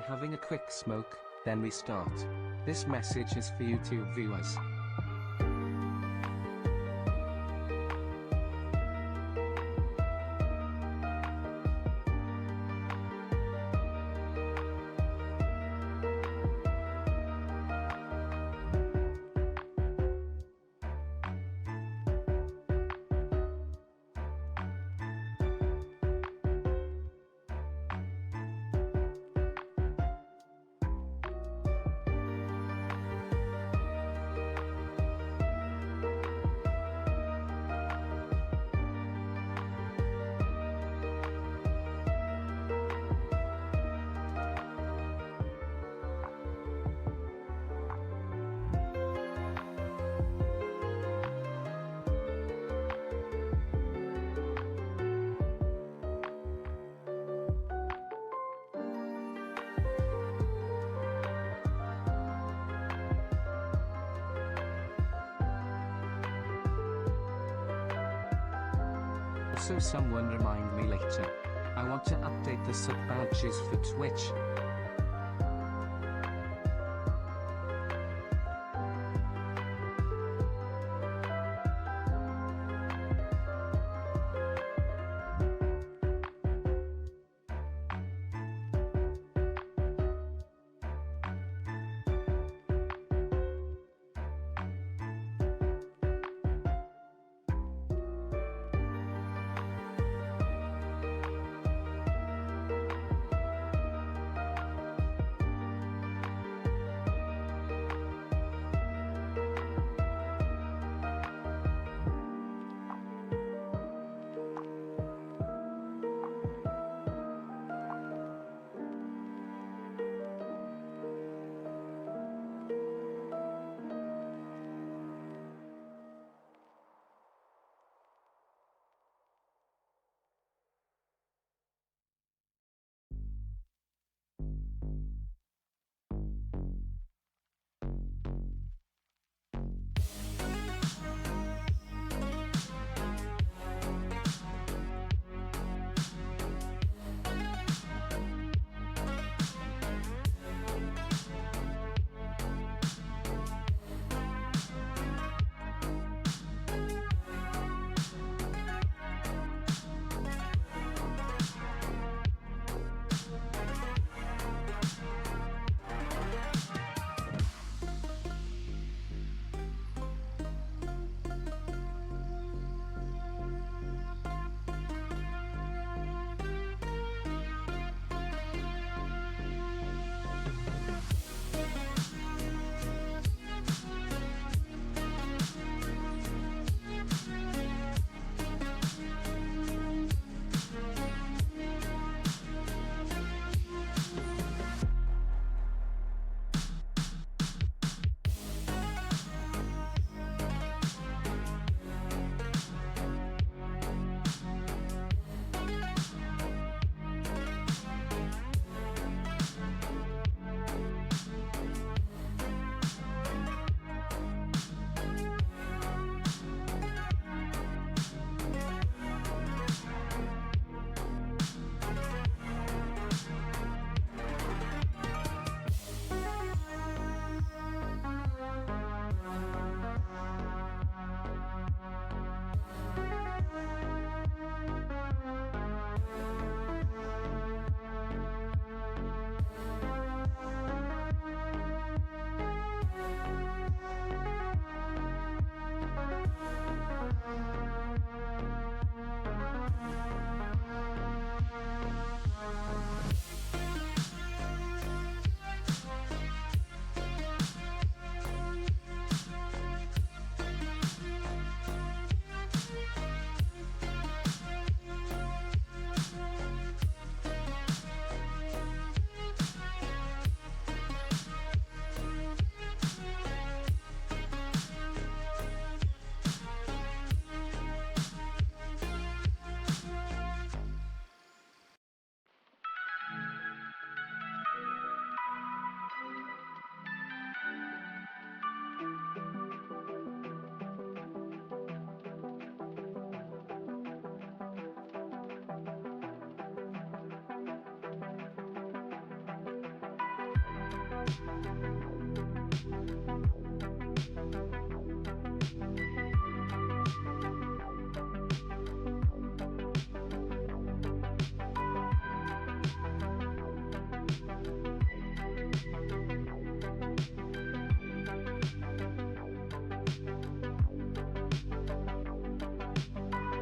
Having a quick smoke, then restart. This message is for YouTube viewers. Also, someone remind me later. I want to update the sub badges for Twitch.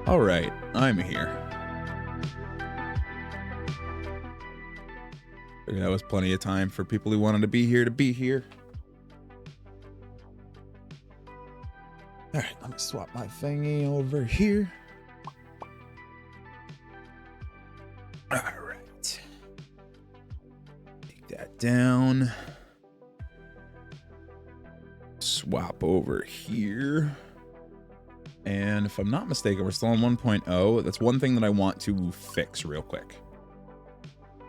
All right, I'm here. Figured that was plenty of time for people who wanted to be here. All right, let me swap my thingy over here. All right. Take that down. Swap over here. And if I'm not mistaken, we're still on 1.0. That's one thing that I want to fix real quick.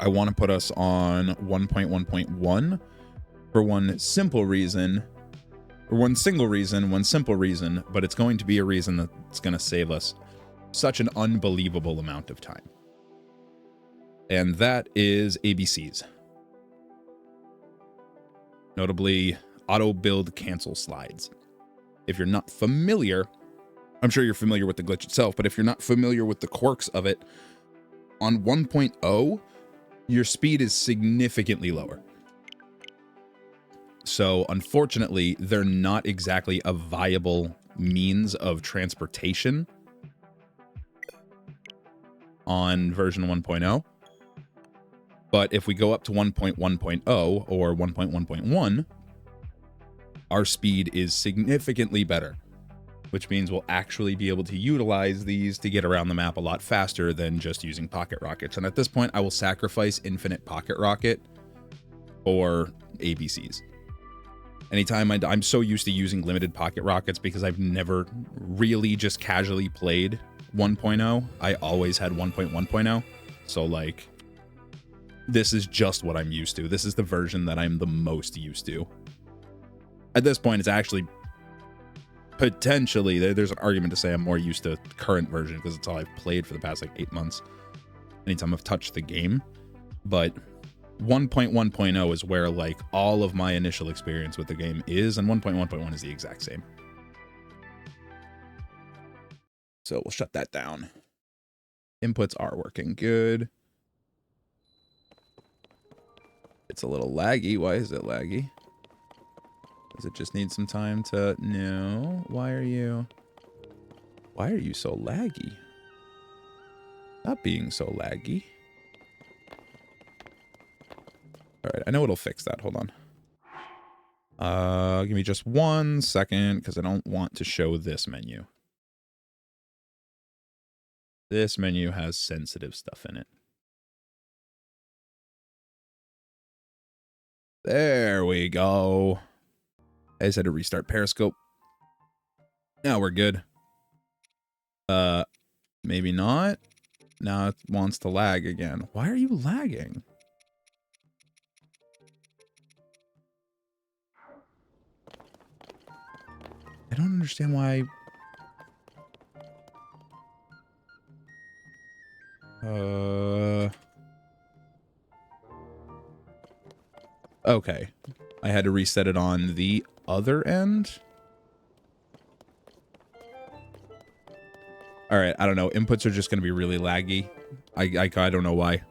I want to put us on 1.1.1 for one simple reason, one simple reason, but it's going to be a reason that's going to save us such an unbelievable amount of time. And that is ABCs. Notably, auto build cancel slides. If you're not familiar, I'm sure you're familiar with the glitch itself, but if you're not familiar with the quirks of it, on 1.0, your speed is significantly lower. So unfortunately, they're not exactly a viable means of transportation on version 1.0. But if we go up to 1.1.0 or 1.1.1, our speed is significantly better, which means we'll actually be able to utilize these to get around the map a lot faster than just using pocket rockets. And at this point, I will sacrifice infinite pocket rocket for ABCs. Anytime I'm so used to using limited pocket rockets because I've never really just casually played 1.0. I always had 1.1.0. So like, this is just what I'm used to. This is the version that I'm the most used to. At this point, it's actually potentially, there's an argument to say I'm more used to the current version because it's all I've played for the past like 8 months. Anytime I've touched the game. But 1.1.0 is where like all of my initial experience with the game is, and 1.1.1 is the exact same. So we'll shut that down. Inputs are working good. It's a little laggy. Why is it laggy? Does it just need some time to... No. Why are you so laggy? Stop being so laggy. Alright, I know it'll fix that. Hold on. Give me just 1 second, because I don't want to show this menu. This menu has sensitive stuff in it. There we go. I just had to restart Periscope. Now we're good. Maybe not. Now it wants to lag again. Why are you lagging? I don't understand why. Okay. I had to reset it on the other end. All right, I don't know. Inputs are just going to be really laggy. I don't know why.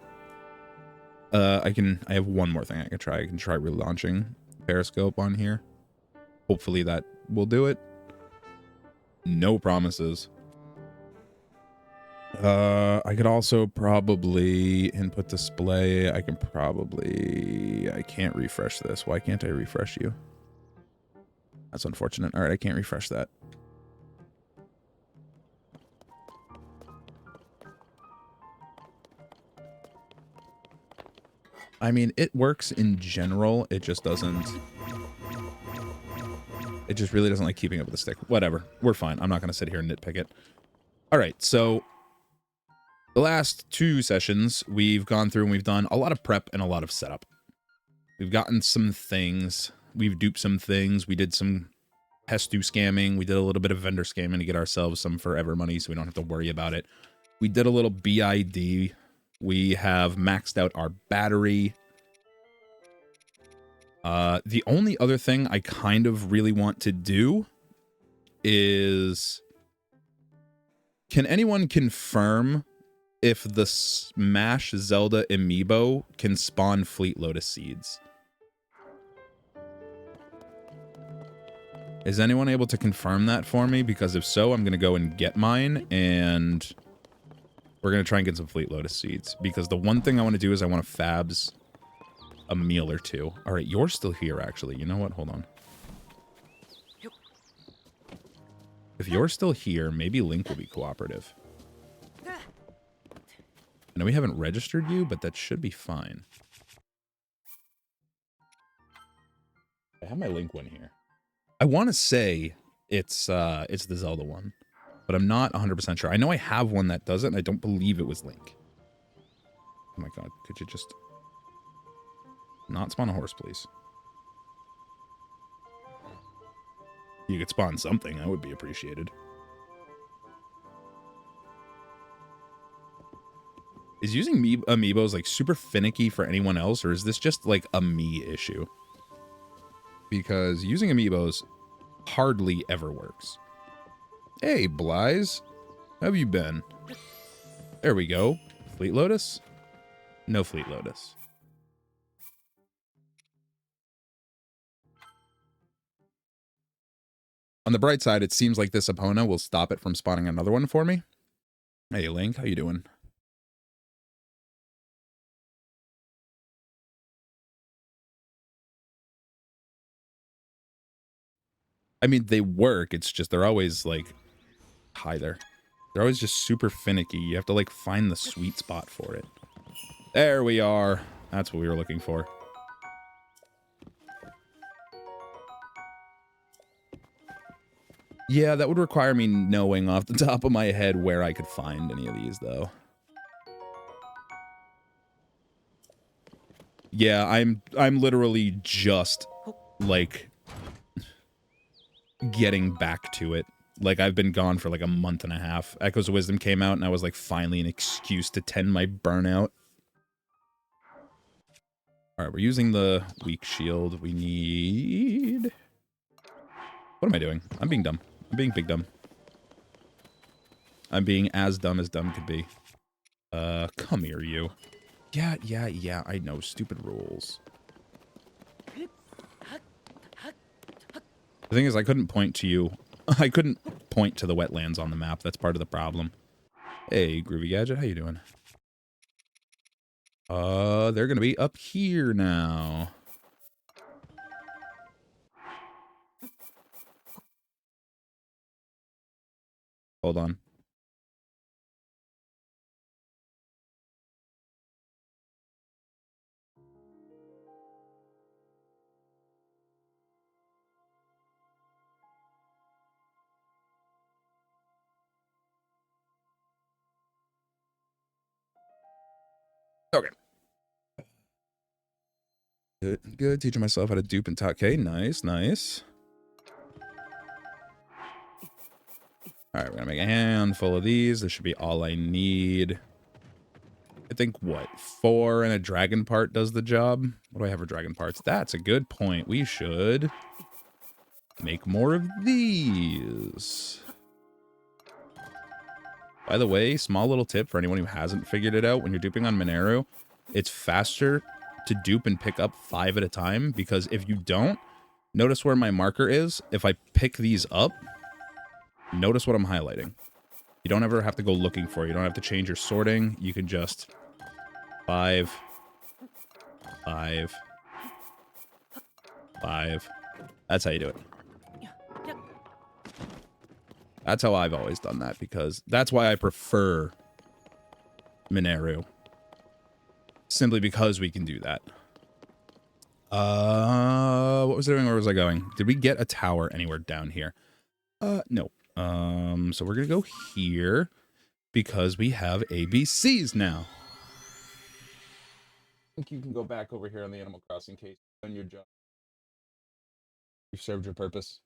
I have one more thing I can try. I can try relaunching Periscope on here. Hopefully that will do it. No promises. I could also probably input display. I can't refresh this. Why can't I refresh you? That's unfortunate. All right, I can't refresh that. I mean, it works in general. It just doesn't... It just really doesn't like keeping up with the stick. Whatever. We're fine. I'm not going to sit here and nitpick it. All right, so... The last 2 sessions, we've gone through and we've done a lot of prep and a lot of setup. We've gotten some things. We've duped some things. We did some Hestu scamming. We did a little bit of vendor scamming to get ourselves some forever money so we don't have to worry about it. We did a little BID. We have maxed out our battery. The only other thing I kind of really want to do is... Can anyone confirm if the Smash Zelda amiibo can spawn Fleet Lotus seeds? Is anyone able to confirm that for me? Because if so, I'm going to go and get mine, and we're going to try and get some Fleet Lotus seeds. Because the one thing I want to do is I want to Fabs a meal or two. All right, you're still here, actually. You know what? Hold on. If you're still here, maybe Link will be cooperative. I know we haven't registered you, but that should be fine. I have my Link one here. I want to say it's the Zelda one, but I'm not 100% sure. I know I have one that does it, and I don't believe it was Link. Oh my god, could you just not spawn a horse, please? You could spawn something, that would be appreciated. Is using amiibos like super finicky for anyone else, or is this just like a me issue? Because using amiibos hardly ever works. Hey, Blyze. How have you been? There we go. Fleet Lotus? No Fleet Lotus. On the bright side, it seems like this Epona will stop it from spawning another one for me. Hey, Link. How you doing? I mean, they work. It's just they're always like... Hi there. They're always just super finicky. You have to like find the sweet spot for it. There we are. That's what we were looking for. Yeah, that would require me knowing off the top of my head where I could find any of these, though. Yeah, I'm literally just, like, getting back to it. Like, I've been gone for, like, a month and a half. Echoes of Wisdom came out, and I was, like, finally an excuse to tend my burnout. Alright, we're using the weak shield. We need... What am I doing? I'm being dumb. I'm being big dumb. I'm being as dumb could be. Come here, you. Yeah, I know. Stupid rules. The thing is, I couldn't point to you. I couldn't point to the wetlands on the map. That's part of the problem. Hey, Groovy Gadget, how you doing? They're gonna be up here now. Hold on. Okay. Good. Teaching myself how to dupe in TotK. Nice. Alright, we're gonna make a handful of these. This should be all I need. I think, what, 4 and a dragon part does the job? What do I have for dragon parts? That's a good point. We should make more of these. By the way, small little tip for anyone who hasn't figured it out. When you're duping on Mineru, it's faster to dupe and pick up 5 at a time, because if you don't, notice where my marker is. If I pick these up, notice what I'm highlighting. You don't ever have to go looking for it. You don't have to change your sorting. You can just 5, 5, 5. That's how you do it. That's how I've always done that, because that's why I prefer Mineru. Simply because we can do that. What was I doing? Where was I going? Did we get a tower anywhere down here? No. So we're gonna go here because we have ABCs now. I think you can go back over here on the Animal Crossing case. Done your job. You've served your purpose.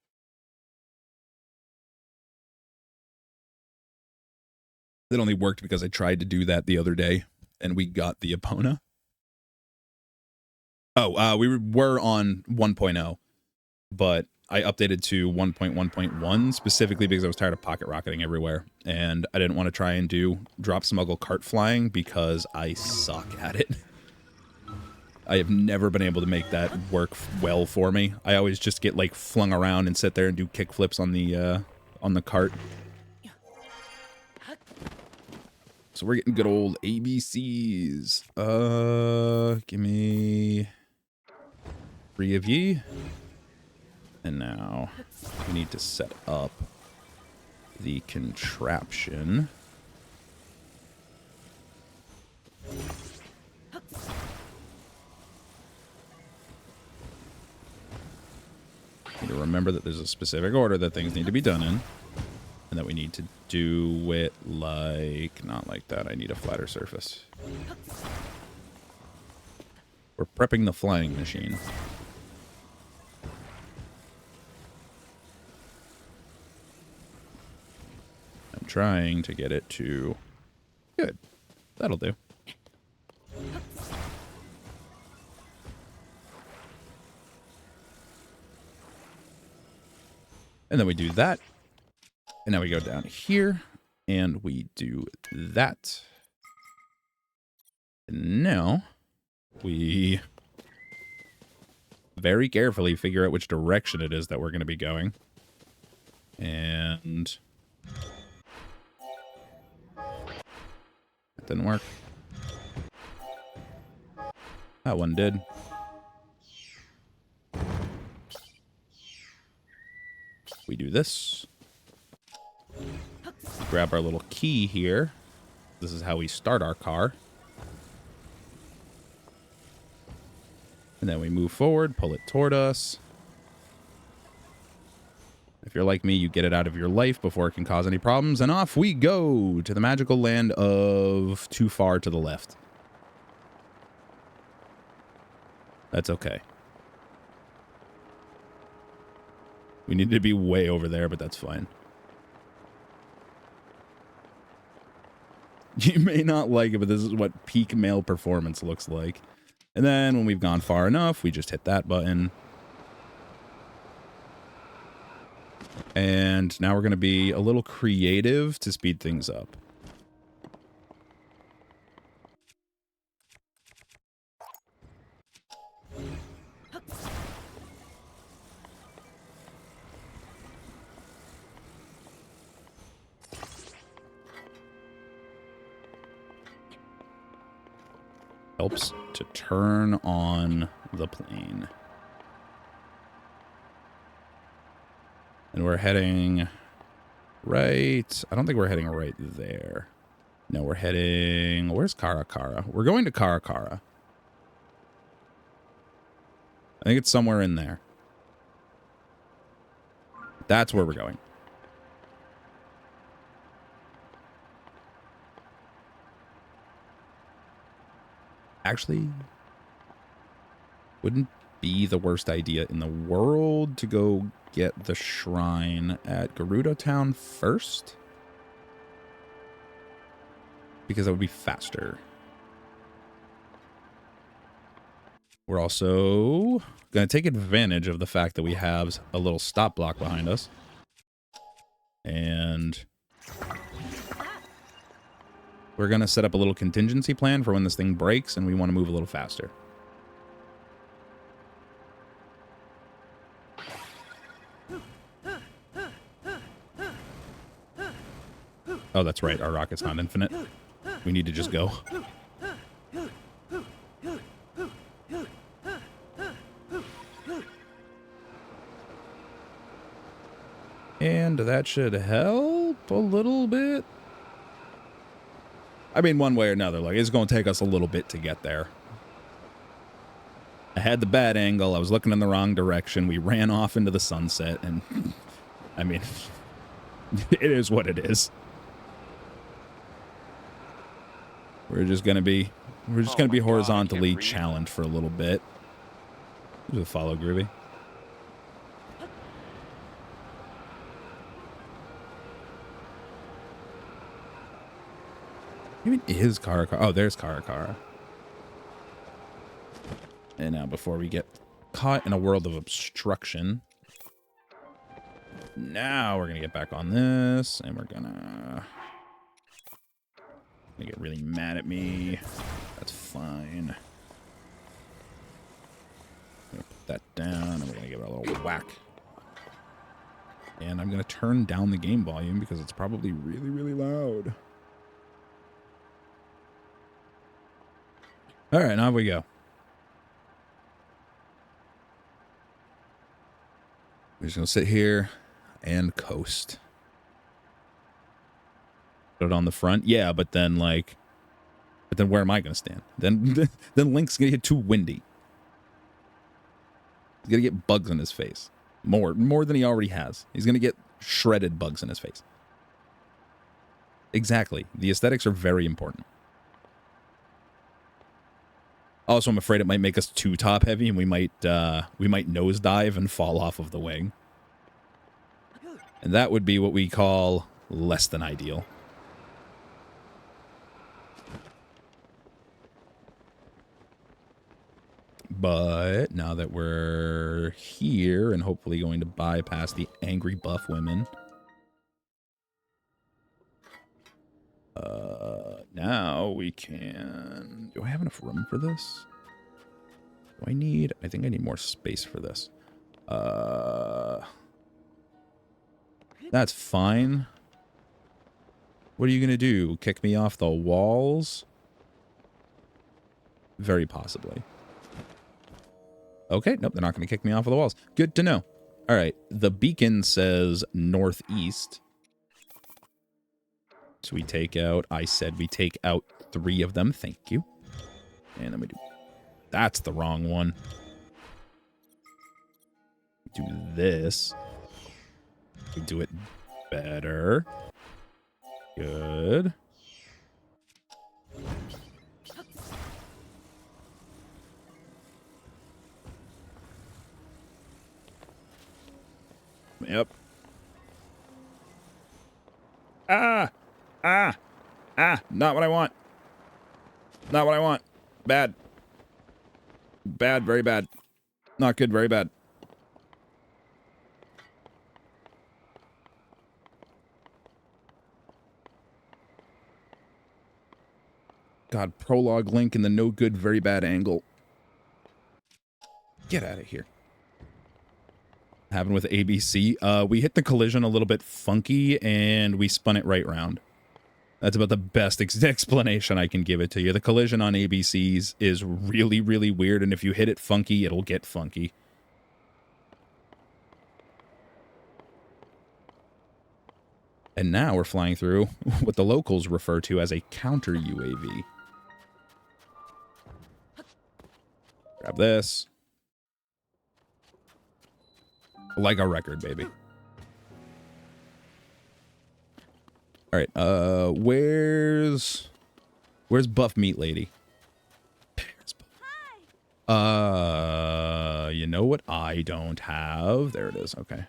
It only worked because I tried to do that the other day, and we got the Epona. Oh, we were on 1.0, but I updated to 1.1.1 specifically because I was tired of pocket rocketing everywhere, and I didn't want to try and do drop smuggle cart flying because I suck at it. I have never been able to make that work well for me. I always just get like flung around and sit there and do kick flips on the cart. So we're getting good old ABCs. Give me 3 of ye. And now we need to set up the contraption. Need to remember that there's a specific order that things need to be done in. And that we need to do it like... not like that. I need a flatter surface. We're prepping the flying machine. I'm trying to get it to... good. That'll do. And then we do that. And now we go down here. And we do that. And now we very carefully figure out which direction it is that we're going to be going. And that didn't work. That one did. We do this. Grab our little key here. This is how we start our car. And then we move forward, pull it toward us. If you're like me, you get it out of your life before it can cause any problems. And off we go to the magical land of too far to the left. That's okay. We need to be way over there, but that's fine. You may not like it, but this is what peak male performance looks like. And then when we've gone far enough, we just hit that button. And now we're going to be a little creative to speed things up. Helps to turn on the plane. And we're heading right... I don't think we're heading right there. No, we're heading... where's Karakara? We're going to Karakara. I think it's somewhere in there. That's where we're going. Actually, wouldn't be the worst idea in the world to go get the shrine at Gerudo Town first. Because that would be faster. We're also going to take advantage of the fact that we have a little stop block behind us. And we're going to set up a little contingency plan for when this thing breaks and we want to move a little faster. Oh, that's right. Our rocket's not infinite. We need to just go. And that should help a little bit. I mean, one way or another, like, it's going to take us a little bit to get there. I had the bad angle. I was looking in the wrong direction. We ran off into the sunset, and I mean, it is what it is. We're just going to be horizontally challenged for a little bit. Just follow Groovy. Even is Karakara? Oh, there's Karakara. And now before we get caught in a world of obstruction, now we're going to get back on this, and we're going to get really mad at me. That's fine. I'm going to put that down, and we're going to give it a little whack. And I'm going to turn down the game volume because it's probably really, really loud. All right, now we go. We're just going to sit here and coast. Put it on the front. Yeah, but then, like... But then where am I going to stand? Then Link's going to get too windy. He's going to get bugs in his face. More than he already has. He's going to get shredded bugs in his face. Exactly. The aesthetics are very important. Also, I'm afraid it might make us too top heavy, and we might nosedive and fall off of the wing. And that would be what we call less than ideal. But now that we're here and hopefully going to bypass the angry buff women, now we can... Do I have enough room for this? Do I need... I think I need more space for this. That's fine. What are you going to do? Kick me off the walls? Very possibly. Okay, nope, they're not going to kick me off of the walls. Good to know. All right, the beacon says northeast. So we take out, I said we take out 3 of them. Thank you. And then we do, that's the wrong one. Do this. We do it better. Good. Yep. Not what I want. Not what I want. Bad. Bad, very bad. Not good, very bad. God, Prologue Link in the no good, very bad angle. Get out of here. Happened with ABC. We hit the collision a little bit funky, and we spun it right round. That's about the best explanation I can give it to you. The collision on ABCs is really, really weird, and if you hit it funky, it'll get funky. And now we're flying through what the locals refer to as a counter UAV. Grab this. Like a record, baby. All right, where's Buff Meat Lady? You know what I don't have? There it is. Okay.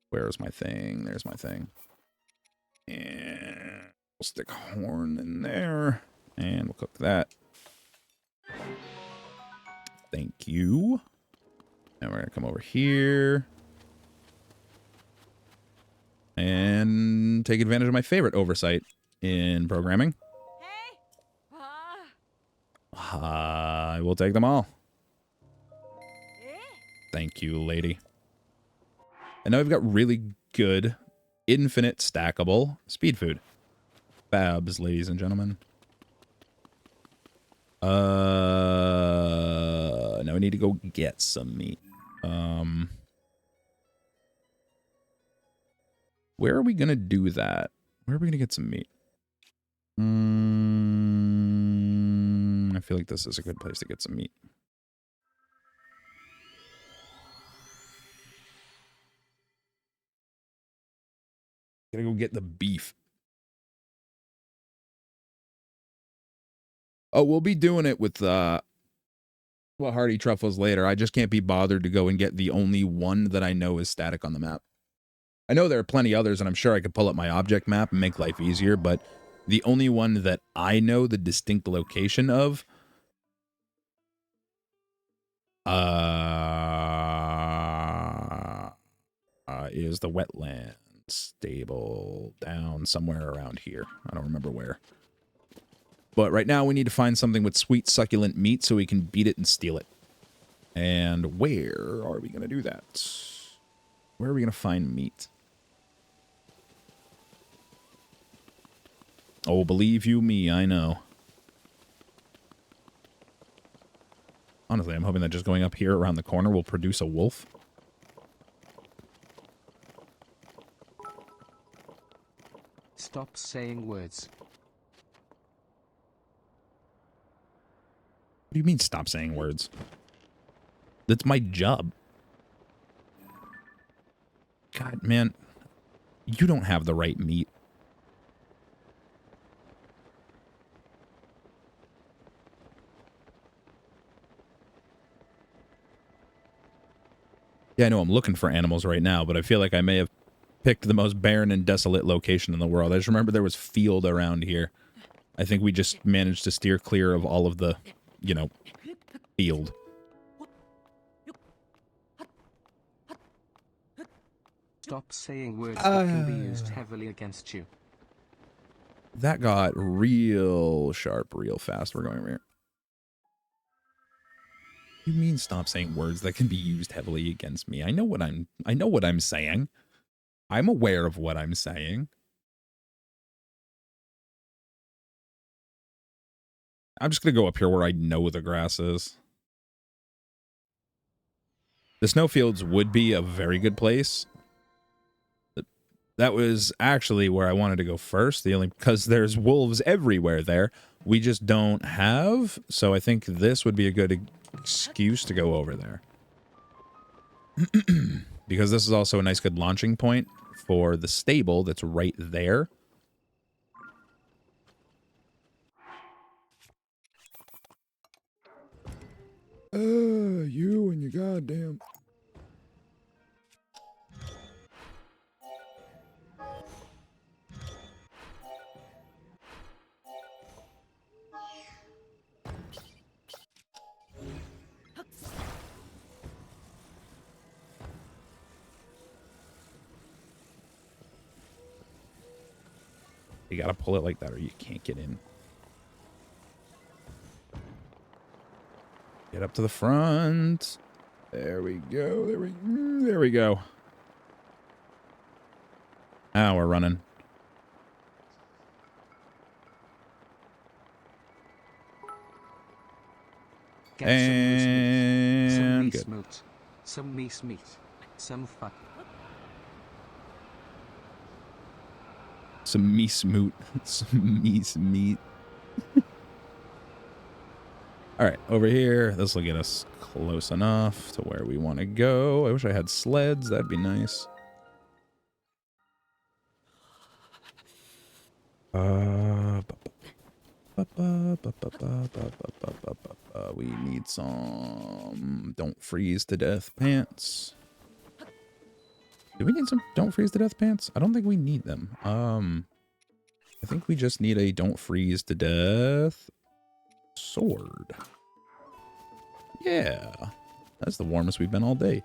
Where's my thing? There's my thing. And we'll stick horn in there, and we'll cook that. Thank you. And we're going to come over here and take advantage of my favorite oversight in programming. Hey. I will take them all. Thank you, lady. And now we've got really good, infinite stackable speed food. Babs, ladies and gentlemen. Now we need to go get some meat. Where are we gonna do that? Where are we gonna get some meat? I feel like this is a good place to get some meat. Gotta go get the beef. Oh, we'll be doing it with Hearty Truffles later. I just can't be bothered to go and get the only one that I know is static on the map. I know there are plenty others, and I'm sure I could pull up my object map and make life easier, but The only one that I know the distinct location of is the wetland stable down somewhere around here. I don't remember where. But right now we need to find something with sweet, succulent meat so we can beat it and steal it. And where are we going to do that? Where are we going to find meat? Oh, believe you me, I know. Honestly, I'm hoping that just going up here around the corner will produce a wolf. Stop saying words. What do you mean stop saying words? That's my job. God, man. You don't have the right meat. Yeah, I know I'm looking for animals right now, but I feel like I may have picked the most barren and desolate location in the world. I just remember there was field around here. I think we just managed to steer clear of all of the, you know, field. Stop saying words that can be used heavily against you. That got real sharp real fast. We're going over here. You mean stop saying words that can be used heavily against me? I know what I'm saying. I'm aware of what I'm saying. I'm just going to go up here where I know the grass is. The snowfields would be a very good place. That was actually where I wanted to go first, because there's wolves everywhere there. We just don't have, so I think this would be a good excuse to go over there. Because this is also a nice good launching point for the stable that's right there. You and your goddamn... You gotta pull it like that or you can't get in. Get up to the front. There we go. There we go. Now we're running. Get some Good. meat, some meat, some fat. Some meat. Some meat. All right, over here. This will get us close enough to where we want to go. I wish I had sleds. That'd be nice. We need some don't freeze to death pants. Do we need some don't freeze to death pants? I don't think we need them. I think we just need a don't freeze to death sword. Yeah. That's the warmest we've been all day.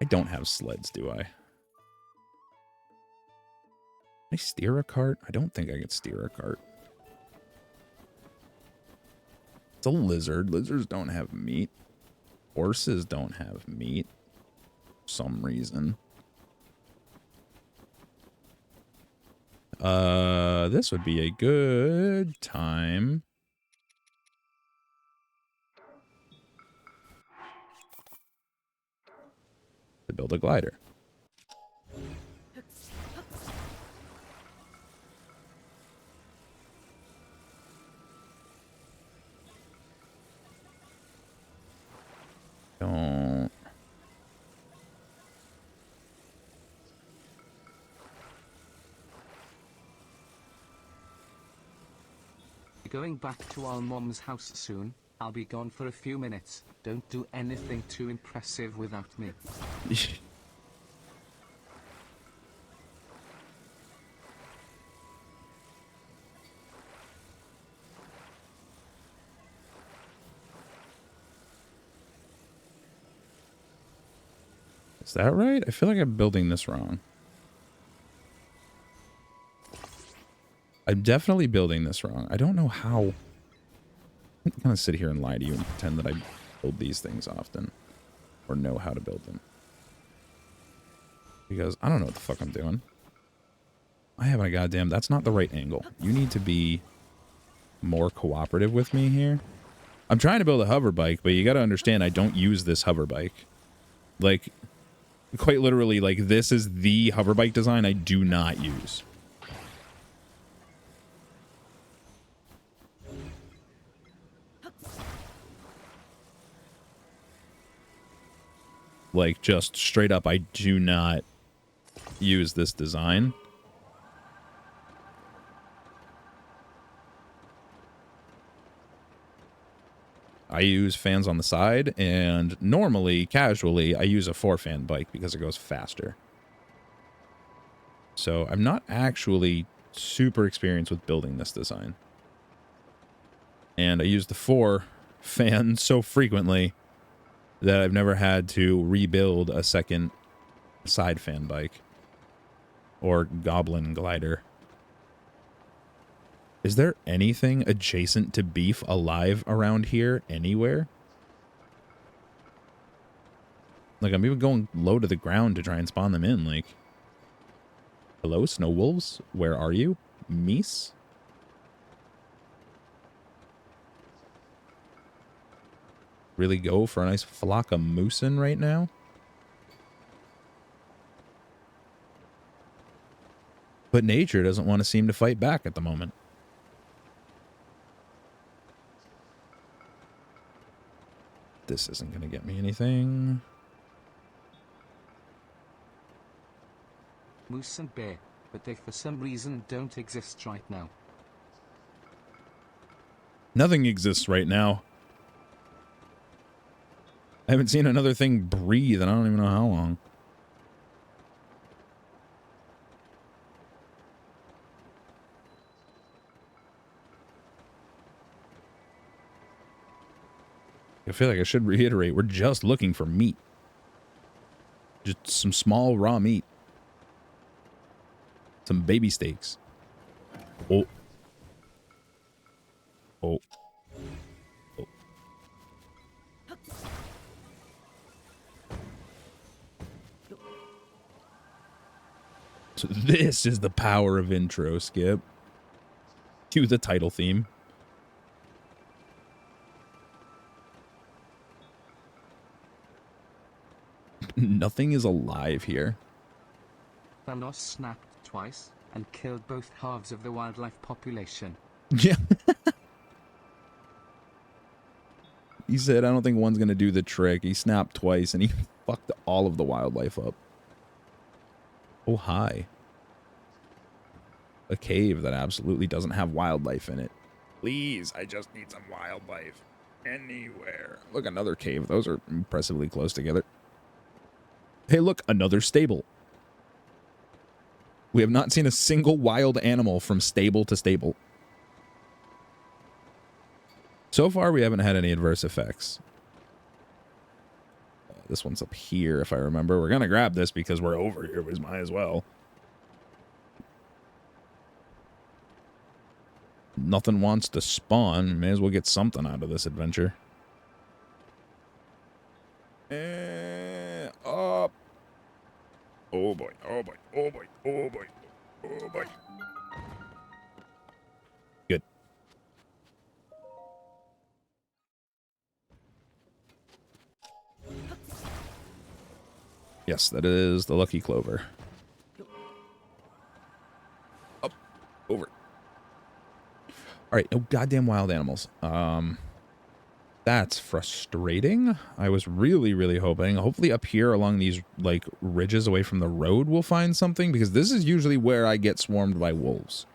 I don't have sleds, do I? Can I steer a cart? I don't think I can steer a cart. It's a lizard. Lizards don't have meat. Horses don't have meat. For some reason. This would be a good time to build a glider. Don't. Going back to our mom's house soon. I'll be gone for a few minutes. Don't do anything too impressive without me. Is that right? I feel like I'm building this wrong. I'm definitely building this wrong. I don't know how. I'm going to sit here and lie to you and pretend that I build these things often. Or know how to build them. Because I don't know what the fuck I'm doing. I haven't a goddamn... That's not the right angle. You need to be more cooperative with me here. I'm trying to build a hover bike, but you got to understand I don't use this hover bike. Like, quite literally, like, this is the hover bike design I do not use. Like, just straight up, I do not use this design. I use fans on the side, and normally, casually, I use a 4-fan bike because it goes faster. So I'm not actually super experienced with building this design. And I use the 4-fan so frequently that I've never had to rebuild a second side fan bike or goblin glider. Is there anything adjacent to beef alive around here anywhere? Like, I'm even going low to the ground to try and spawn them in. Like, hello, snow wolves? Where are you? Meese? Really go for a nice flock of moosin right now? But nature doesn't want to seem to fight back at the moment. This isn't going to get me anything. Moose and bear, but they for some reason don't exist right now. Nothing exists right now. I haven't seen another thing breathe, and I don't even know how long. I feel like I should reiterate, we're just looking for meat. Just some small raw meat. Some baby steaks. Oh. Oh. Oh. So this is the power of intro, Skip. Cue the title theme. Nothing is alive here. Thanos snapped twice and killed both halves of the wildlife population. Yeah. He said, I don't think one's going to do the trick. He snapped twice and he fucked all of the wildlife up. Oh, hi. A cave that absolutely doesn't have wildlife in it. Please, I just need some wildlife. Anywhere. Look, another cave. Those are impressively close together. Hey, look, another stable. We have not seen a single wild animal from stable to stable. So far, we haven't had any adverse effects. This one's up here, if I remember. We're going to grab this because we're over here. We might as well. Nothing wants to spawn. May as well get something out of this adventure. Up. Oh boy, oh boy, oh boy, oh boy, oh boy. Good. Yes, that is the lucky clover. Up. Over. Alright, no goddamn wild animals. That's frustrating. I was really, really hoping. Hopefully up here along these, like, ridges away from the road we'll find something, because this is usually where I get swarmed by wolves.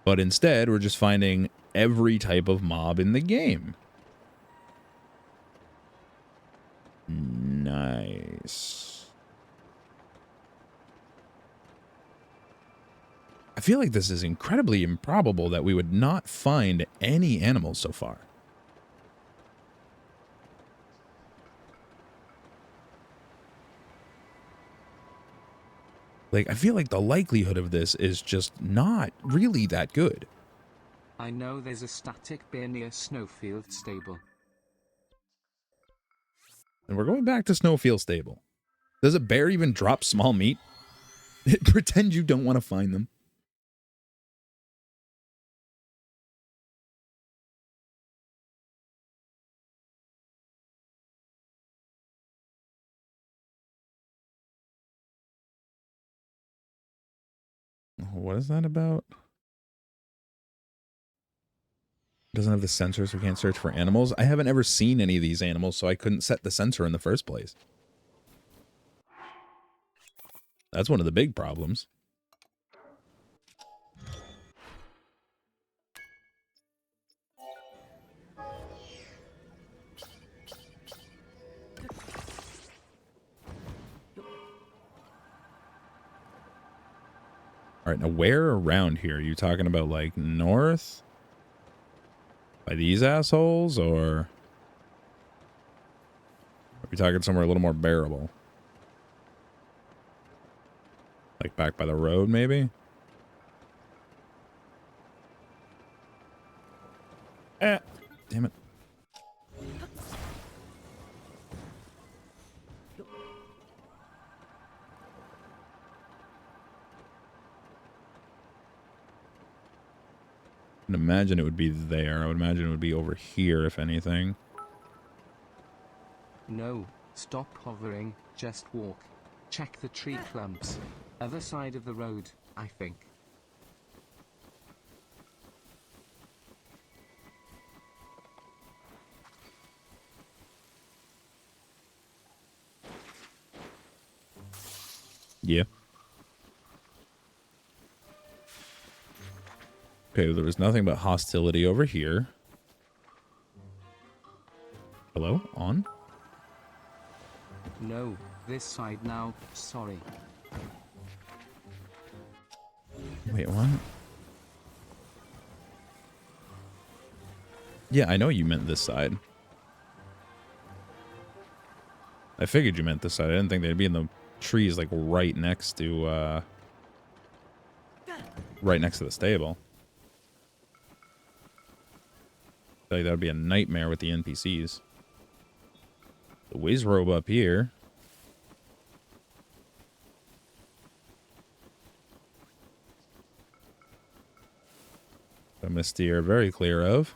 But instead, we're just finding every type of mob in the game. Nice. I feel like this is incredibly improbable that we would not find any animals so far. Like, I feel like the likelihood of this is just not really that good. I know there's a static bear near Snowfield Stable. And we're going back to Snowfield Stable. Does a bear even drop small meat? Pretend you don't want to find them. What is that about? Doesn't have the sensor, so we can't search for animals. I haven't ever seen any of these animals, so I couldn't set the sensor in the first place. That's one of the big problems. All right, now where around here? Are you talking about, like, north? By these assholes, or... Are we talking somewhere a little more bearable? Like back by the road, maybe? Damn it. I would imagine it would be there. I would imagine it would be over here, if anything. No, stop hovering, just walk. Check the tree clumps. Other side of the road, I think. Yeah. Okay, there was nothing but hostility over here. Hello? On? No, this side now, sorry. Wait, what? Yeah, I know you meant this side. I figured you meant this side. I didn't think they'd be in the trees, like, right next to the stable. I feel like that would be a nightmare with the NPCs. The whiz robe up here. A steer very clear of.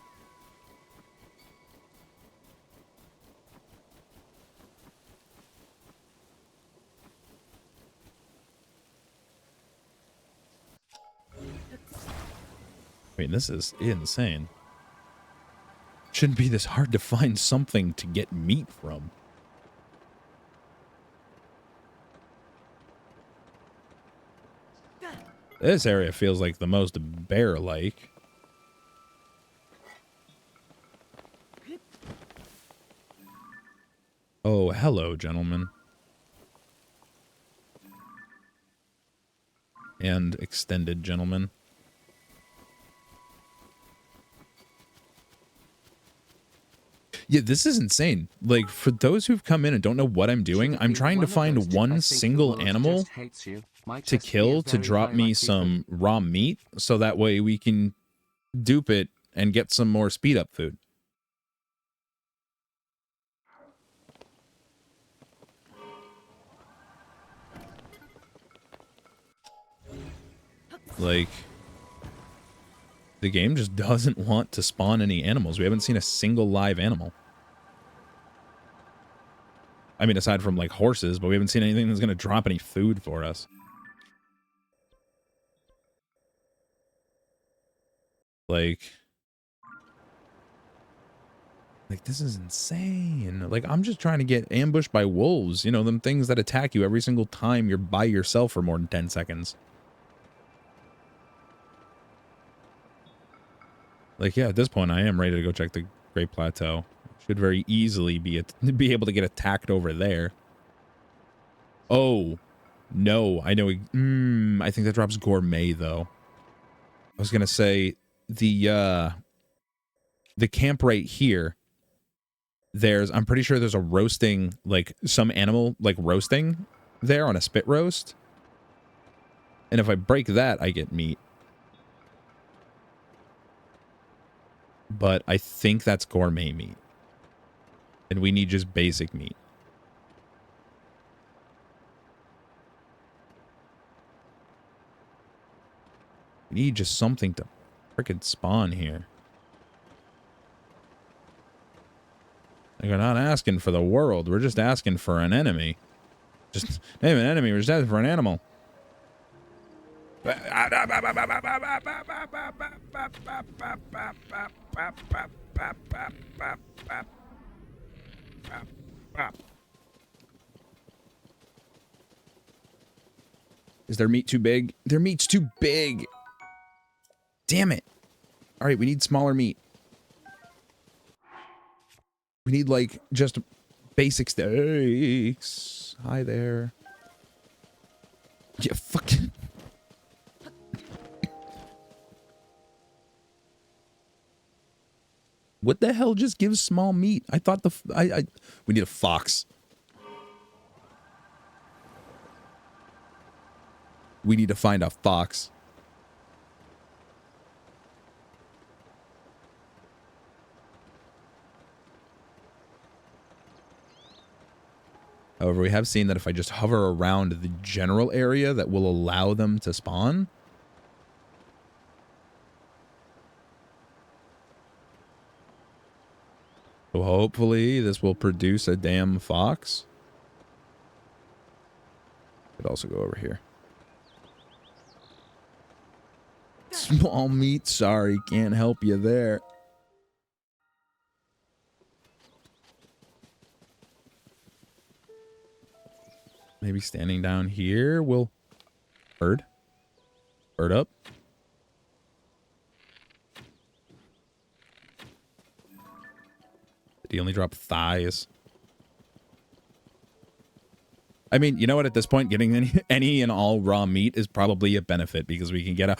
I mean, this is insane. Shouldn't be this hard to find something to get meat from. This area feels like the most bear-like. Oh, hello, gentlemen. And extended gentlemen. Yeah, this is insane. Like, for those who've come in and don't know what I'm doing, I'm trying to find one single animal to kill to drop me some raw meat, so that way we can dupe it and get some more speed up food. Like, the game just doesn't want to spawn any animals. We haven't seen a single live animal. I mean, aside from, like, horses, but we haven't seen anything that's going to drop any food for us. Like, this is insane. Like, I'm just trying to get ambushed by wolves. You know, them things that attack you every single time you're by yourself for more than 10 seconds. Like, yeah, at this point, I am ready to go check the Great Plateau. Should very easily be able to get attacked over there. Oh, no. I know. I think that drops gourmet, though. I was going to say, the camp right here, I'm pretty sure there's a roasting, like, some animal, like, roasting there on a spit roast. And if I break that, I get meat. But I think that's gourmet meat. And we need just basic meat. We need just something to frickin' spawn here. Like, we're not asking for the world. We're just asking for an enemy. Just name an enemy. We're just asking for an animal. Is their meat too big? Their meat's too big. Damn it. All right, we need smaller meat. We need, like, just basic steaks. Hi there. Yeah, fucking... What the hell just gives small meat? I thought we need a fox. We need to find a fox. However, we have seen that if I just hover around the general area, that will allow them to spawn. So hopefully this will produce a damn fox. Could also go over here. Small meat, sorry, can't help you there. Maybe standing down here will... Bird? Bird up? Did he only drop thighs? I mean, you know what? At this point, getting any and all raw meat is probably a benefit because we can get a...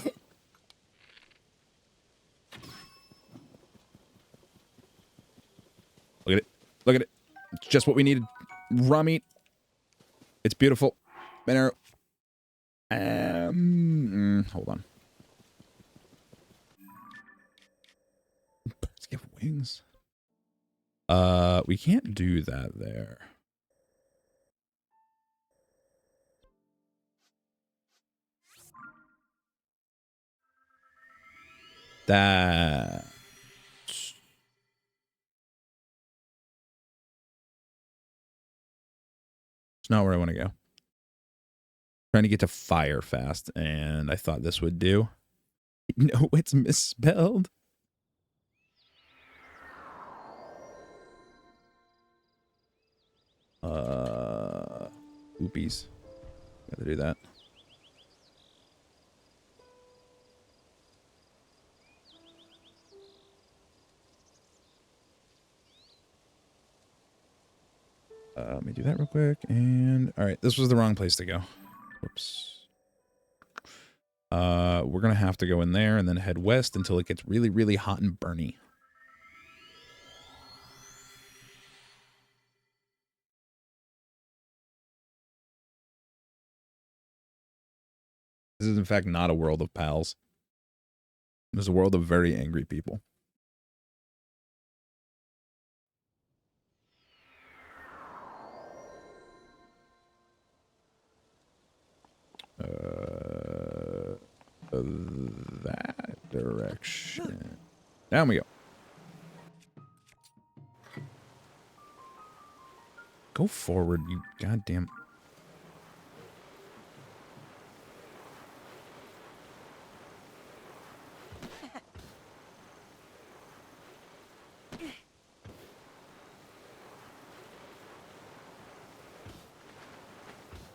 Look at it. Look at it. It's just what we needed. Raw meat. It's beautiful. Banner. Hold on. Birds give wings. We can't do that there. That's not where I want to go. Trying to get to fire fast, and I thought this would do. No, it's misspelled. Oopies. Gotta do that. Let me do that real quick. And all right, this was the wrong place to go. Whoops. We're gonna have to go in there and then head west until it gets really, really hot and burny. This is in fact not a world of pals. This is a world of very angry people. That direction. Down we go. Go forward, you goddamn...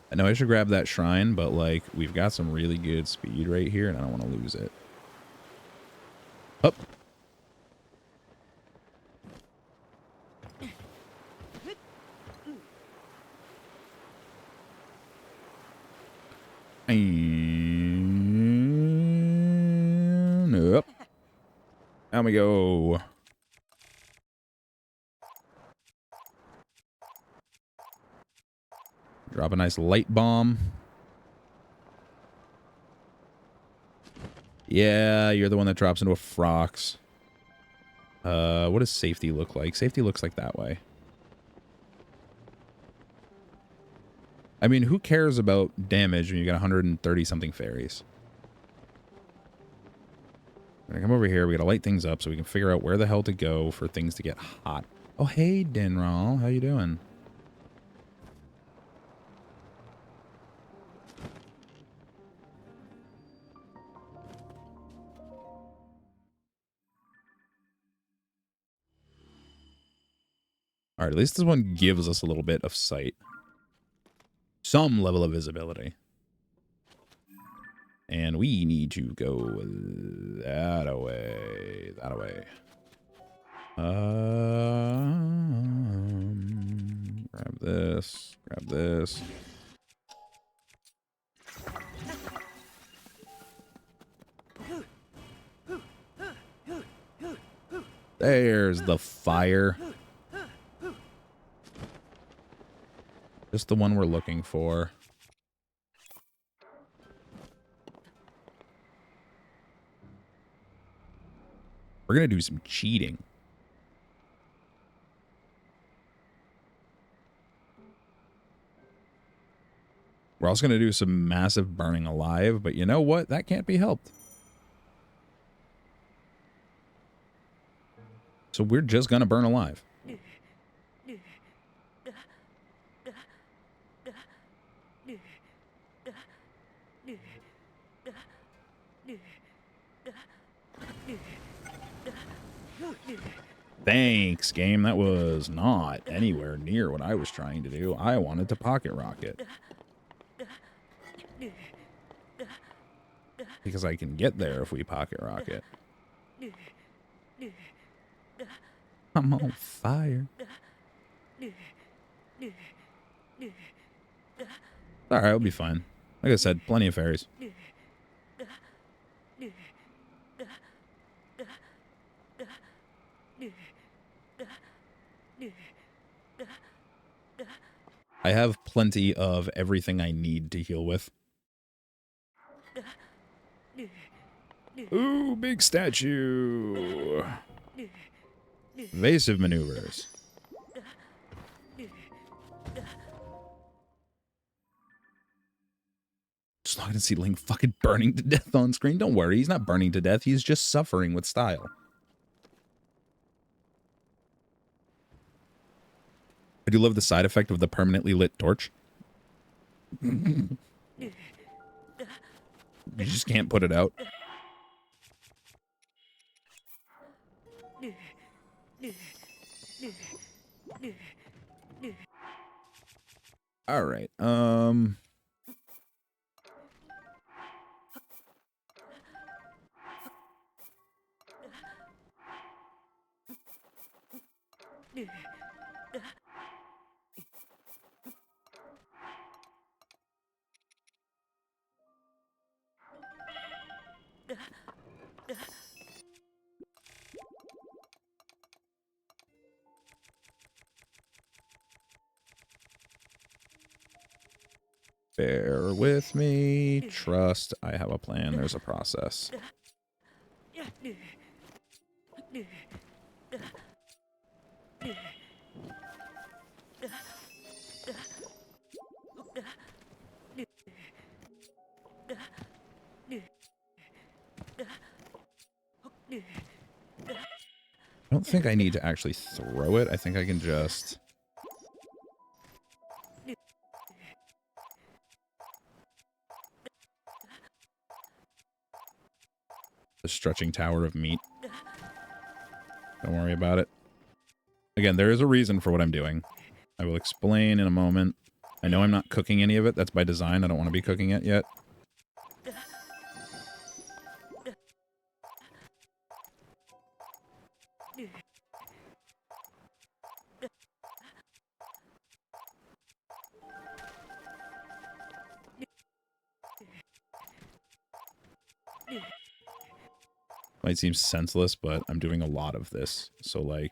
I know I should grab that shrine, but, like, we've got some really good speed right here, and I don't want to lose it. Up. And up. Down we go. Drop a nice light bomb. Yeah, you're the one that drops into a Frox. What does safety look like? Safety looks like that way. I mean, who cares about damage when you got 130 something fairies? We're gonna come over here. We gotta light things up so we can figure out where the hell to go for things to get hot. Oh, hey, Dinral. How you doing? All right, at least this one gives us a little bit of sight. Some level of visibility. And we need to go that away. That away. Grab this. Grab this. There's the fire. Just the one we're looking for. We're going to do some cheating. We're also going to do some massive burning alive, but you know what? That can't be helped. So we're just going to burn alive. Thanks, game. That was not anywhere near what I was trying to do. I wanted to pocket rocket. Because I can get there if we pocket rocket. I'm on fire. Alright, it'll be fine. Like I said, plenty of fairies. I have plenty of everything I need to heal with. Ooh, big statue. Evasive maneuvers. Just not gonna see Link fucking burning to death on screen. Don't worry, he's not burning to death. He's just suffering with style. I do love the side effect of the permanently lit torch. You just can't put it out. All right. Bear with me. Trust. I have a plan. There's a process. I don't think I need to actually throw it. I think I can just... The stretching tower of meat. Don't worry about it. Again, there is a reason for what I'm doing. I will explain in a moment. I know I'm not cooking any of it. That's by design. I don't want to be cooking it yet. Might seem senseless, but I'm doing a lot of this. So, like,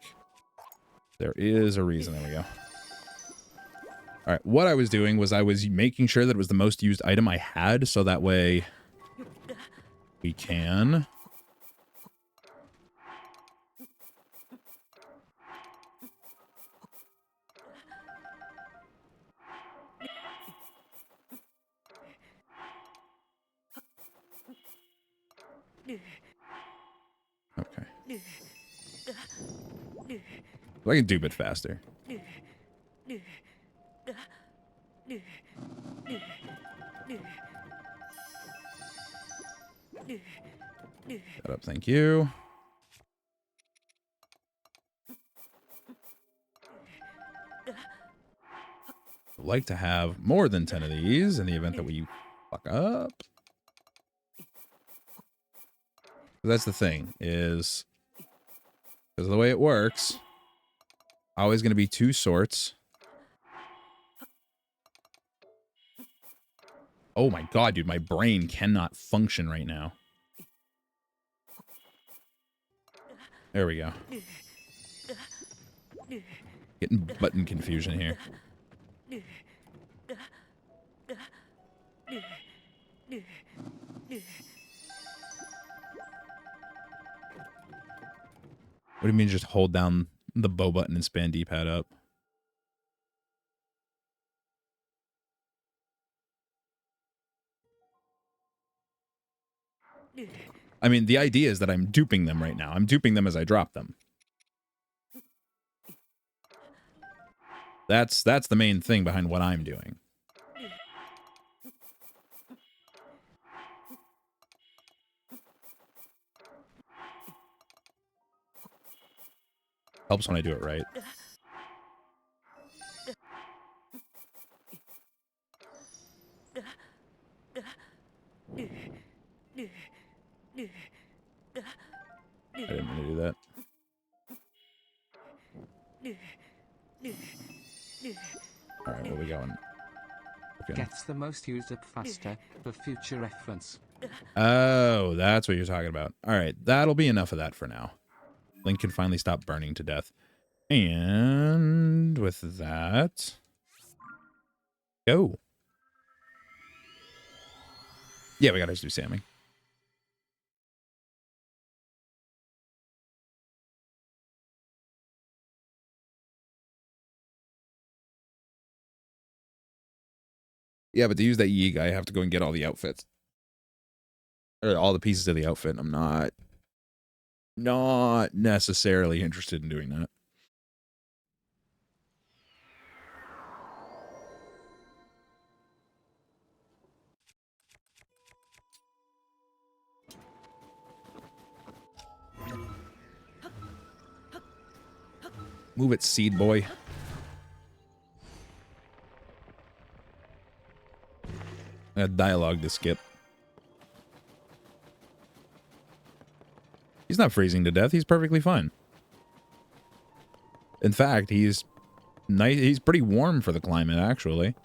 there is a reason. There we go. All right, what I was doing was I was making sure that it was the most used item I had, so that way We can. Okay. I can do a bit faster. Shut up, thank you. I'd like to have more than 10 of these in the event that we fuck up. That's the thing, is because of the way it works, always going to be 2 sorts. Oh my god, dude, my brain cannot function right now. There we go. Getting button confusion here. What do you mean just hold down the bow button and span D-pad up? I mean, the idea is that I'm duping them right now. I'm duping them as I drop them. That's the main thing behind what I'm doing. Helps when I do it right. I didn't mean to do that. Alright, where are we going? Okay. Gets the most used up faster for future reference. Oh, that's what you're talking about. Alright, that'll be enough of that for now. Link can finally stop burning to death. And with that... Go. Yeah, we gotta just do Sammy. Yeah, but to use that Yi guy, I have to go and get all the outfits. Or all the pieces of the outfit. I'm not necessarily interested in doing that. Move it, seed boy. I got dialogue to skip. He's not freezing to death. He's perfectly fine. In fact, he's nice. He's pretty warm for the climate, actually.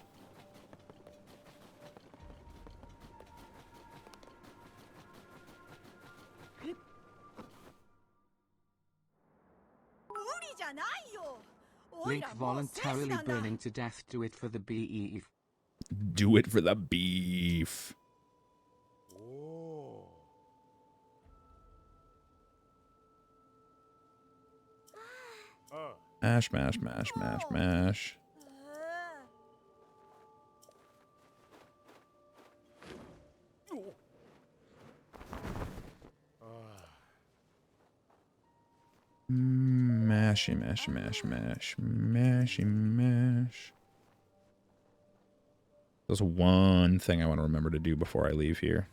Link voluntarily burning to death. Do it for the beef. Do it for the beef. Mash, mash, mash, mash, mash. Mashy, mash, mash, mash, mashy, mash. There's one thing I want to remember to do before I leave here.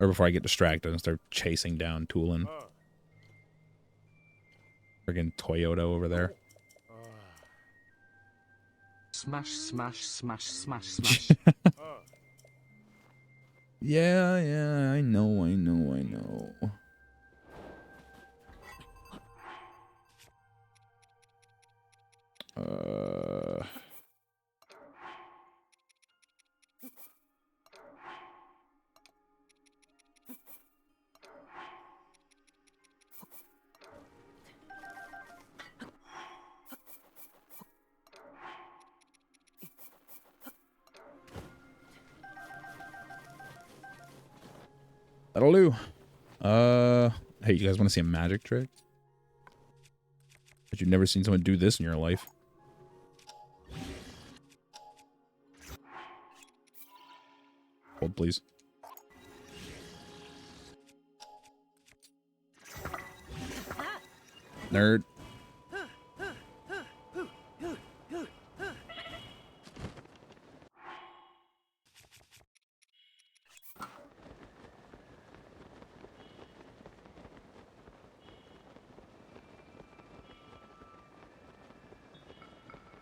Or before I get distracted and start chasing down Toolin. Friggin' Toyota over there. Smash, smash, smash, smash, smash. Yeah, I know. That'll do. Hey, you guys want to see a magic trick? But you've never seen someone do this in your life. Hold, please. Nerd.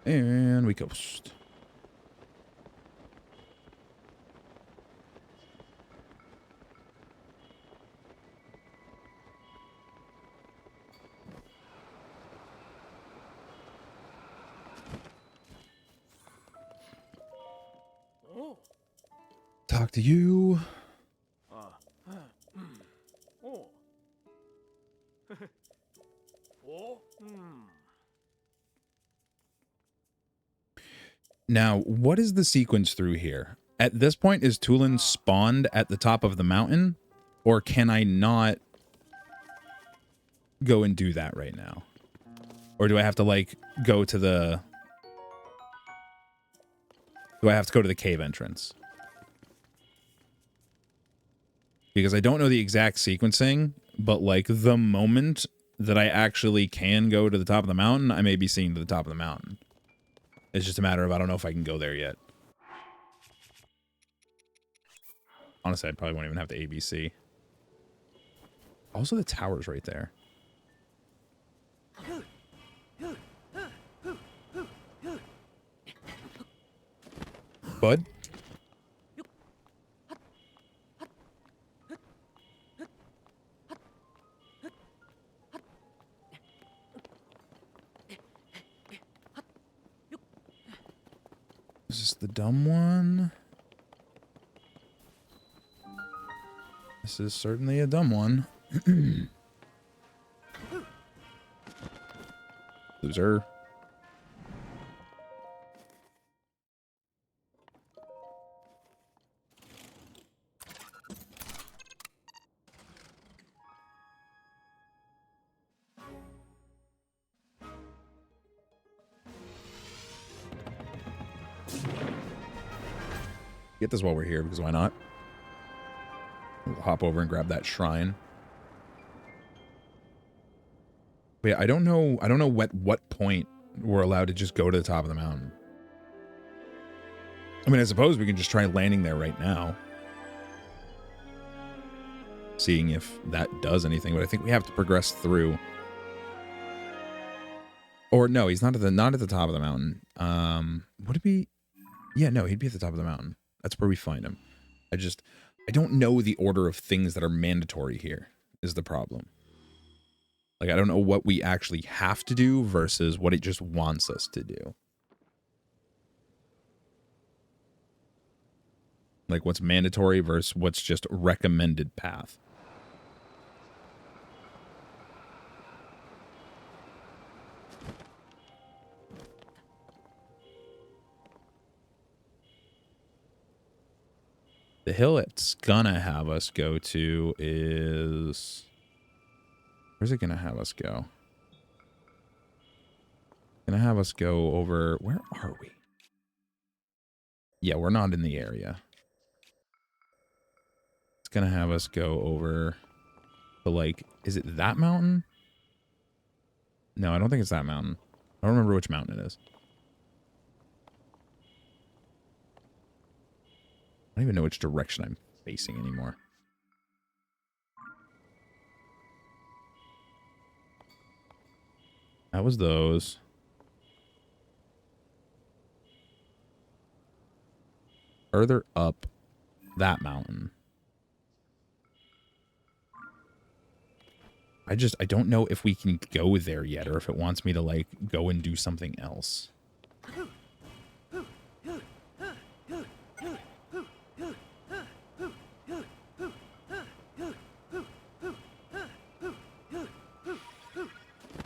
And we coast. Talk to you. Now, what is the sequence through here? At this point, is Tulin spawned at the top of the mountain? Or can I not go and do that right now? Or do I have to, like, go to the... Do I have to go to the cave entrance? Because I don't know the exact sequencing, but, like, the moment that I actually can go to the top of the mountain, I may be seeing to the top of the mountain. It's just a matter of I don't know if I can go there yet. Honestly, I probably won't even have to ABC. Also, the tower's right there. Bud? Is this the dumb one? This is certainly a dumb one. Loser. Get this while we're here, because why not? We'll hop over and grab that shrine. But yeah, I don't know at what point we're allowed to just go to the top of the mountain. I mean, I suppose we can just try landing there right now. Seeing if that does anything, but I think we have to progress through. Or no, he's not at the top of the mountain. Would it be? Yeah, no, he'd be at the top of the mountain. That's where we find him. I don't know the order of things that are mandatory here, is the problem. Like, I don't know what we actually have to do versus what it just wants us to do. Like, what's mandatory versus what's just recommended path. The hill it's gonna have us go to is... Where's it gonna have us go? Gonna have us go over... Where are we? Yeah, we're not in the area. It's gonna have us go over to, like... Is it that mountain? No, I don't think it's that mountain. I don't remember which mountain it is. I don't even know which direction I'm facing anymore. That was those. Further up that mountain. I don't know if we can go there yet or if it wants me to, like, go and do something else.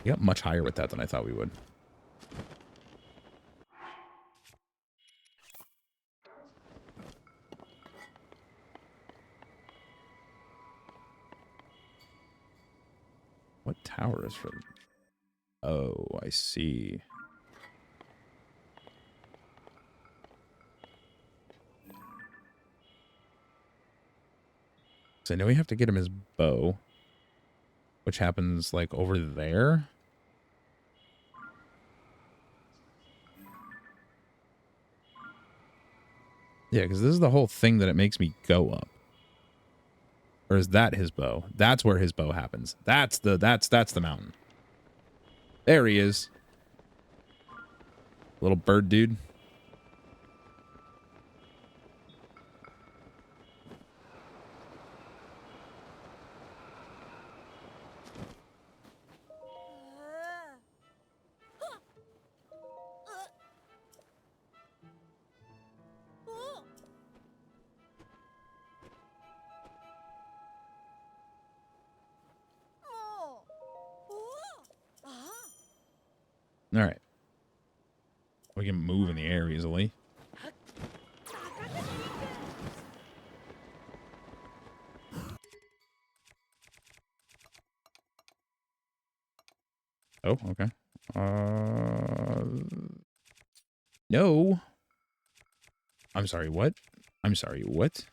We got much higher with that than I thought we would. What tower is for... Oh, I see. So I know we have to get him his bow, which happens like over there. Yeah, because this is the whole thing that it makes me go up. Or is that his bow? That's where his bow happens. That's the mountain. There he is. Little bird dude. All right. We can move in the air easily. Oh, okay. No. I'm sorry, what? I'm sorry, what?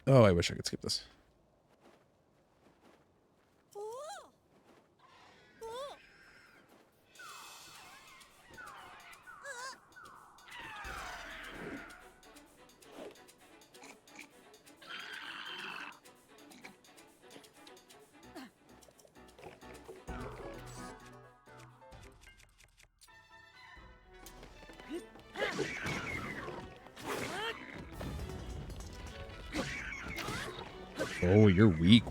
Oh, I wish I could skip this. Oh, you're weak.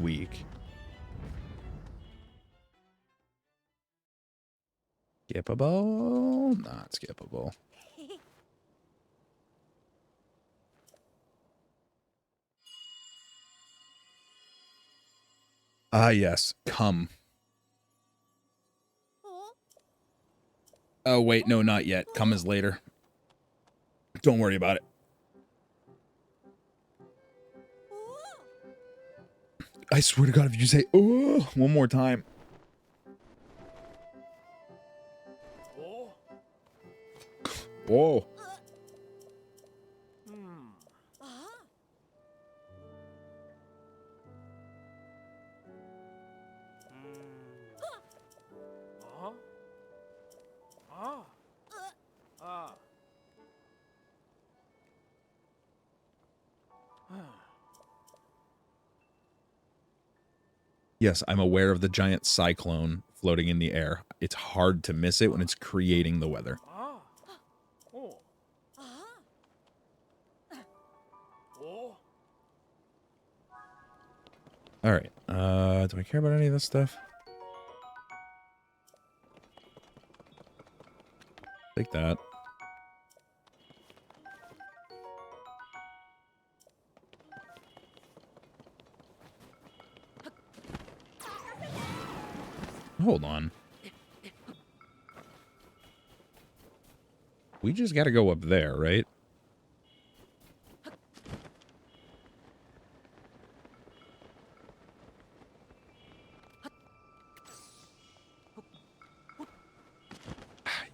Skippable? Not skippable. Ah, yes. Come. Oh, wait. No, not yet. Come is later. Don't worry about it. I swear to God, if you say, oh, one more time. Whoa. Yes, I'm aware of the giant cyclone floating in the air. It's hard to miss it when it's creating the weather. All right. Do I care about any of this stuff? Take that. Hold on. We just got to go up there, right?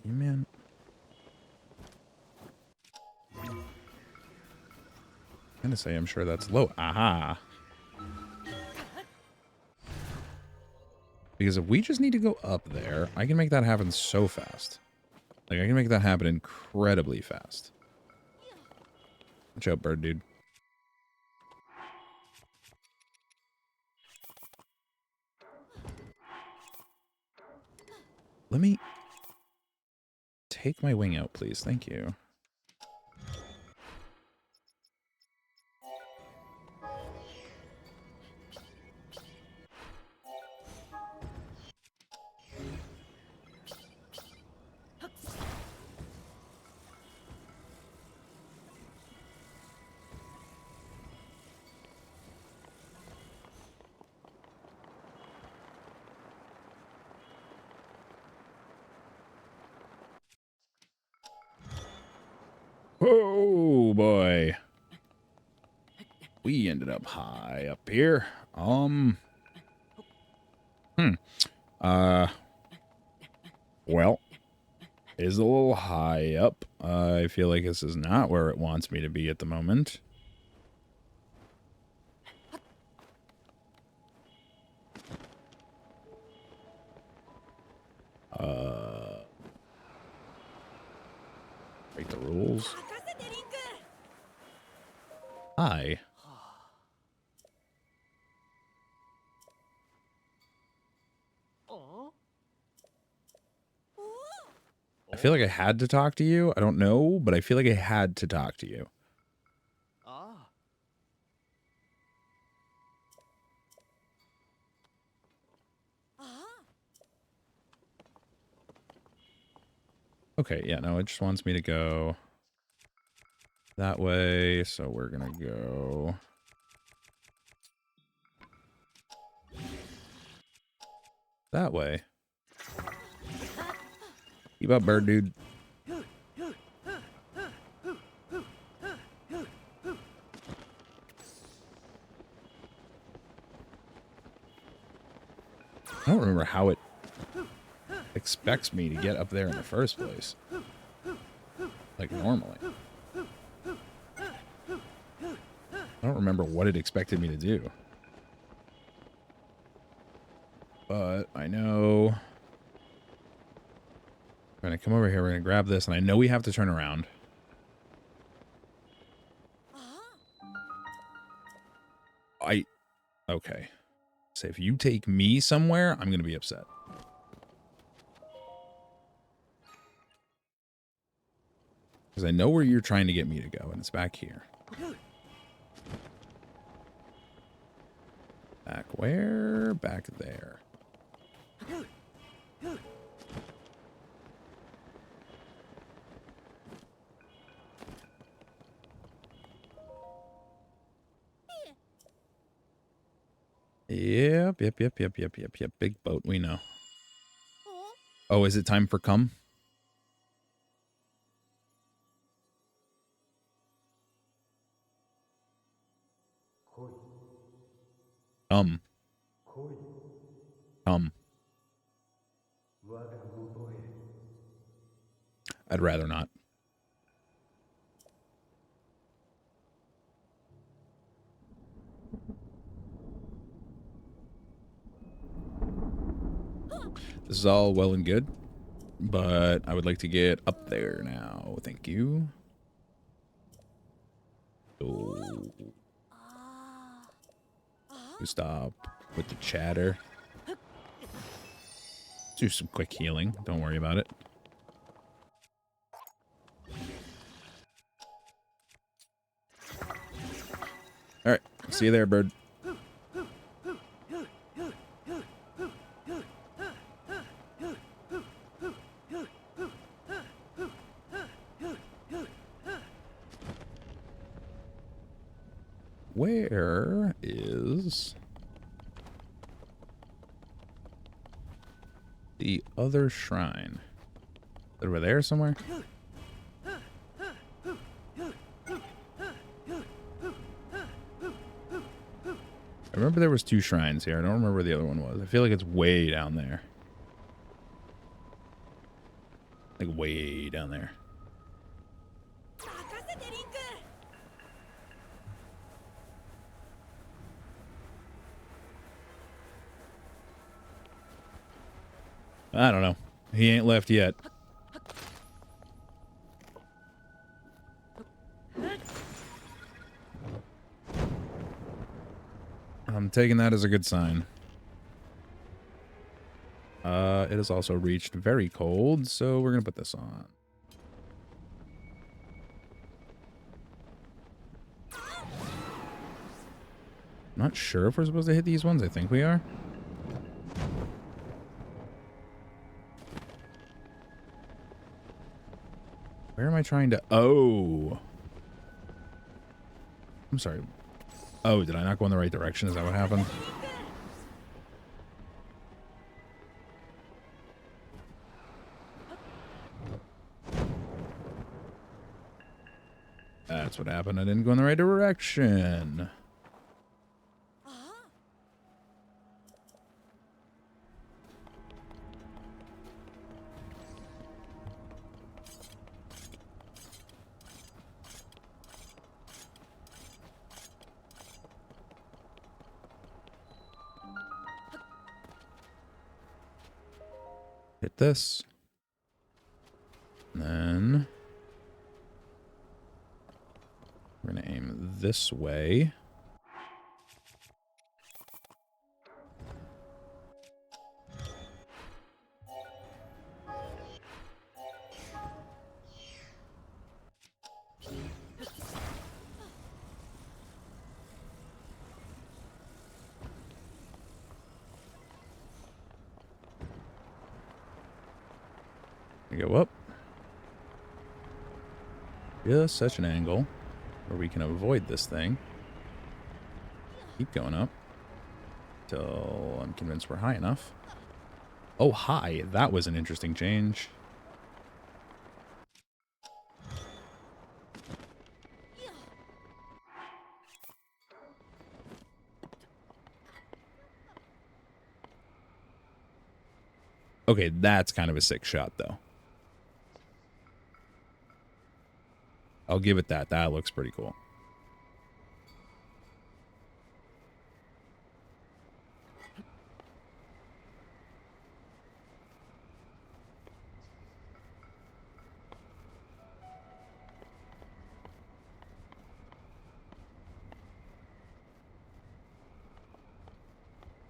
You man. I'm gonna say I'm sure that's low. Aha. Because if we just need to go up there, I can make that happen so fast. Like, I can make that happen incredibly fast. Watch out, bird dude. Let me take my wing out, please. Thank you. Oh boy. We ended up high up here. Well, it is a little high up. I feel like this is not where it wants me to be at the moment. Break the rules. Hi. I feel like I had to talk to you. I don't know, but I feel like I had to talk to you. Okay, yeah, no, it just wants me to go that way, so we're gonna go that way. Keep up, bird dude. I don't remember how it expects me to get up there in the first place. Like normally. I don't remember what it expected me to do. But I know... We're going to come over here, we're going to grab this, and I know we have to turn around. Okay. So if you take me somewhere, I'm going to be upset. Because I know where you're trying to get me to go, and it's back here. Back where? Back there. Yep. Big boat, we know. Oh, is it time for come? Come. I'd rather not. This is all well and good, but I would like to get up there now. Thank you. So, you stop with the chatter. Do some quick healing. Don't worry about it. All right. See you there, bird. Where is the other shrine? Over there somewhere? I remember there was 2 shrines here. I don't remember where the other one was. I feel like it's way down there. Like way down there. I don't know. He ain't left yet. I'm taking that as a good sign. It has also reached very cold, so we're going to put this on. I'm not sure if we're supposed to hit these ones. I think we are. Where am I trying to... Oh. I'm sorry. Oh, did I not go in the right direction? Is that what happened? That's what happened. I didn't go in the right direction. Hit this. And then we're going to aim this way. We go up. Just such an angle where we can avoid this thing. Keep going up till I'm convinced we're high enough. Oh, high. That was an interesting change. Okay, that's kind of a sick shot, though. I'll give it that. That looks pretty cool.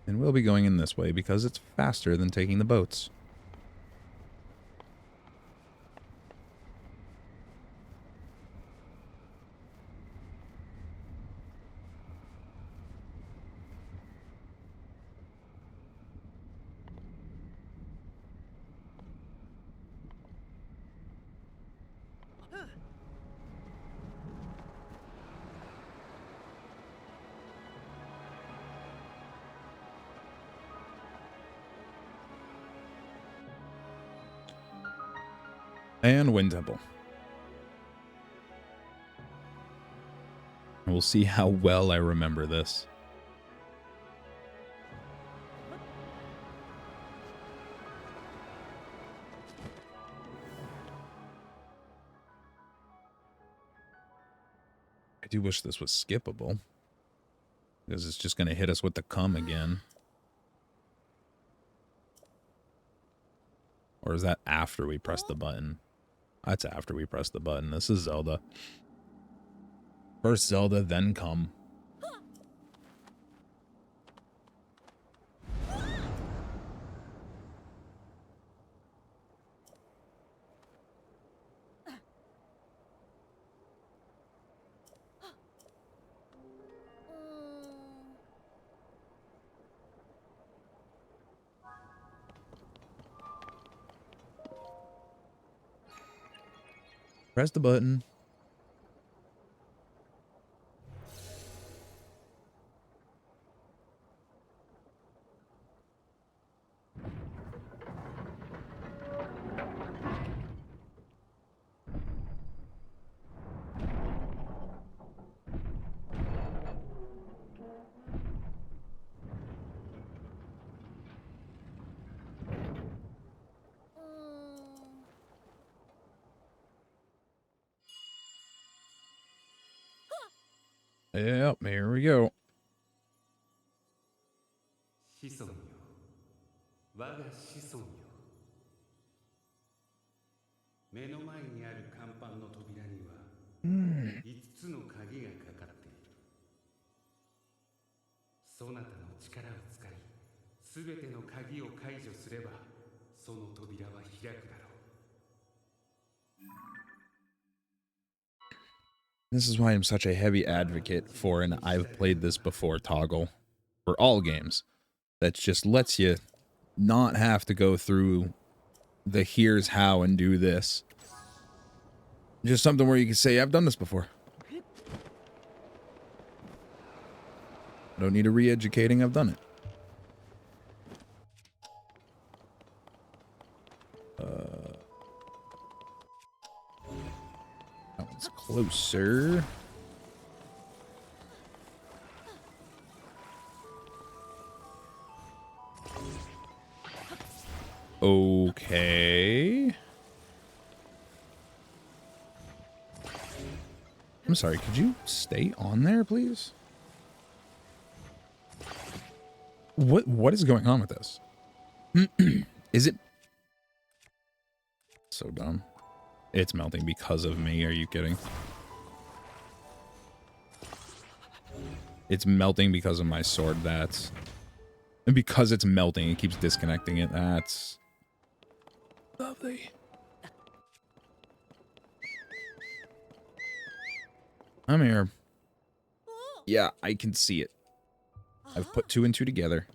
And we'll be going in this way because it's faster than taking the boats. And Wind Temple. And we'll see how well I remember this. I do wish this was skippable. Because it's just going to hit us with the cum again. Or is that after we press the button? That's after we press the button. This is Zelda. First Zelda, then cum. Press the button. Yep, here we go. 子孫よ、我が子孫よ。目の前にある甲板の扉には5つの鍵がかかっている。そなたの力を使い、すべての鍵を解除すれば、その扉は開くだろう。This is why I'm such a heavy advocate for, and I've played this before, toggle. For all games. That just lets you not have to go through the here's how and do this. Just something where you can say, I've done this before. I don't need a re-educating, I've done it. That It's closer. Okay. I'm sorry, could you stay on there, please? What is going on with this? Is it so dumb? It's melting because of me. Are you kidding? It's melting because of my sword. That's... And because it's melting, it keeps disconnecting it. That's... lovely. I'm here. Yeah, I can see it. I've put 2 and 2 together.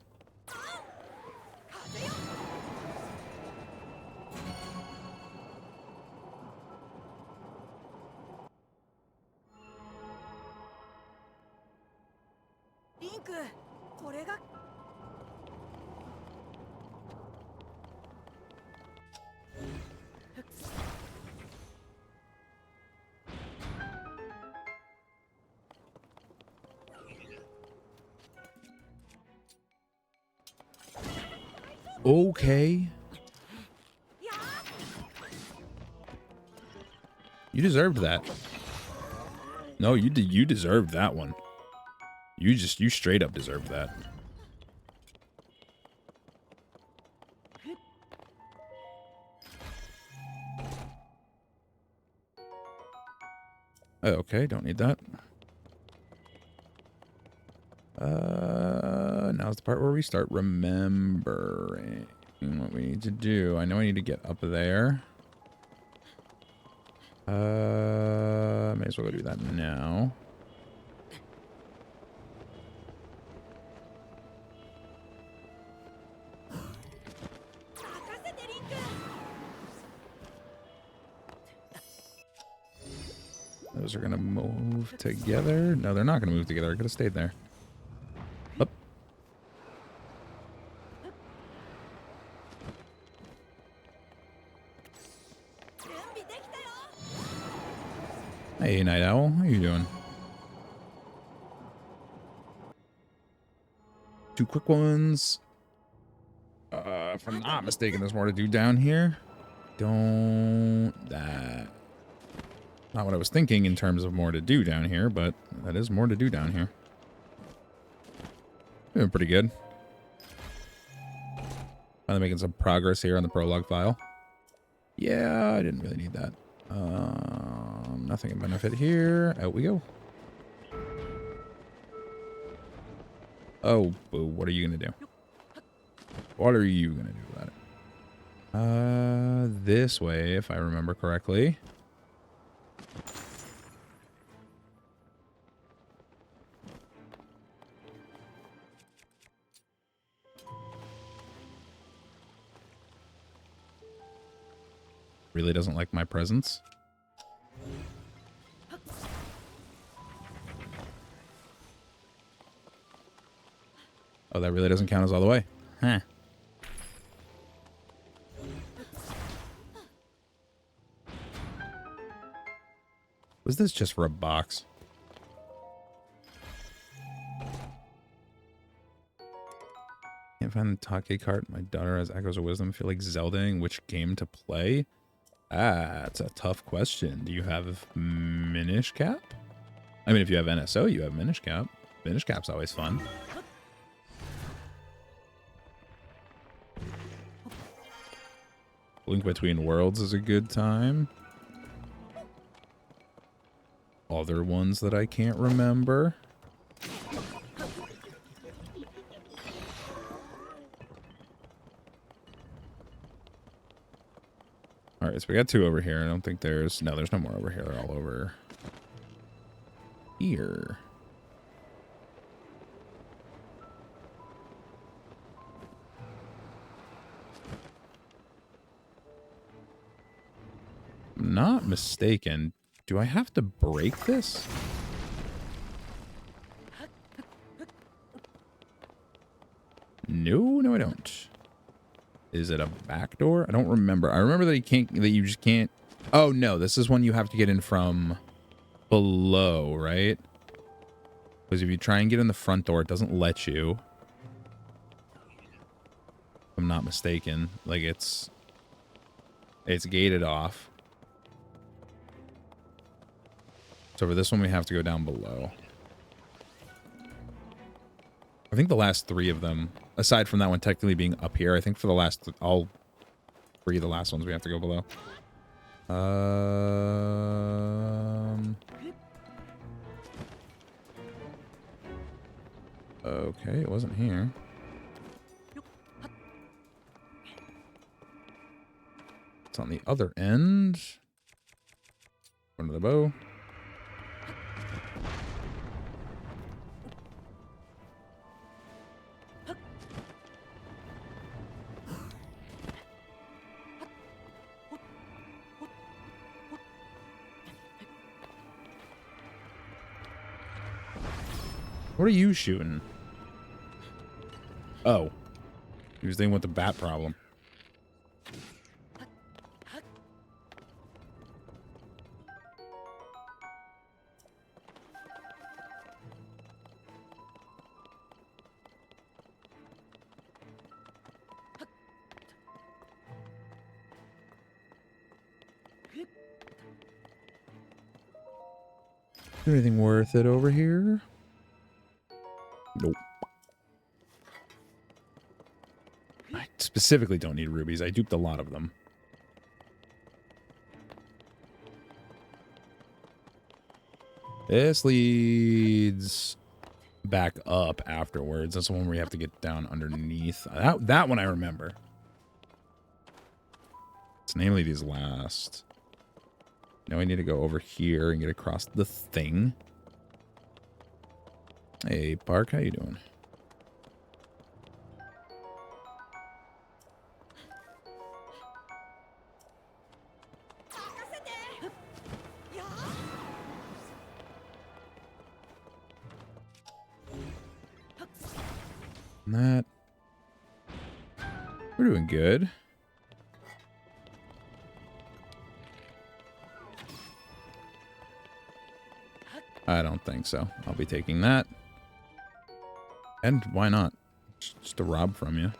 Okay. You deserved that. No, you did. You deserved that one. You straight up deserved that. Oh, okay, don't need that. Now's the part where we start remembering what we need to do. I know I need to get up there. May as well go do that now. Those are gonna move together. No, they're not gonna move together. I could have stayed there. Up. Hey, Night Owl. How you doing? 2 quick ones. If I'm not mistaken, there's more to do down here. Don't that. Not what I was thinking in terms of more to do down here, but that is more to do down here. Doing pretty good. Finally making some progress here on the prologue file. Yeah, I didn't really need that. Nothing of benefit here. Out we go. Oh, boo. What are you going to do? What are you going to do about it? This way, if I remember correctly. Really doesn't like my presence. Oh, that really doesn't count as all the way. Huh. Was this just for a box? Can't find the TotK cart. My daughter has Echoes of Wisdom. I feel like Zeldaing. Which game to play? Ah, it's a tough question. Do you have Minish Cap? I mean, if you have NSO, you have Minish Cap. Minish Cap's always fun. Link Between Worlds is a good time. Other ones that I can't remember. Alright, so we got 2 over here. I don't think there's... No, there's no more over here. They're all over here. I'm not mistaken. Do I have to break this? No, I don't. Is it a back door? I don't remember. I remember that you just can't. Oh no, this is one you have to get in from below, right? Because if you try and get in the front door, it doesn't let you. If I'm not mistaken. Like, it's gated off. So for this one, we have to go down below. I think the last 3 of them, aside from that one technically being up here, I think for the last, all 3 of the last ones we have to go below. Okay, it wasn't here. It's on the other end. One to the bow. What are you shooting? Oh. He was dealing with the bat problem. Is there anything worth it over here? Nope. I specifically don't need rubies. I duped a lot of them. This leads back up afterwards. That's the one where you have to get down underneath. That one I remember. It's namely these last. Now I need to go over here and get across the thing. Hey, Park, how you doing? That. We're doing good. I don't think so. I'll be taking that. And why not? Just to rob from you.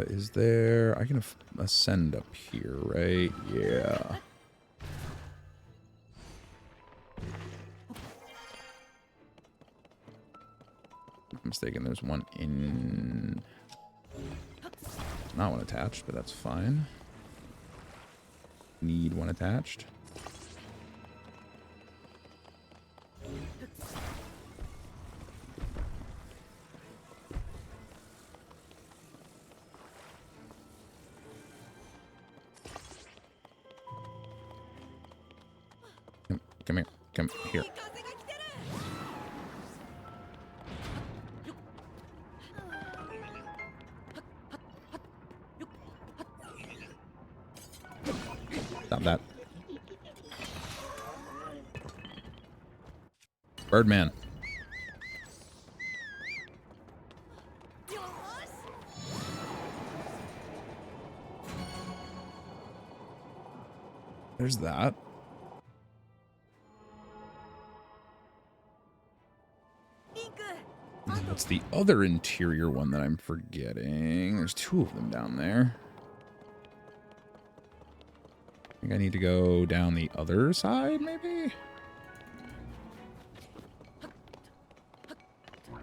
Is there... I can ascend up here, right? Yeah. If I'm mistaken, there's one in... Not one attached, but that's fine. Need one attached. Come here. Come here. Stop that. Birdman. There's that. What's the other interior one that I'm forgetting? There's 2 of them down there. I think I need to go down the other side, maybe?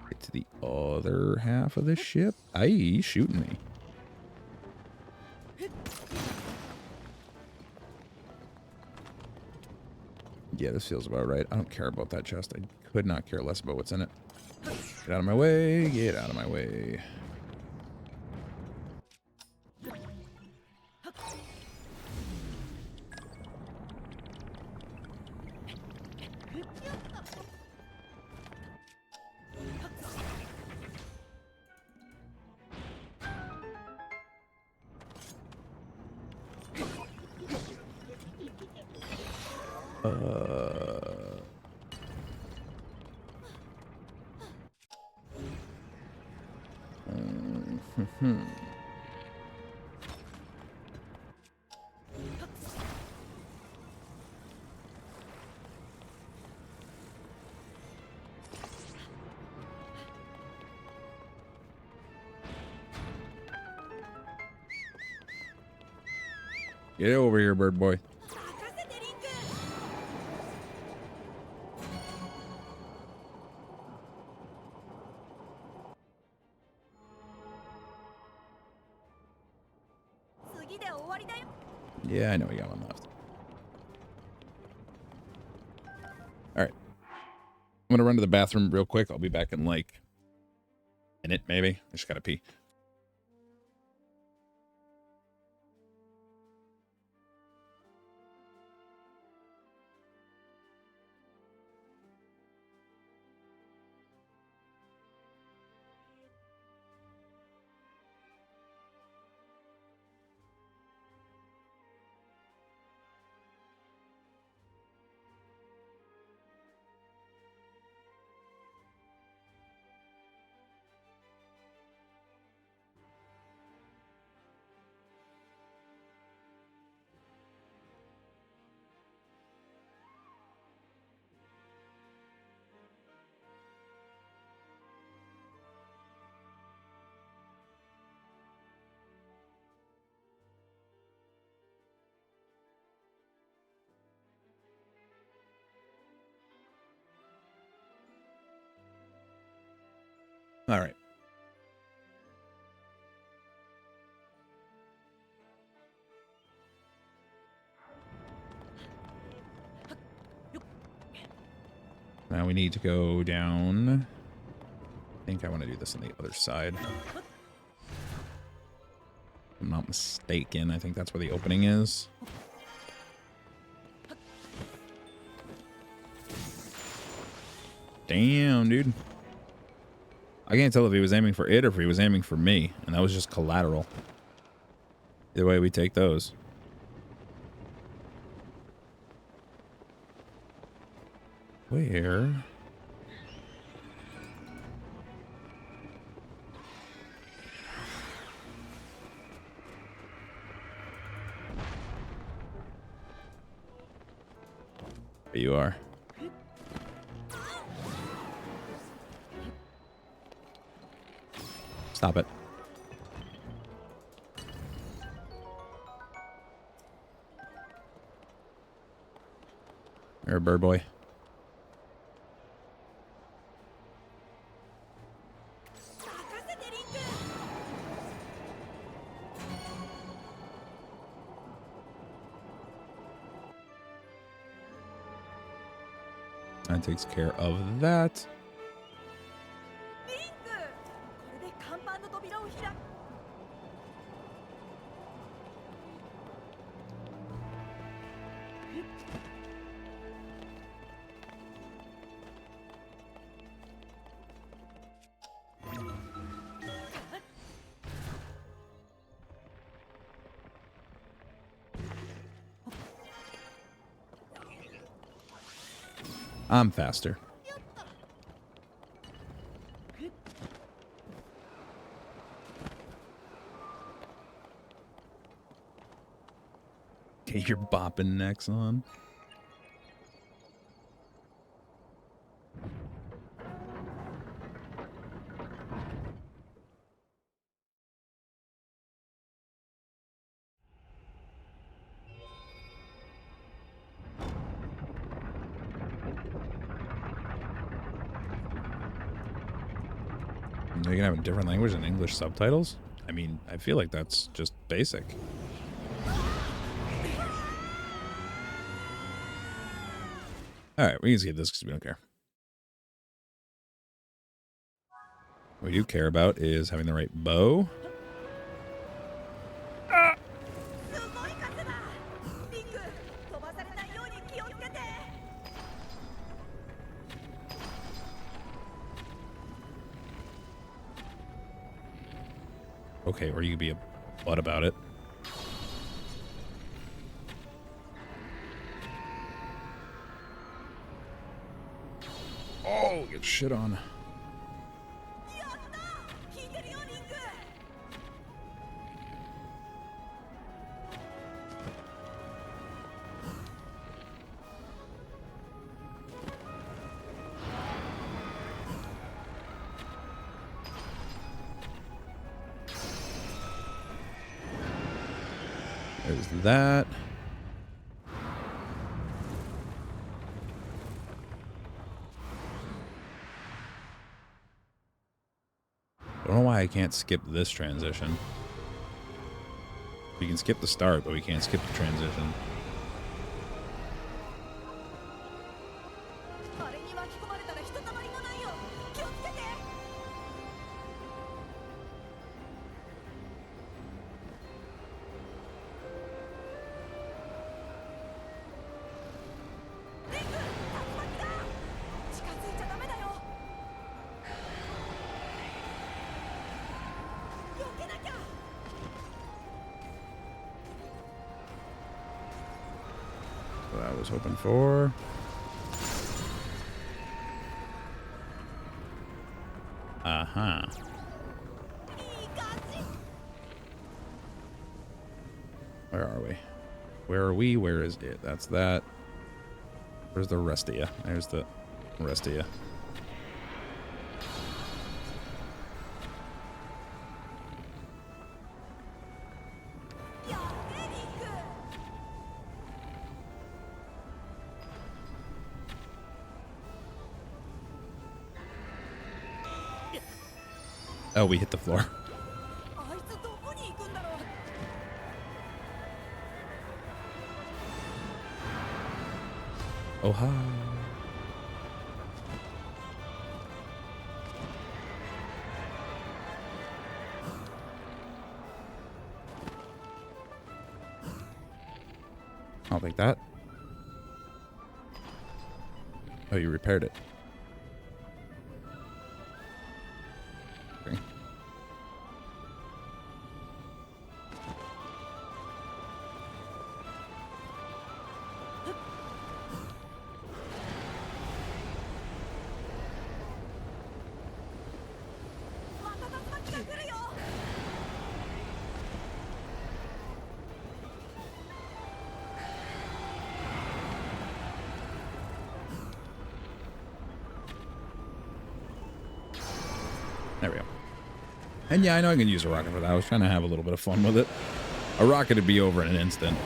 Get to the other half of the ship. Aye, he's shooting me. Yeah, this feels about right. I don't care about that chest. I could not care less about what's in it. Get out of my way. Get out of my way. Get over here, bird boy. Yeah, I know we got one left. All right. I'm going to run to the bathroom real quick. I'll be back in like a minute, maybe. I just got to pee. All right. Now we need to go down. I think I want to do this on the other side. If I'm not mistaken. I think that's where the opening is. Damn, dude. I can't tell if he was aiming for it or if he was aiming for me. And that was just collateral. Either way, we take those. Where? There you are. Stop it. You're a bird boy. That takes care of that. I'm faster. Get your bopping necks on. They can have a different language than English subtitles? I mean, I feel like that's just basic. Alright, we can skip this because we don't care. What we do care about is having the right bow. Okay, or you could be a butt about it. Oh, get shit on. There's that. I don't know why I can't skip this transition. We can skip the start, but we can't skip the transition. What I was hoping for. Uh-huh. Where are we? Where are we? Where is it? That's that. Where's the rest of you? There's the rest of you. Oh, we hit the floor. Oh, hi. I'll take that. Oh, you repaired it. Okay. There we go. And yeah, I know I can use a rocket for that. I was trying to have a little bit of fun with it. A rocket would be over in an instant.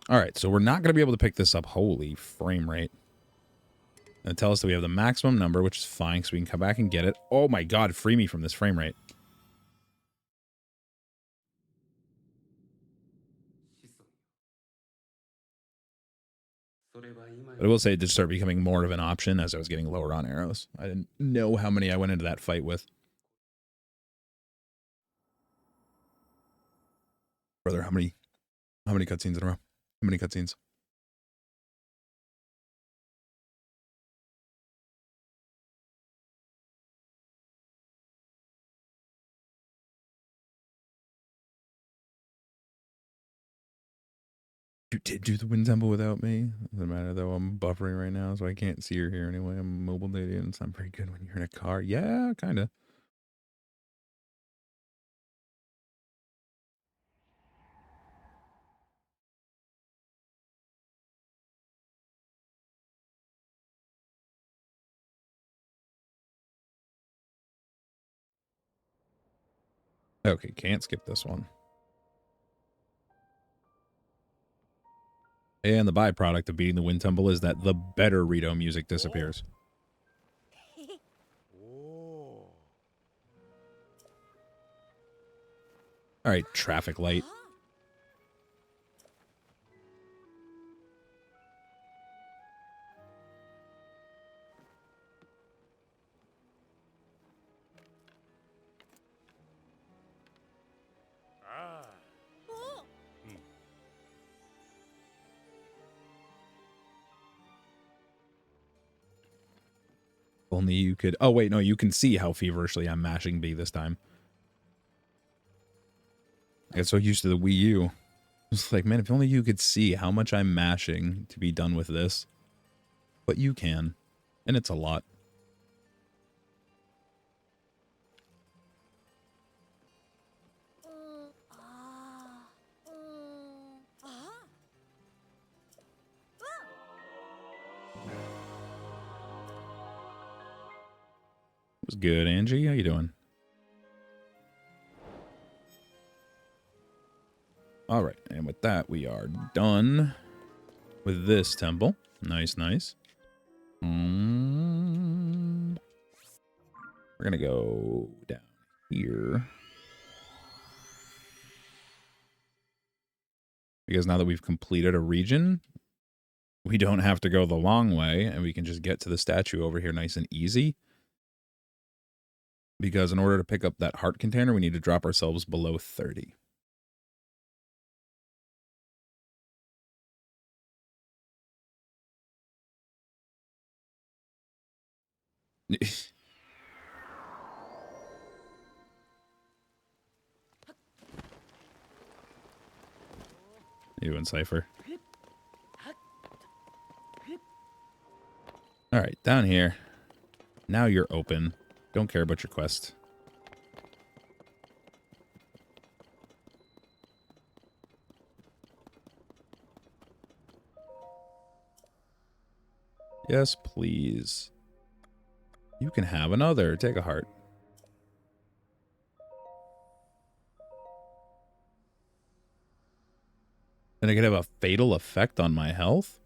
All right, so we're not going to be able to pick this up. Holy frame rate. And tell us that we have the maximum number, which is fine, so we can come back and get it. Oh my god, free me from this frame rate. But I will say it did start becoming more of an option as I was getting lower on arrows. I didn't know how many I went into that fight with. Brother, how many cutscenes in a row? How many cutscenes? You did do the wind temple without me. Doesn't matter though. I'm buffering right now, so I can't see or hear anyway. I'm a mobile data, and it's not very good when you're in a car. Yeah, kind of. Okay, can't skip this one. And the byproduct of beating the wind temple is that the better Rito music disappears. All right, traffic light. Only you could... Oh, wait, no, you can see how feverishly I'm mashing B this time. I get so used to the Wii U. It's like, man, if only you could see how much I'm mashing to be done with this. But you can. And it's a lot. Was good, Angie. How you doing? All right, and with that, we are done with this temple. Nice, nice. We're gonna go down here. Because now that we've completed a region, we don't have to go the long way, and we can just get to the statue over here nice and easy. Because in order to pick up that heart container, we need to drop ourselves below 30. You and Cypher. All right, down here. Now you're open. Don't care about your quest. Yes, please. You can have another. Take a heart. And it could have a fatal effect on my health?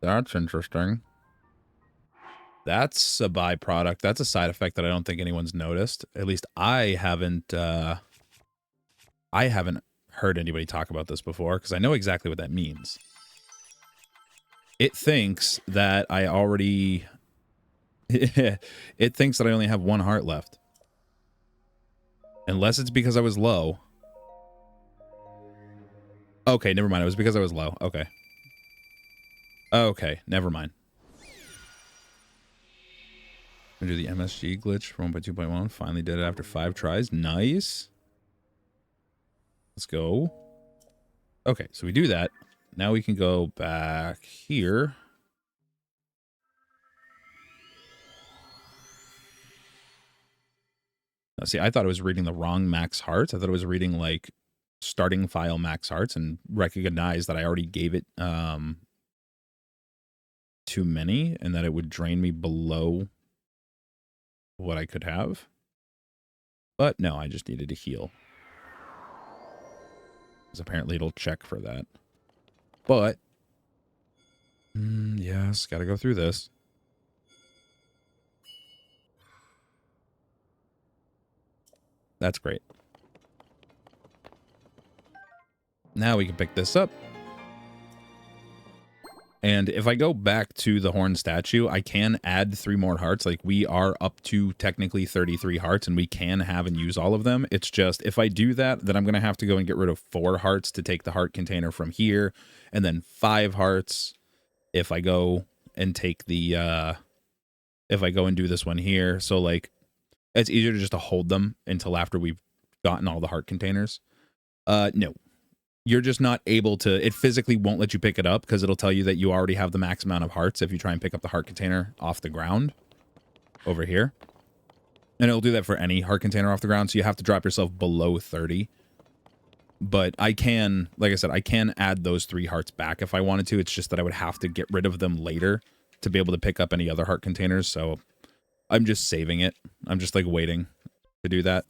That's interesting. That's a byproduct. That's a side effect that I don't think anyone's noticed. At least I haven't heard anybody talk about this before, because I know exactly what that means. It thinks that I already... it thinks that I only have one heart left. Unless it's because I was low. Okay, never mind. It was because I was low. Okay. Okay, never mind. I do the MSG glitch for 1.2.1. Finally did it after 5 tries. Nice. Let's go. Okay, so we do that. Now we can go back here. Now, see, I thought I was reading the wrong max hearts. I thought it was reading, like, starting file max hearts and recognized that I already gave it too many and that it would drain me below what I could have. But no, I just needed to heal. Because apparently it'll check for that. But, yes, gotta go through this. That's great. Now we can pick this up. And if I go back to the horn statue, I can add 3 more hearts. Like, we are up to technically 33 hearts, and we can have and use all of them. It's just, if I do that, then I'm going to have to go and get rid of 4 hearts to take the heart container from here, and then 5 hearts if I go and take the, if I go and do this one here. So, like, it's easier to just to hold them until after we've gotten all the heart containers. No. You're just not able to, it physically won't let you pick it up because it'll tell you that you already have the max amount of hearts if you try and pick up the heart container off the ground over here. And it'll do that for any heart container off the ground, so you have to drop yourself below 30. But I can, like I said, I can add those 3 hearts back if I wanted to. It's just that I would have to get rid of them later to be able to pick up any other heart containers, so I'm just saving it. I'm just, like, waiting to do that.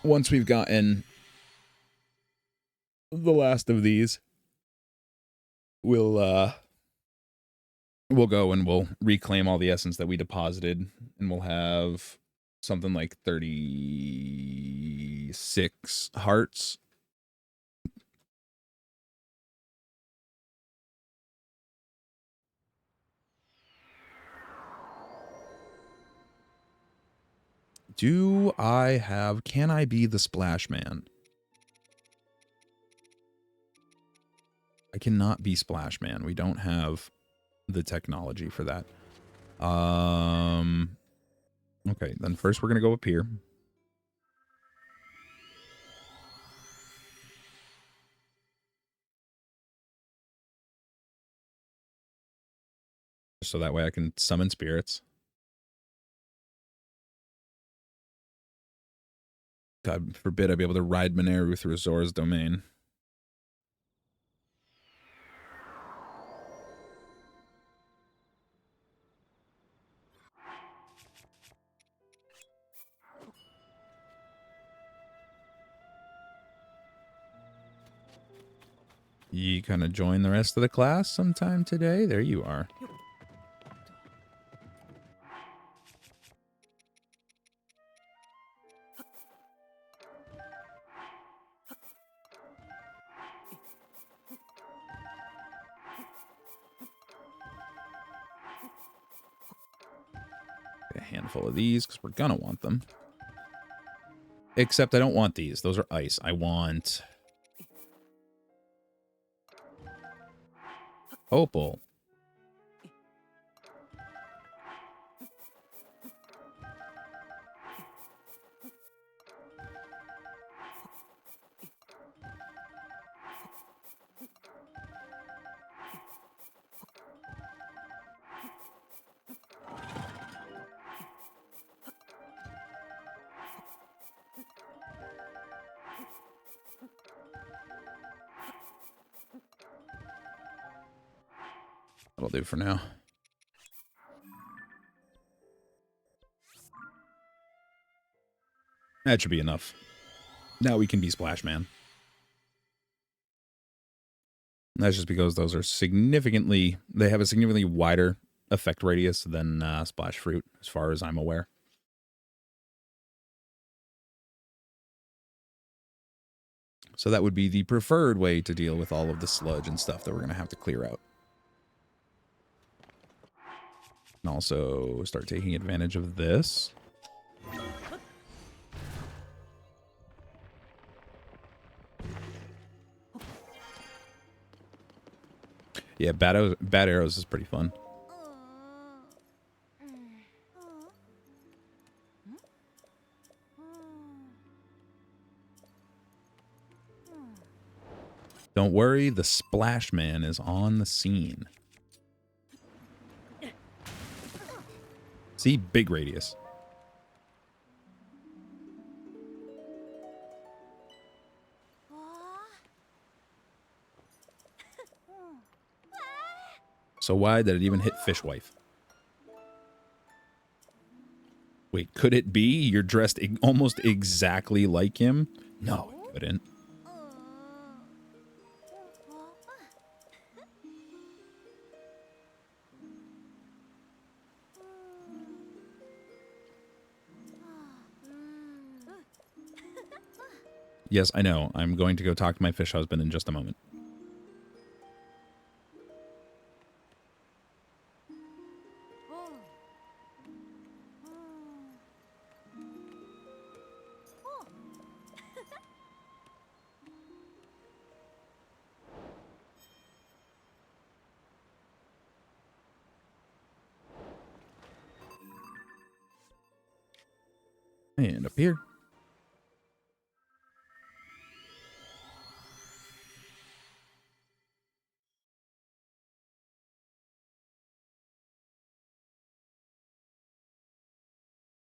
Once we've gotten the last of these, we'll go and we'll reclaim all the essence that we deposited, and we'll have something like 36 hearts. Do I have... Can I be the Splash Man? I cannot be Splash Man. We don't have the technology for that. Okay, then first we're going to go up here. So that way I can summon spirits. God forbid I'd be able to ride Mineru through Zora's domain. You gonna join the rest of the class sometime today? There you are. A handful of these because we're gonna want them. Except I don't want these. Those are ice. I want opal. That'll do for now. That should be enough. Now we can be Splash Man. That's just because those are significantly... They have a significantly wider effect radius than Splash Fruit, as far as I'm aware. So that would be the preferred way to deal with all of the sludge and stuff that we're going to have to clear out. And also start taking advantage of this. Yeah, bad arrows is pretty fun. Don't worry, the Splash Man is on the scene. See, big radius. So wide that it even hit Fishwife. Wait, could it be you're dressed almost exactly like him? No, it couldn't. Yes, I know. I'm going to go talk to my fish husband in just a moment. And up here.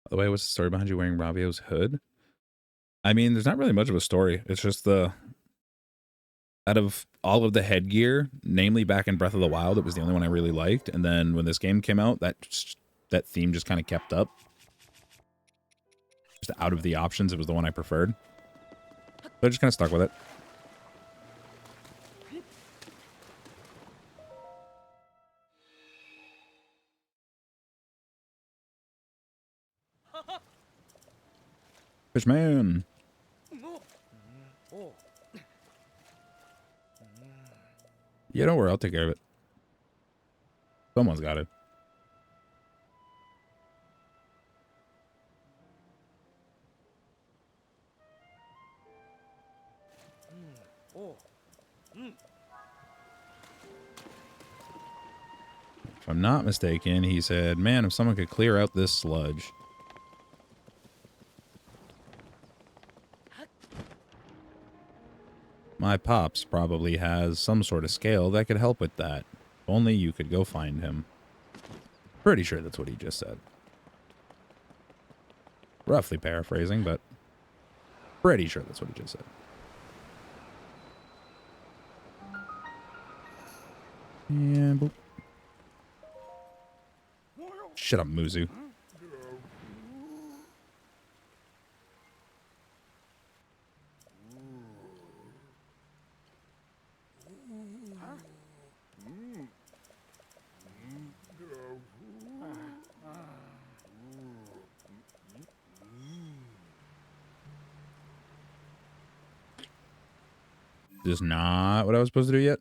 By the way, what's the story behind you wearing Rabio's hood? I mean, there's not really much of a story. It's just out of all of the headgear, namely back in Breath of the Wild, it was the only one I really liked. And then when this game came out, that theme just kind of kept up. Just out of the options, it was the one I preferred. So I just kind of stuck with it. Fishman! Yeah, don't worry, I'll take care of it. Someone's got it. If I'm not mistaken, he said, man, if someone could clear out this sludge. My pops probably has some sort of scale that could help with that. If only you could go find him. Pretty sure that's what he just said. Roughly paraphrasing, but... Pretty sure that's what it just said. And boop. Shut up, Muzu. This is not what I was supposed to do yet.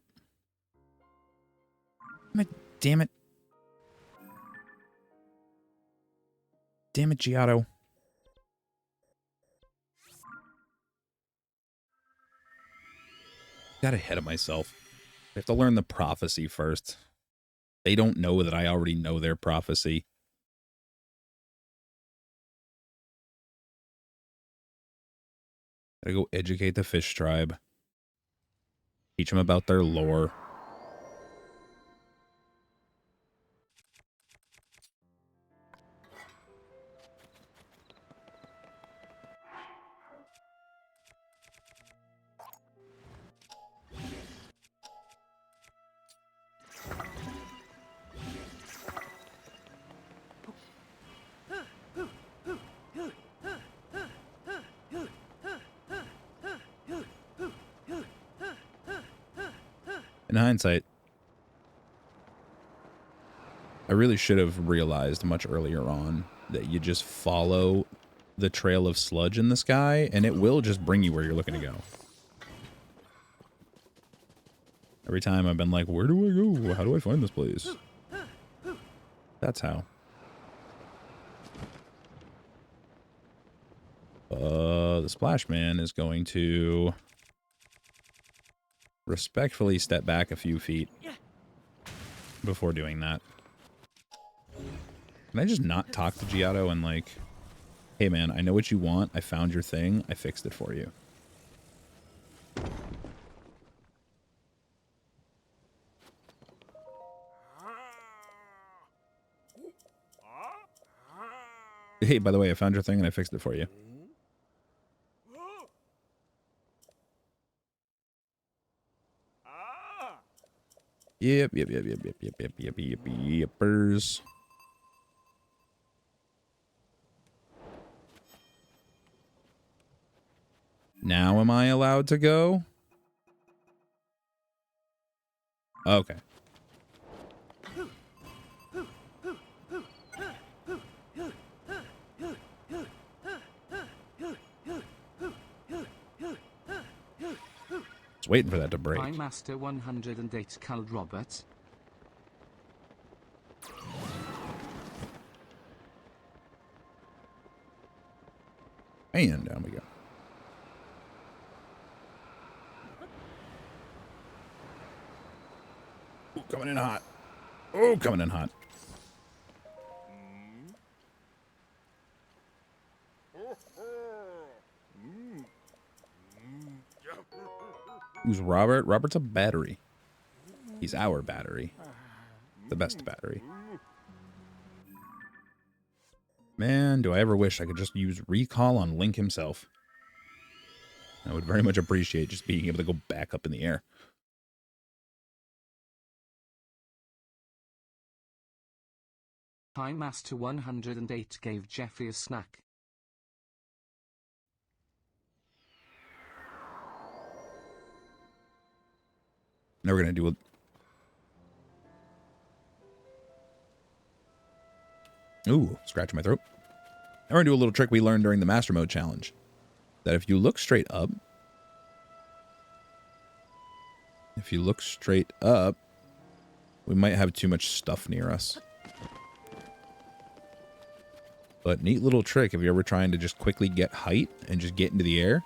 Damn it. Damn it, Giotto. Got ahead of myself. I have to learn the prophecy first. They don't know that I already know their prophecy. Gotta go educate the fish tribe. Teach them about their lore. In hindsight, I really should have realized much earlier on that you just follow the trail of sludge in the sky, and it will just bring you where you're looking to go. Every time I've been like, where do I go? How do I find this place? That's how. The Splash Man is going to respectfully step back a few feet before doing that. Can I just not talk to Giotto and like, hey man, I know what you want. I found your thing. I fixed it for you. Hey, by the way, I found your thing and I fixed it for you. Yep. Yippers. Now am I allowed to go? Okay. Just waiting for that to break. Prime Master 108 Cal Robert. And down we go. Ooh, coming in hot. Oh, coming in hot. Who's Robert? Robert's a battery. He's our battery. The best battery. Man, do I ever wish I could just use recall on Link himself. I would very much appreciate just being able to go back up in the air. Time Master 108 gave Jeffy a snack. Now we're going to do a... Ooh, scratching my throat. Now we're going to do a little trick we learned during the Master Mode Challenge. That if you look straight up... we might have too much stuff near us. But neat little trick if you're ever trying to just quickly get height and just get into the air.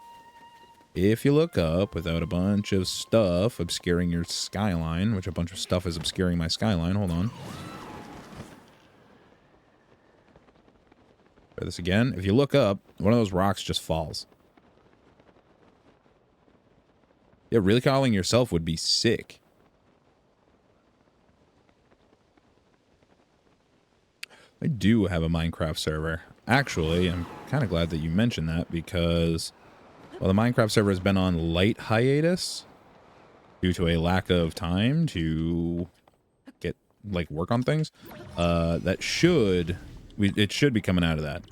If you look up without a bunch of stuff obscuring your skyline, which a bunch of stuff is obscuring my skyline. Hold on. Try this again. If you look up, one of those rocks just falls. Yeah, really calling yourself would be sick. I do have a Minecraft server. Actually, I'm kind of glad that you mentioned that because Well, the Minecraft server has been on light hiatus due to a lack of time to get, like, work on things. It should be coming out of that.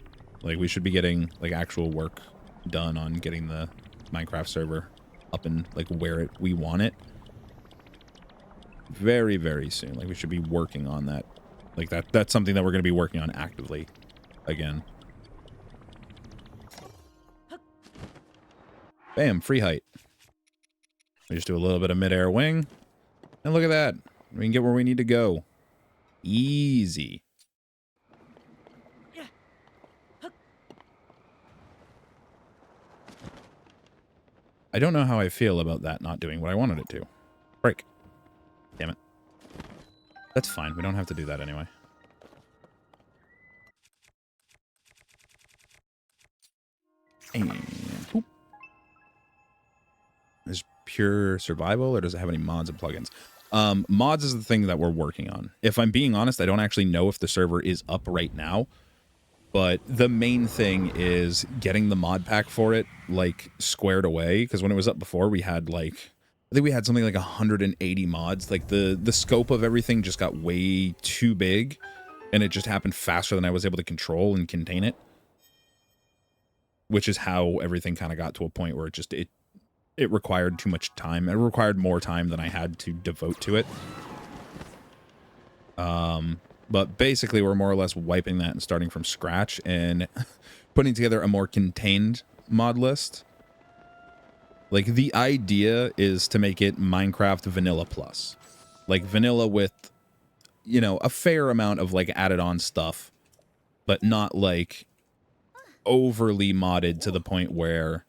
Like, we should be getting, like, actual work done on getting the Minecraft server up and, like, where we want it. Very, very soon. Like, we should be working on that. Like, that's something that we're going to be working on actively again. Bam, free height. We just do a little bit of mid-air wing. And look at that. We can get where we need to go. Easy. I don't know how I feel about that not doing what I wanted it to. Break. Damn it. That's fine. We don't have to do that anyway. And whoop. Is pure survival, or does it have any mods and plugins? Mods is the thing that we're working on. If I'm being honest, I don't actually know if the server is up right now. But the main thing is getting the mod pack for it, like, squared away. Because when it was up before, we had, like, I think we had something like 180 mods. Like, the scope of everything just got way too big. And it just happened faster than I was able to control and contain it. Which is how everything kind of got to a point where it required too much time. It required more time than I had to devote to it. But basically, we're more or less wiping that and starting from scratch and putting together a more contained mod list. Like, the idea is to make it Minecraft Vanilla Plus. Like, vanilla with, you know, a fair amount of, like, added-on stuff, but not, like, overly modded to the point where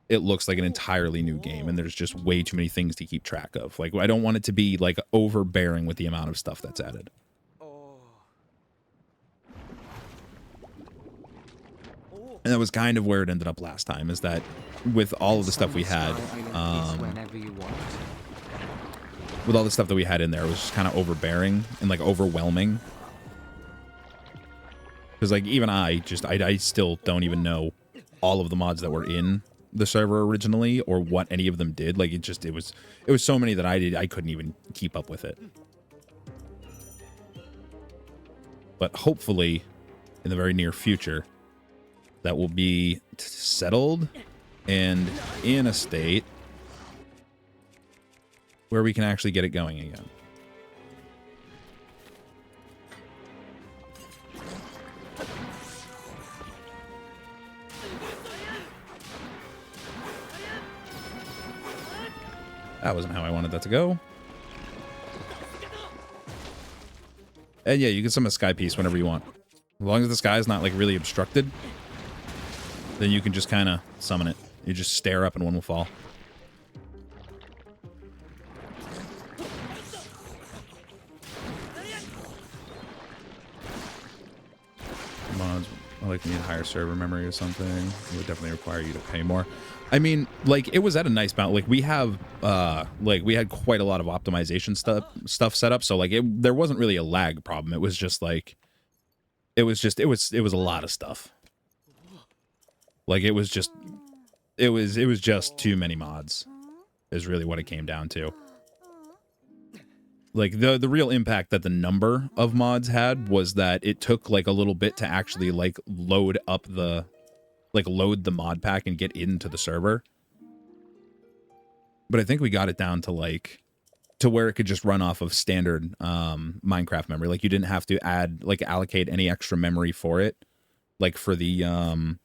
it looks like an entirely new game and there's just way too many things to keep track of. Like, I don't want it to be, like, overbearing with the amount of stuff that's added. And that was kind of where it ended up last time, is that with all of the stuff we had, with all the stuff that we had in there, it was just kind of overbearing and, like, overwhelming. Because, like, even I still don't even know all of the mods that were in the server originally or what any of them did. Like, it was so many that I couldn't even keep up with it. But hopefully, in the very near future, that will be settled and in a state where we can actually get it going again. That wasn't how I wanted that to go. And yeah, you can summon a sky piece whenever you want. As long as the sky is not, like, really obstructed, then you can just kind of summon it. You just stare up and one will fall. Mods, I like, need higher server memory or something. It would definitely require you to pay more. I mean, like, it was at a nice amount. Like, we have, like, we had quite a lot of optimization stuff set up. So, like, there wasn't really a lag problem. It was just, like, it was a lot of stuff. Like, it was just too many mods is really what it came down to. Like, the real impact that the number of mods had was that it took, like, a little bit to actually, like, load the mod pack and get into the server. But I think we got it down to, like, to where it could just run off of standard Minecraft memory. Like, you didn't have to allocate any extra memory for it. Like, for the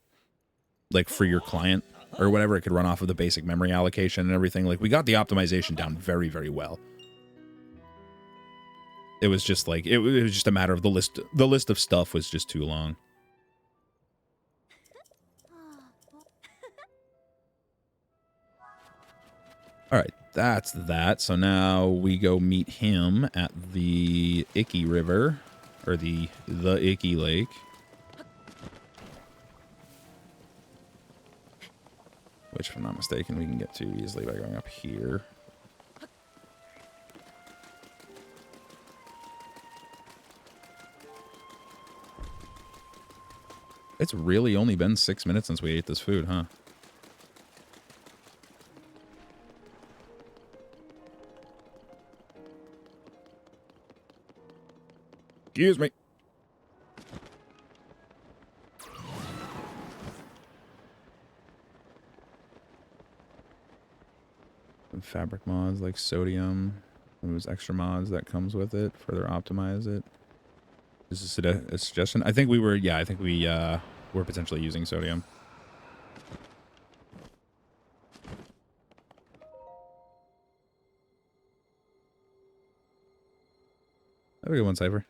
like, for your client or whatever, it could run off of the basic memory allocation and everything. Like, we got the optimization down very, very well. It was just like, it was just a matter of the list of stuff was just too long. All right, that's that. So now we go meet him at the Icky River, or the Icky Lake. Which, if I'm not mistaken, we can get to easily by going up here. It's really only been 6 minutes since we ate this food, huh? Excuse me. Some fabric mods like sodium. Those extra mods that comes with it. Further optimize it. Is this a suggestion? I think we were, yeah, I think we were potentially using sodium. Have a good one, Cypher.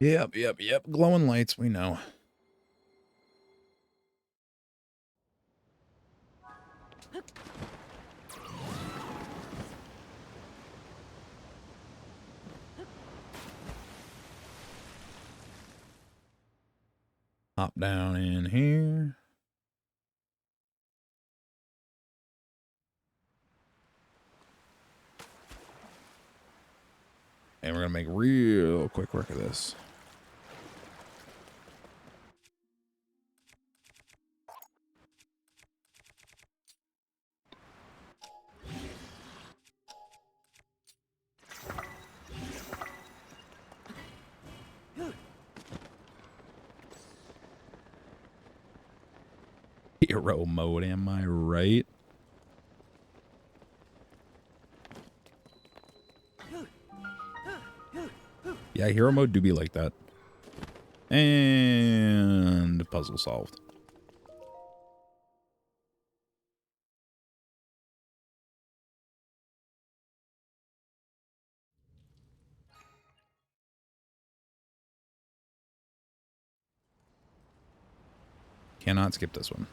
Yep. Glowing lights, we know. Hop down in here. And we're going to make real quick work of this. Hero mode, am I right? Yeah, hero mode do be like that. And puzzle solved. Cannot skip this one.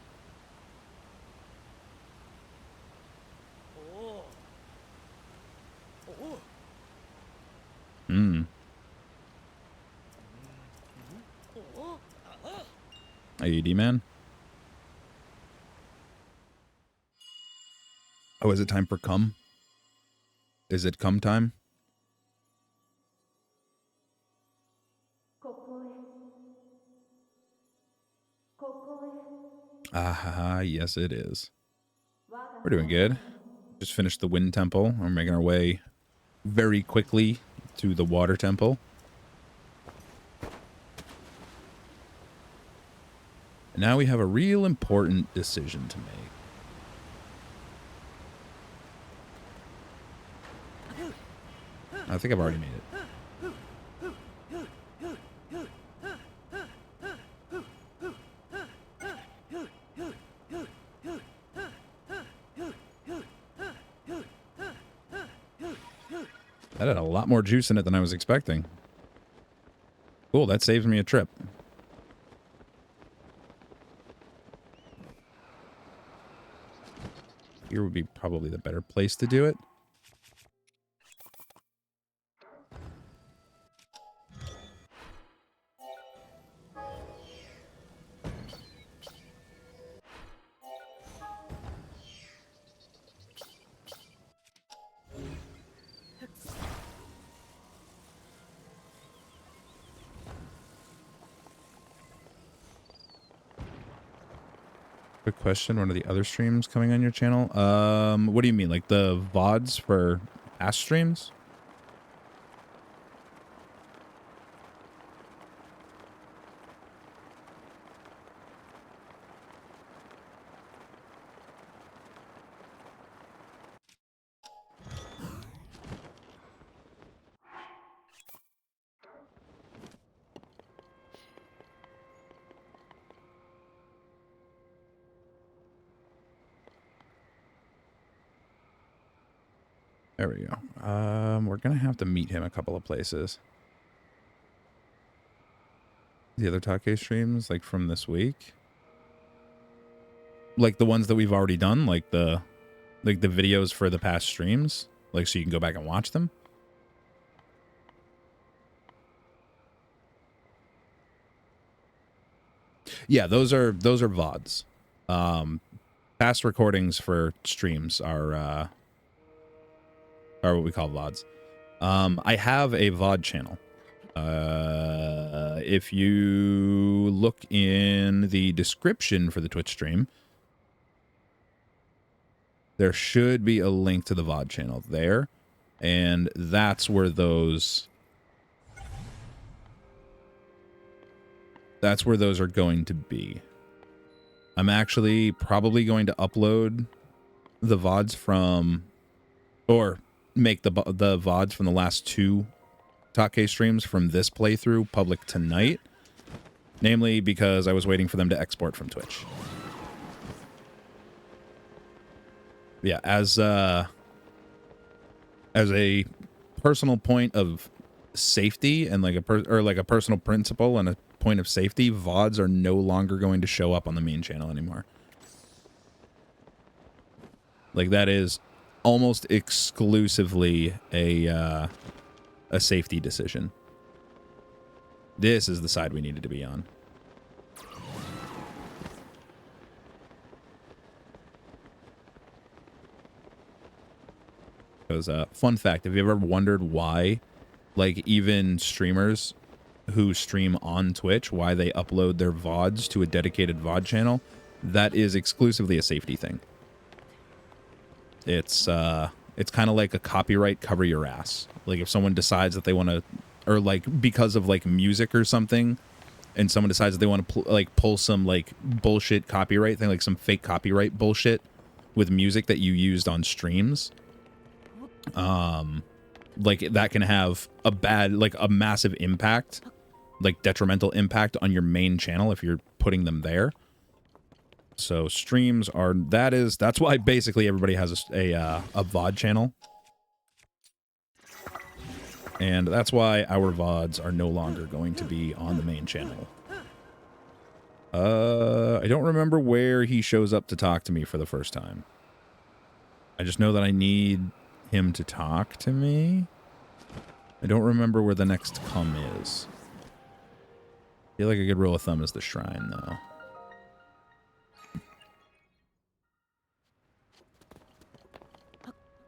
AED man. Oh, is it time for cum? Is it cum time? Ah, yes it is. We're doing good. Just finished the wind temple. We're making our way very quickly to the water temple. And now we have a real important decision to make. I think I've already made it. That had a lot more juice in it than I was expecting. Cool, that saves me a trip. Here would be probably the better place to do it. Quick question, one of the other streams coming on your channel? What do you mean? Like the VODs for past streams? There we go. We're gonna have to meet him a couple of places. The other TotK streams, like from this week, like the ones that we've already done, like the videos for the past streams, like so you can go back and watch them. Yeah, those are VODs. Past recordings for streams are what we call VODs. I have a VOD channel. If you look in the description for the Twitch stream, there should be a link to the VOD channel there, and that's where those are going to be. I'm actually probably going to upload the VODs from, or make the VODs from the last 2 TotK streams from this playthrough public tonight, namely because I was waiting for them to export from Twitch. Yeah, as a personal point of safety and like a personal principle and a point of safety, VODs are no longer going to show up on the main channel anymore. Like, that is almost exclusively a safety decision. This is the side we needed to be on. Because, fun fact, have you ever wondered why, like, even streamers who stream on Twitch, why they upload their VODs to a dedicated VOD channel? That is exclusively a safety thing. It's kind of like a copyright cover your ass. Like, if someone decides that they want to, or like because of like music or something, and someone decides that they want to pull some like bullshit copyright thing, like some fake copyright bullshit with music that you used on streams, like that can have a bad, like a massive impact, like detrimental impact on your main channel if you're putting them there. So streams are, that's why basically everybody has a VOD channel. And that's why our VODs are no longer going to be on the main channel. I don't remember where he shows up to talk to me for the first time. I just know that I need him to talk to me. I don't remember where the next come is. I feel like a good rule of thumb is the shrine, though.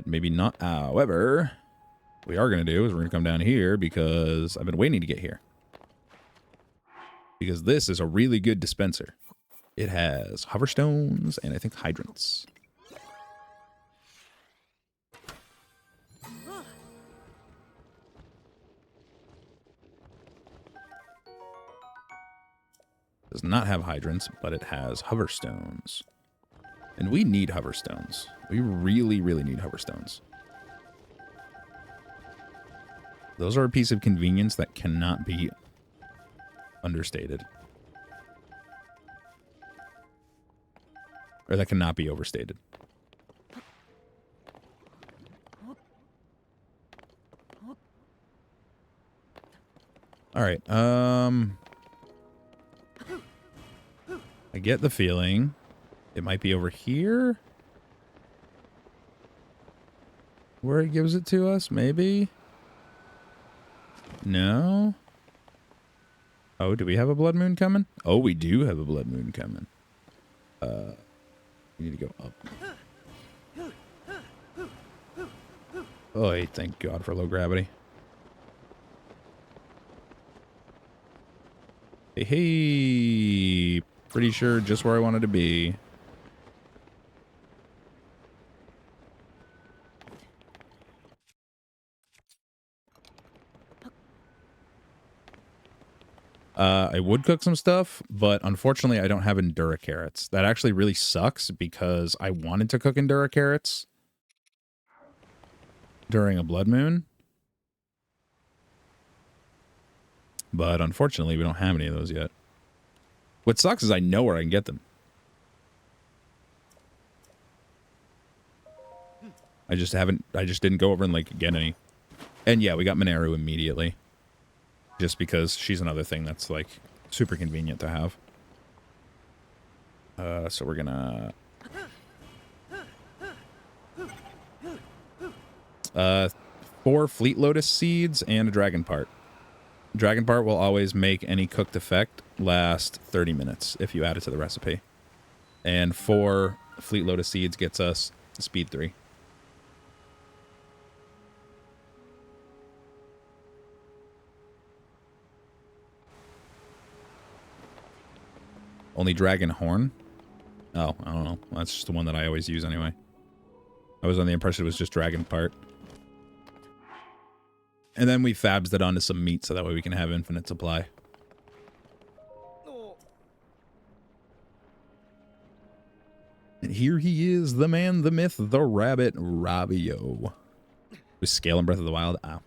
Maybe not. However, what we are going to do is we're going to come down here because I've been waiting to get here. Because this is a really good dispenser. It has hoverstones and I think hydrants. Does not have hydrants, but it has hoverstones. And we need hoverstones. We really, really need hoverstones. Those are a piece of convenience that cannot be understated. Or that cannot be overstated. Alright, I get the feeling it might be over here. Where it gives it to us, maybe? No? Oh, do we have a blood moon coming? Oh, we do have a blood moon coming. We need to go up. Oh, thank God for low gravity. Hey, pretty sure just where I wanted to be. I would cook some stuff, but unfortunately I don't have Endura carrots. That actually really sucks because I wanted to cook Endura carrots during a blood moon. But unfortunately we don't have any of those yet. What sucks is I know where I can get them. I just didn't go over and like get any. And yeah, we got Mineru immediately. Just because she's another thing that's like super convenient to have. So we're gonna 4 Fleet Lotus seeds and a dragon part. Dragon part will always make any cooked effect last 30 minutes if you add it to the recipe. And 4 Fleet Lotus seeds gets us speed 3. Only dragon horn? Oh, I don't know. That's just the one that I always use anyway. I was on the impression it was just dragon part. And then we fabs that onto some meat so that way we can have infinite supply. And here he is, the man, the myth, the rabbit, Rabio. With scale and Breath of the Wild. Ah.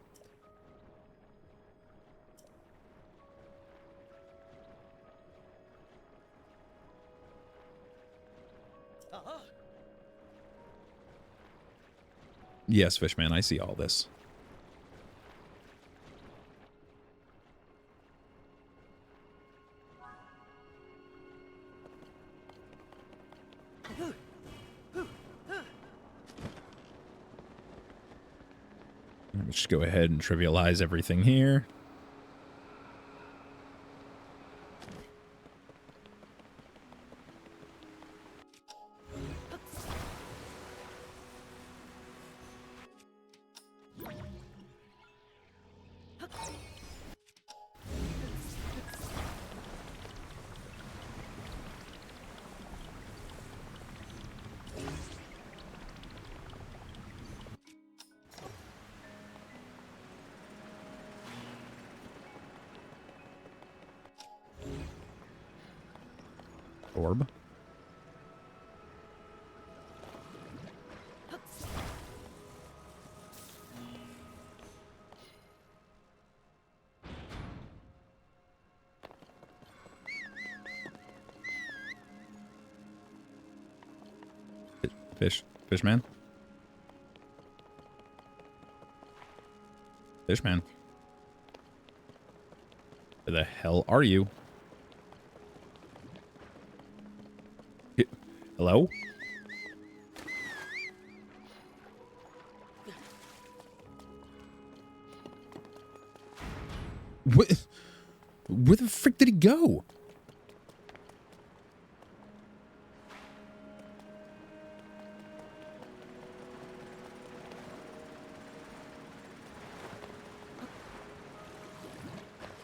Yes, Fishman, I see all this. Let's just go ahead and trivialize everything here. Orb. Fishman. Fishman. Where the hell are you? Hello? Where the frick did he go?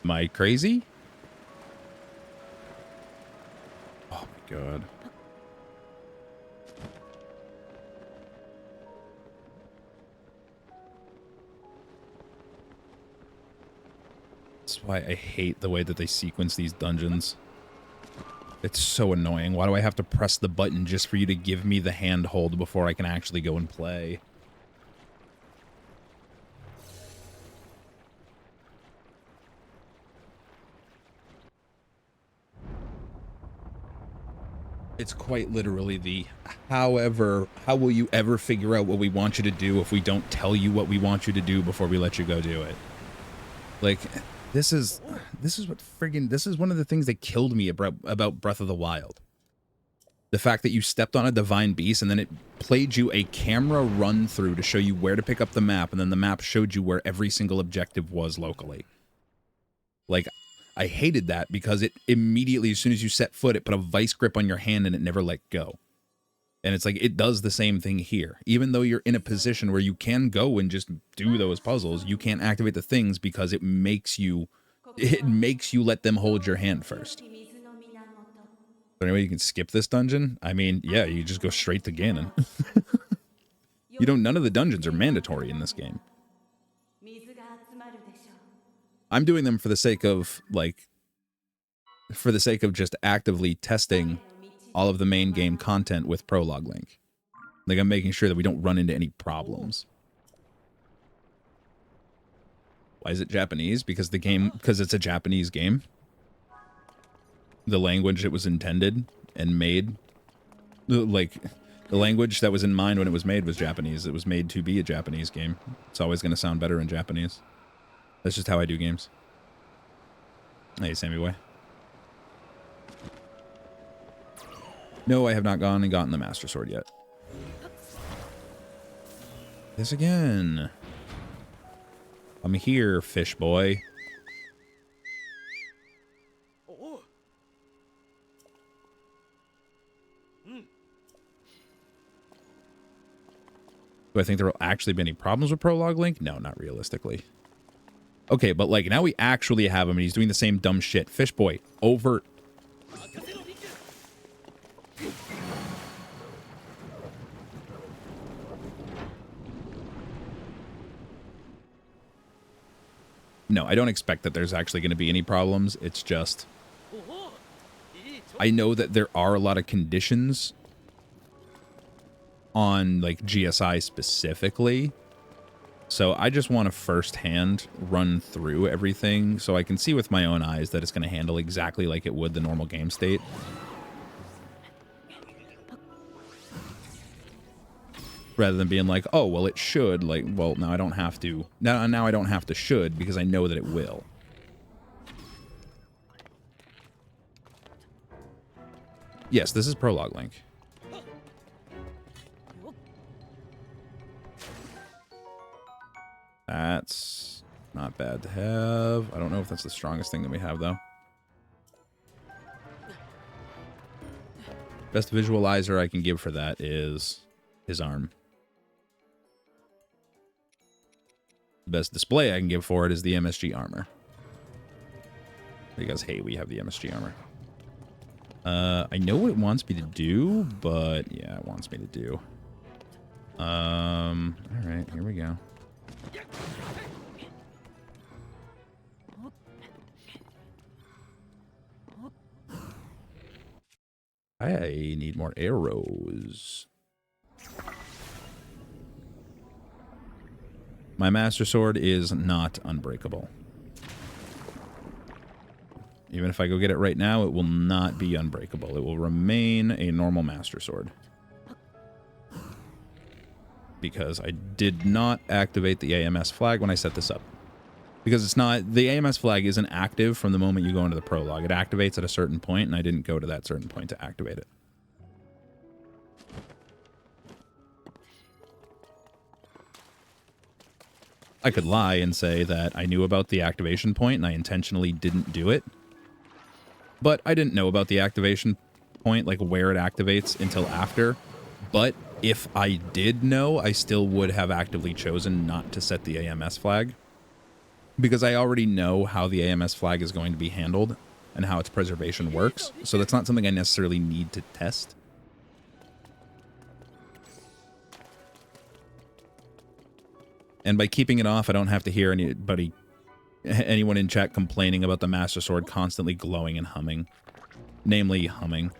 Am I crazy? Oh my god. That's why I hate the way that they sequence these dungeons. It's so annoying. Why do I have to press the button just for you to give me the handhold before I can actually go and play? It's quite literally the, however, how will you ever figure out what we want you to do if we don't tell you what we want you to do before we let you go do it? Like, this is what friggin', this is one of the things that killed me about Breath of the Wild. The fact that you stepped on a divine beast and then it played you a camera run through to show you where to pick up the map, and then the map showed you where every single objective was locally. Like, I hated that because it immediately, as soon as you set foot, it put a vice grip on your hand and it never let go. And it's like, it does the same thing here. Even though you're in a position where you can go and just do those puzzles, you can't activate the things because it makes you let them hold your hand first. But anyway, you can skip this dungeon. I mean, yeah, you just go straight to Ganon. None of the dungeons are mandatory in this game. I'm doing them for the sake of, just actively testing all of the main game content with Prologue Link. Like, I'm making sure that we don't run into any problems. Why is it Japanese? Because it's a Japanese game. The language it was intended and made, like, the language that was in mind when it was made was Japanese. It was made to be a Japanese game. It's always going to sound better in Japanese. That's just how I do games. Hey, Sammy boy. No, I have not gone and gotten the Master Sword yet. This again. I'm here, fish boy. Do I think there will actually be any problems with Prologue Link? No, not realistically. Okay, but like now we actually have him and he's doing the same dumb shit. Fish boy, over. No, I don't expect that there's actually going to be any problems. It's just, I know that there are a lot of conditions on like GSI specifically. So I just want to firsthand run through everything so I can see with my own eyes that it's going to handle exactly like it would the normal game state. Rather than being like, oh, well, it should. Like, well, now I don't have to. Now I don't have to should because I know that it will. Yes, this is Prologue Link. That's not bad to have. I don't know if that's the strongest thing that we have, though. Best visualizer I can give for that is his arm. The best display I can give for it is the MSG armor. Because, hey, we have the MSG armor. I know what it wants me to do, but yeah, it wants me to do. Alright, here we go. I need more arrows. My Master Sword is not unbreakable. Even if I go get it right now, it will not be unbreakable. It will remain a normal Master Sword. Because I did not activate the AMS flag when I set this up. Because it's not... The AMS flag isn't active from the moment you go into the prologue. It activates at a certain point, and I didn't go to that certain point to activate it. I could lie and say that I knew about the activation point and I intentionally didn't do it. But I didn't know about the activation point, like where it activates, until after. But if I did know, I still would have actively chosen not to set the AMS flag. Because I already know how the AMS flag is going to be handled and how its preservation works. So that's not something I necessarily need to test. And by keeping it off, I don't have to hear anyone in chat complaining about the Master Sword constantly glowing and humming. Namely, humming.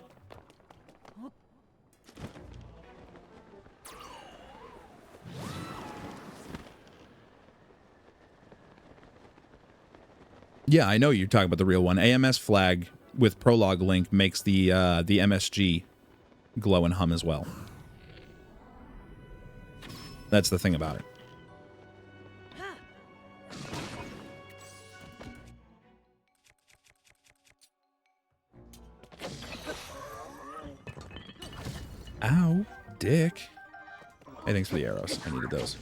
Yeah, I know you're talking about the real one. AMS flag with Prologue Link makes the MSG glow and hum as well. That's the thing about it. Ow, dick. Hey, thanks for the arrows. I needed those.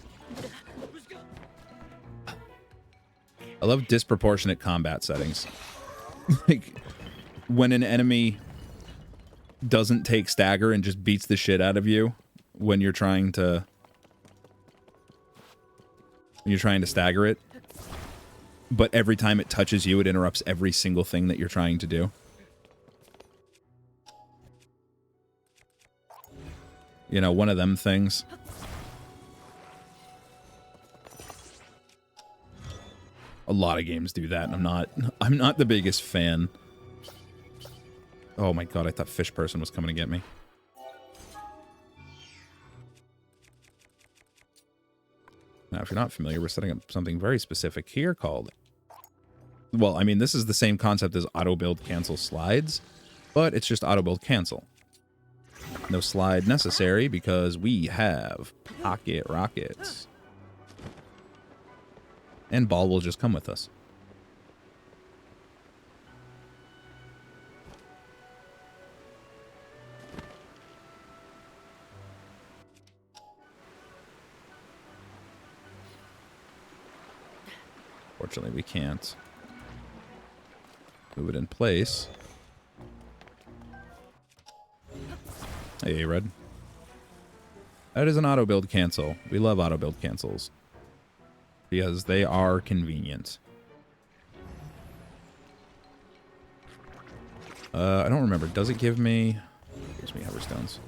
I love disproportionate combat settings. Like, when an enemy doesn't take stagger and just beats the shit out of you when you're trying to... stagger it. But every time it touches you, it interrupts every single thing that you're trying to do. You know, one of them things. A lot of games do that, and I'm not the biggest fan. Oh my god, I thought Fish Person was coming to get me. Now, if you're not familiar, we're setting up something very specific here called... Well, I mean, this is the same concept as auto build cancel slides, but it's just auto build cancel. No slide necessary because we have pocket rockets. And ball will just come with us. Fortunately, we can't move it in place. Hey, Red. That is an auto build cancel. We love auto build cancels because they are convenient. I don't remember. Does it give me... It gives me Hoverstones.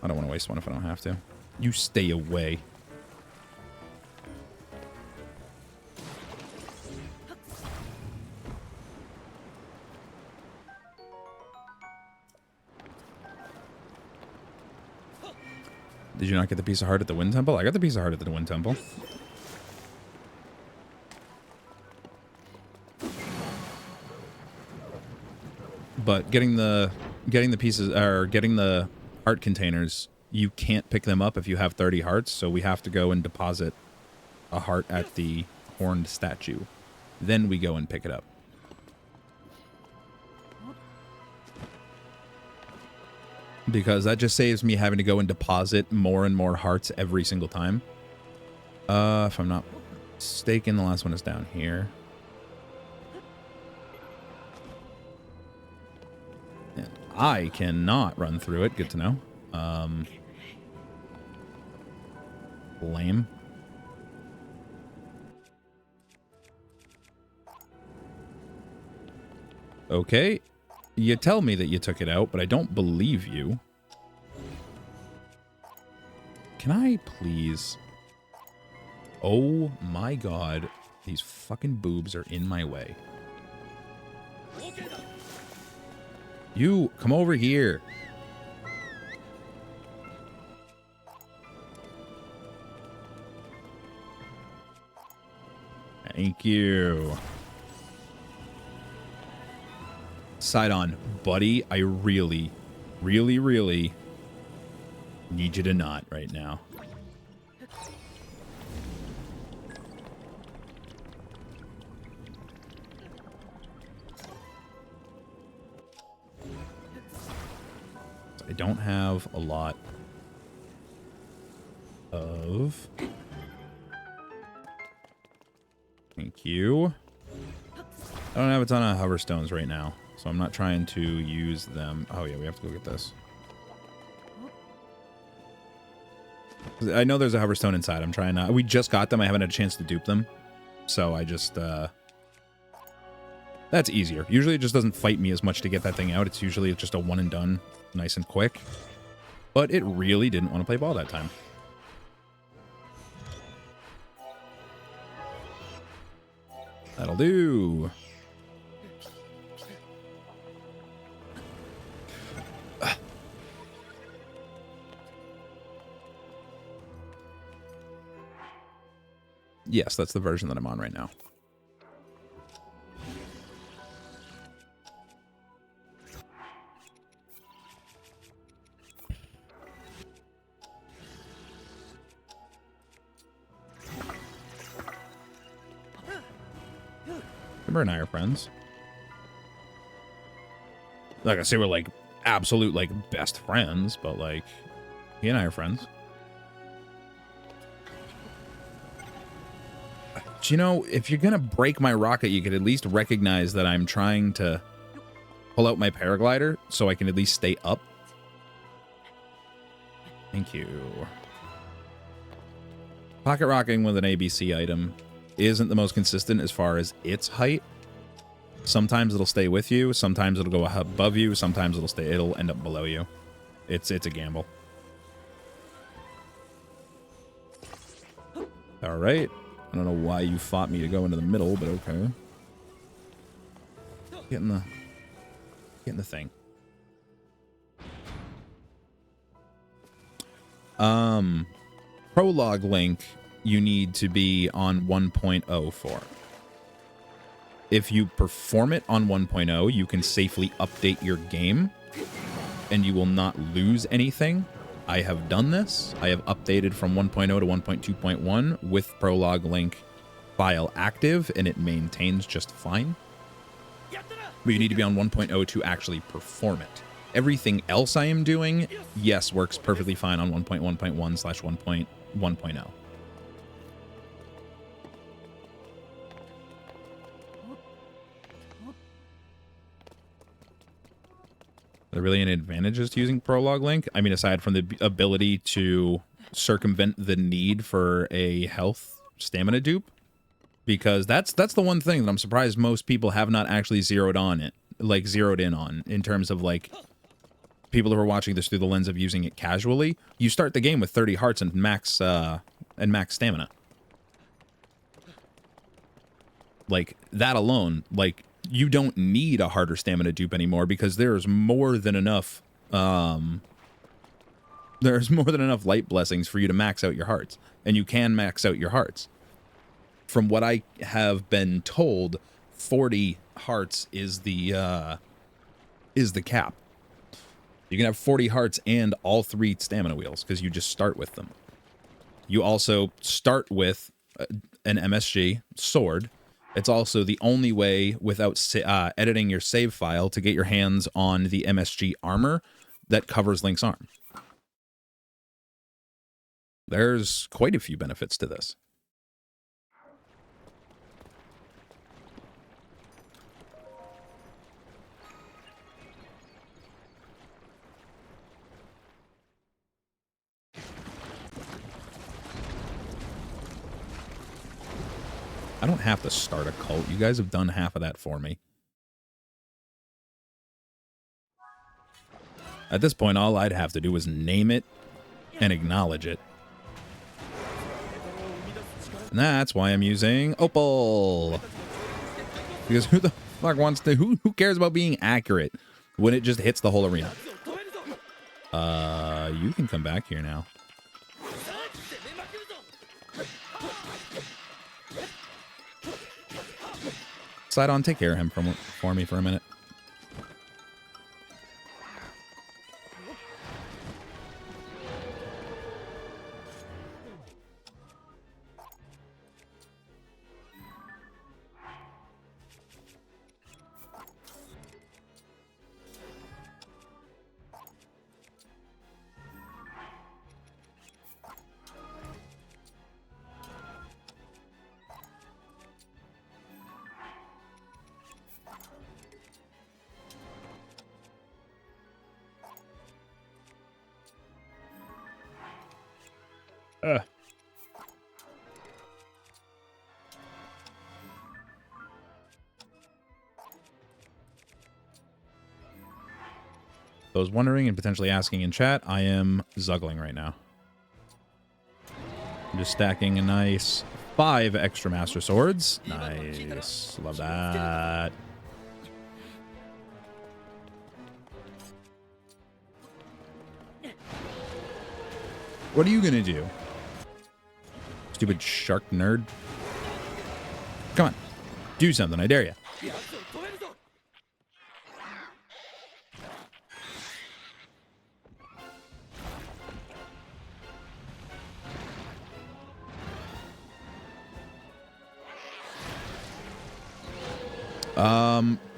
I don't want to waste one if I don't have to. You stay away. Did you not get the piece of heart at the Wind Temple? I got the piece of heart at the Wind Temple. But getting the pieces, or getting the heart containers, you can't pick them up if you have 30 hearts, so we have to go and deposit a heart at the horned statue. Then we go and pick it up. Because that just saves me having to go and deposit more and more hearts every single time. If I'm not mistaken, the last one is down here. And I cannot run through it. Good to know. Lame. Okay. You tell me that you took it out, but I don't believe you. Can I please? Oh my god. These fucking boobs are in my way. You, come over here. Thank you. Side on, buddy. I really, really, really need you to not right now. I don't have a lot of... Thank you. I don't have a ton of hover stones right now, so I'm not trying to use them. Oh yeah, we have to go get this. I know there's a hover stone inside. I'm trying not... We just got them. I haven't had a chance to dupe them. So I just... That's easier. Usually it just doesn't fight me as much to get that thing out. It's usually just a one and done. Nice and quick. But it really didn't want to play ball that time. That'll do. Yes, that's the version that I'm on right now. Kimber and I are friends. Like I say, we're like absolute like best friends, but like he and I are friends. But, you know, if you're gonna break my rocket, you could at least recognize that I'm trying to pull out my paraglider so I can at least stay up. Thank you. Pocket rocking with an ABC item isn't the most consistent as far as its height. Sometimes it'll stay with you, sometimes it'll go above you, sometimes it'll end up below you. It's a gamble. All right. I don't know why you fought me to go into the middle, but okay. Get in the thing. Prologue link you need to be on 1.0 for. If you perform it on 1.0, you can safely update your game and you will not lose anything. I have done this. I have updated from 1.0 to 1.2.1 with Prologue link file active and it maintains just fine. But you need to be on 1.0 to actually perform it. Everything else I am doing, yes, works perfectly fine on 1.1.1/1.1.0. Are there really any advantages to using Prologue link? I mean, aside from the ability to circumvent the need for a health stamina dupe, because that's the one thing that I'm surprised most people have not actually zeroed in on in terms of like people who are watching this through the lens of using it casually. You start the game with 30 hearts and max stamina. Like that alone, like you don't need a harder stamina dupe anymore because there's more than enough There's more than enough light blessings for you to max out your hearts. And you can max out your hearts. From what I have been told, 40 hearts is the cap. You can have 40 hearts and all 3 stamina wheels because you just start with them. You also start with an MSG sword. It's also the only way without editing your save file to get your hands on the MSG armor that covers Link's arm. There's quite a few benefits to this. I don't have to start a cult. You guys have done half of that for me. At this point, all I'd have to do is name it and acknowledge it. And that's why I'm using Opal. Because who the fuck wants to... Who cares about being accurate when it just hits the whole arena? You can come back here now. Sidon, take care of him for me for a minute. Those wondering and potentially asking in chat, I am zuggling right now. I'm just stacking a nice 5 extra Master Swords. Nice. Love that. What are you gonna do? Stupid shark nerd. Come on. Do something, I dare you.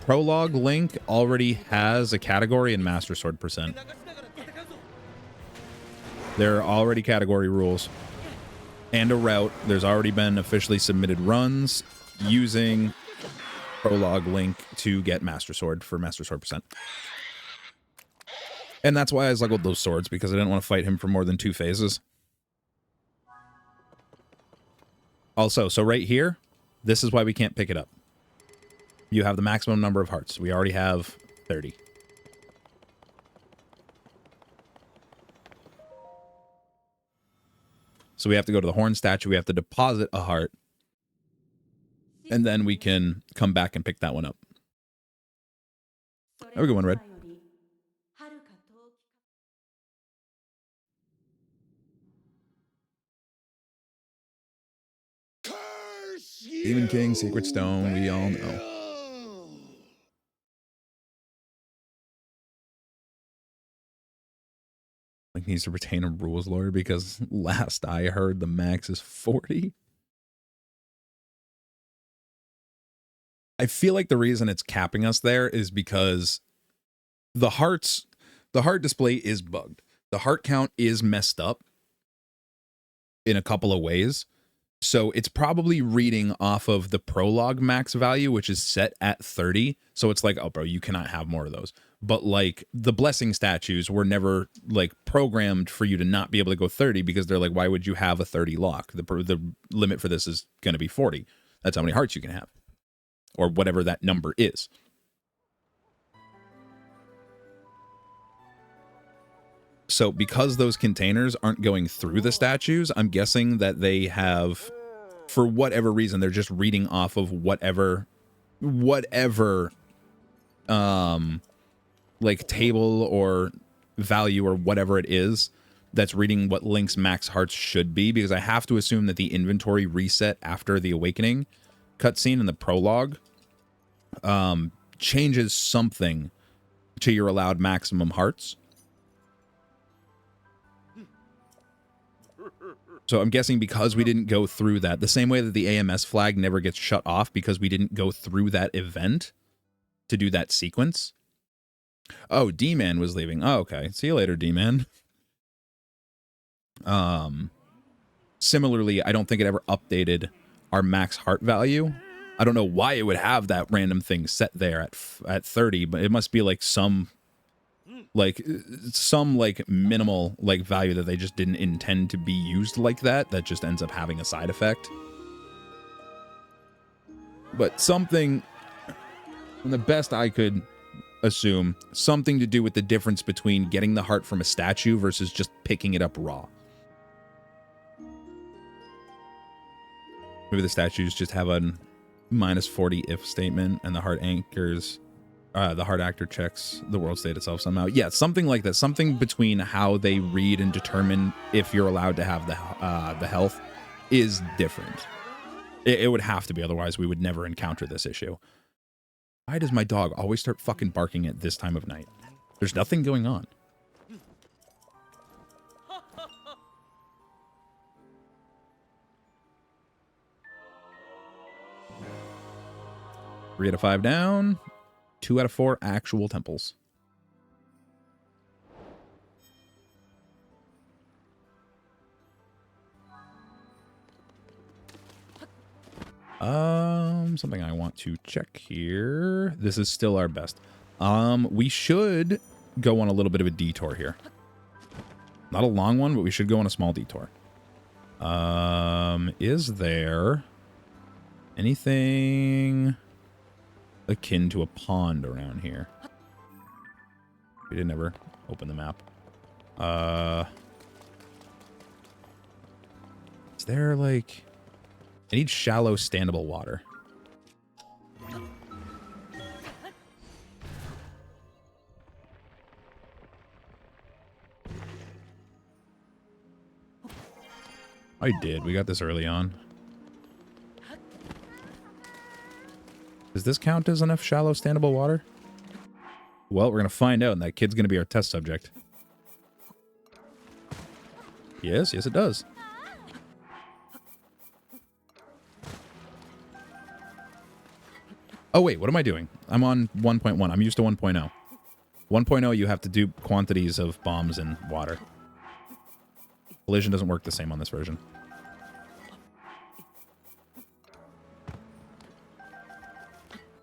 Prologue Link already has a category in Master Sword %. There are already category rules and a route. There's already been officially submitted runs using Prologue Link to get Master Sword for Master Sword %. And that's why I zuggled those swords, because I didn't want to fight him for more than 2 phases. Also, so right here, this is why we can't pick it up. You have the maximum number of hearts. We already have 30. So we have to go to the horn statue. We have to deposit a heart. And then we can come back and pick that one up. Have a good one, Red. Demon King, Secret Stone, we all know. Like, needs to retain a rules lawyer because last I heard the max is 40. I feel like the reason it's capping us there is because the heart display is bugged. The heart count is messed up in a couple of ways. So it's probably reading off of the Prologue max value, which is set at 30. So it's like, oh, bro, you cannot have more of those. But like the blessing statues were never like programmed for you to not be able to go 30, because they're like, why would you have a 30 lock? The limit for this is going to be 40. That's how many hearts you can have, or whatever that number is. So because those containers aren't going through the statues, I'm guessing that they have, for whatever reason, they're just reading off of whatever like table or value or whatever it is that's reading what Link's max hearts should be, because I have to assume that the inventory reset after the Awakening cutscene in the prologue changes something to your allowed maximum hearts. So I'm guessing because we didn't go through that, the same way that the AMS flag never gets shut off because we didn't go through that event to do that sequence. Oh, D-Man was leaving. Oh, okay. See you later, D-Man. Similarly, I don't think it ever updated our max heart value. I don't know why it would have that random thing set there at 30, but it must be like some minimal like value that they just didn't intend to be used like that just ends up having a side effect. But something, the best I could assume, something to do with the difference between getting the heart from a statue versus just picking it up raw. Maybe the statues just have a -40 if statement, and the heart anchors, the heart actor checks the world state itself somehow. Yeah, something like that. Something between how they read and determine if you're allowed to have the health is different. It would have to be, otherwise we would never encounter this issue. Why does my dog always start fucking barking at this time of night? There's nothing going on. 3 out of 5 down. 2 out of 4 actual temples. Something I want to check here. This is still our best. We should go on a little bit of a detour here. Not a long one, but we should go on a small detour. Is there anything akin to a pond around here? We didn't ever open the map. Is there like... I need shallow, standable water. I did. We got this early on. Does this count as enough shallow, standable water? Well, we're going to find out, and that kid's going to be our test subject. Yes, yes it does. Oh, wait, what am I doing? I'm on 1.1. I'm used to 1.0. 1.0, you have to do quantities of bombs and water. Collision doesn't work the same on this version.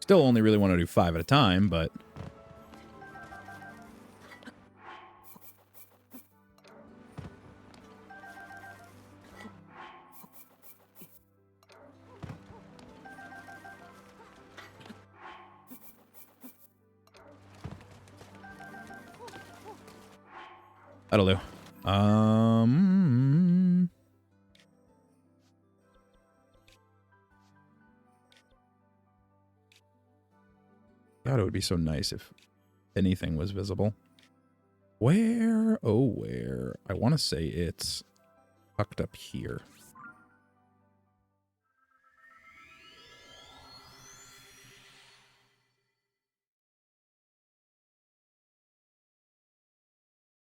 Still only really want to do 5 at a time, but... that'll do. God, it would be so nice if anything was visible. Where? Oh, where? I want to say it's tucked up here.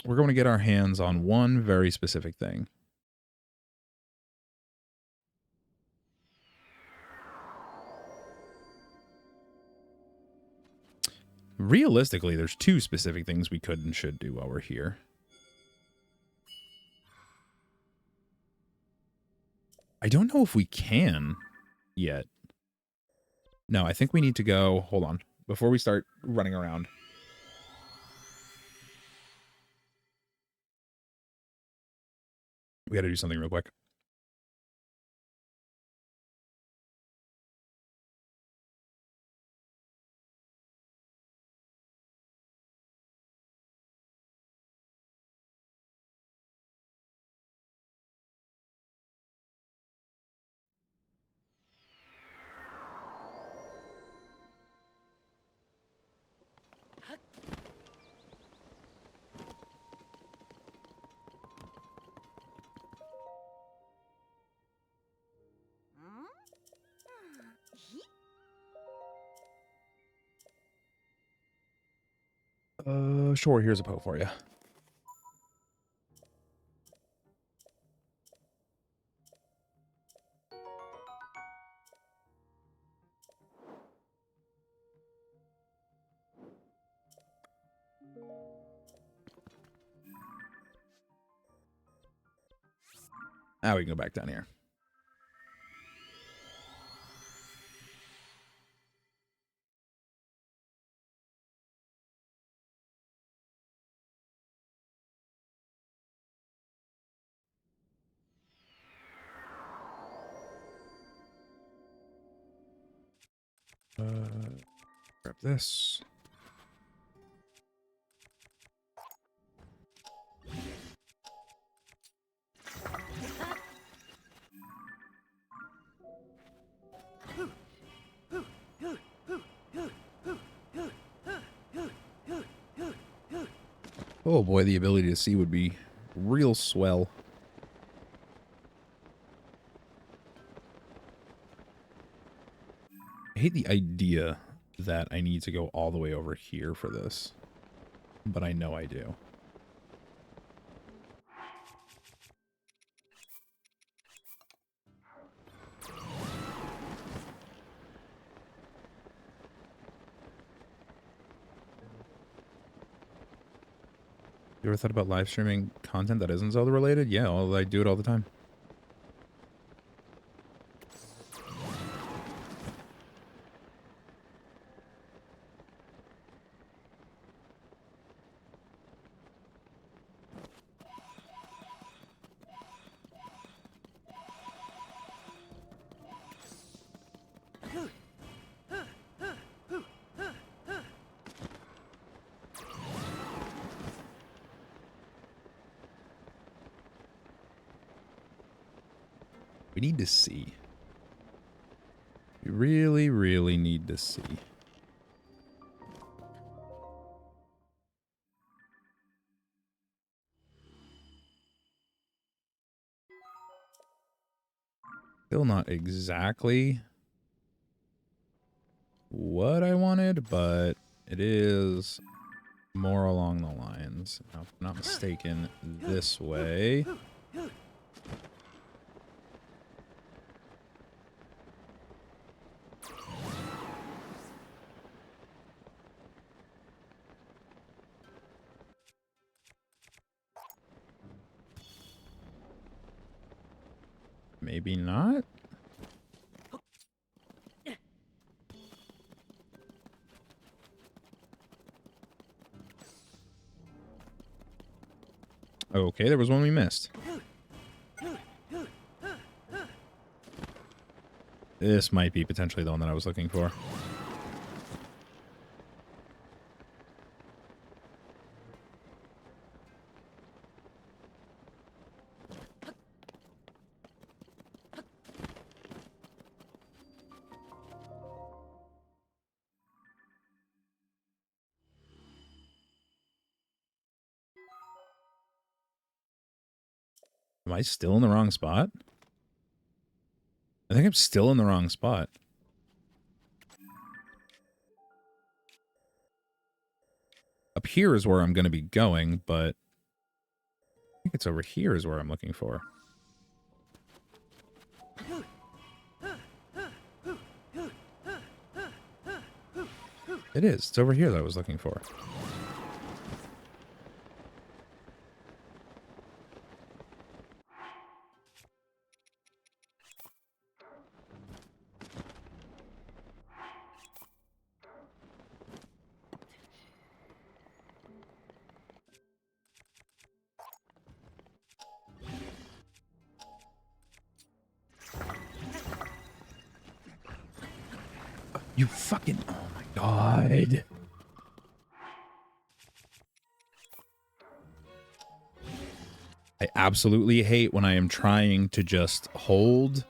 We're going to get our hands on one very specific thing. Realistically, there's 2 specific things we could and should do while we're here. I don't know if we can yet. No, I think we need to go... Hold on. Before we start running around. We got to do something real quick. Sure, here's a Poe for you. Now we can go back down here. Grab this. Oh boy, the ability to see would be real swell. I hate the idea that I need to go all the way over here for this, but I know I do. You ever thought about live streaming content that isn't Zelda related? Yeah, I do it all the time. We need to see. We really, really need to see. Still not exactly what I wanted, but it is more along the lines. Now, if I'm not mistaken, this way. Maybe not. Okay, there was one we missed. This might be potentially the one that I was looking for. Am I still in the wrong spot? I think I'm still in the wrong spot. Up here is where I'm going to be going, but I think it's over here is where I'm looking for. It is. It's over here that I was looking for. You fucking... Oh my god. I absolutely hate when I am trying to just hold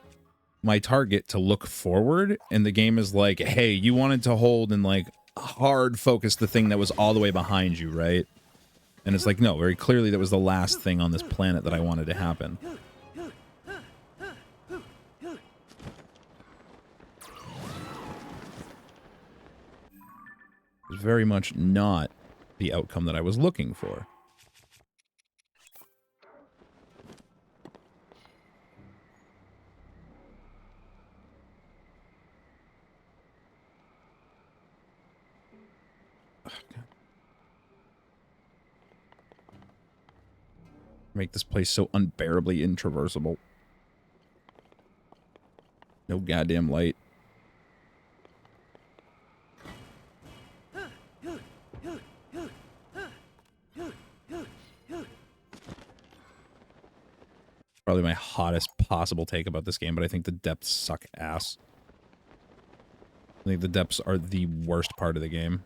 my target to look forward, and the game is like, hey, you wanted to hold and, like, hard focus the thing that was all the way behind you, right? And it's like, no, very clearly that was the last thing on this planet that I wanted to happen. It's very much not the outcome that I was looking for. Make this place so unbearably intraversable. No goddamn light. Probably my hottest possible take about this game, but I think the depths suck ass. I think the depths are the worst part of the game.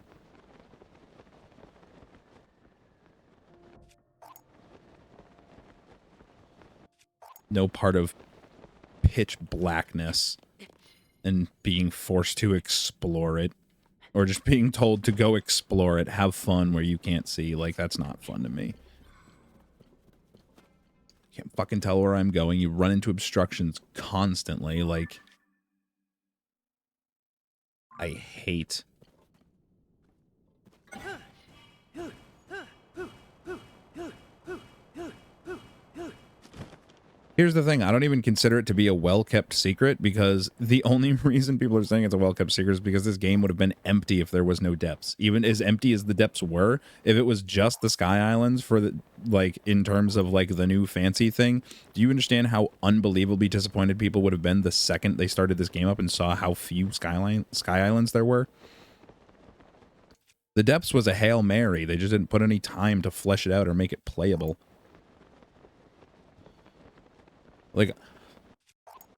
No part of pitch blackness and being forced to explore it, or just being told to go explore it, have fun where you can't see. Like, that's not fun to me. Can't fucking tell where I'm going. You run into obstructions constantly. Like, I hate. Here's the thing, I don't even consider it to be a well-kept secret, because the only reason people are saying it's a well-kept secret is because this game would have been empty if there was no depths. Even as empty as the depths were, if it was just the Sky Islands for the, like, in terms of, like, the new fancy thing, do you understand how unbelievably disappointed people would have been the second they started this game up and saw how few Sky Islands there were? The depths was a Hail Mary. They just didn't put any time to flesh it out or make it playable. Like,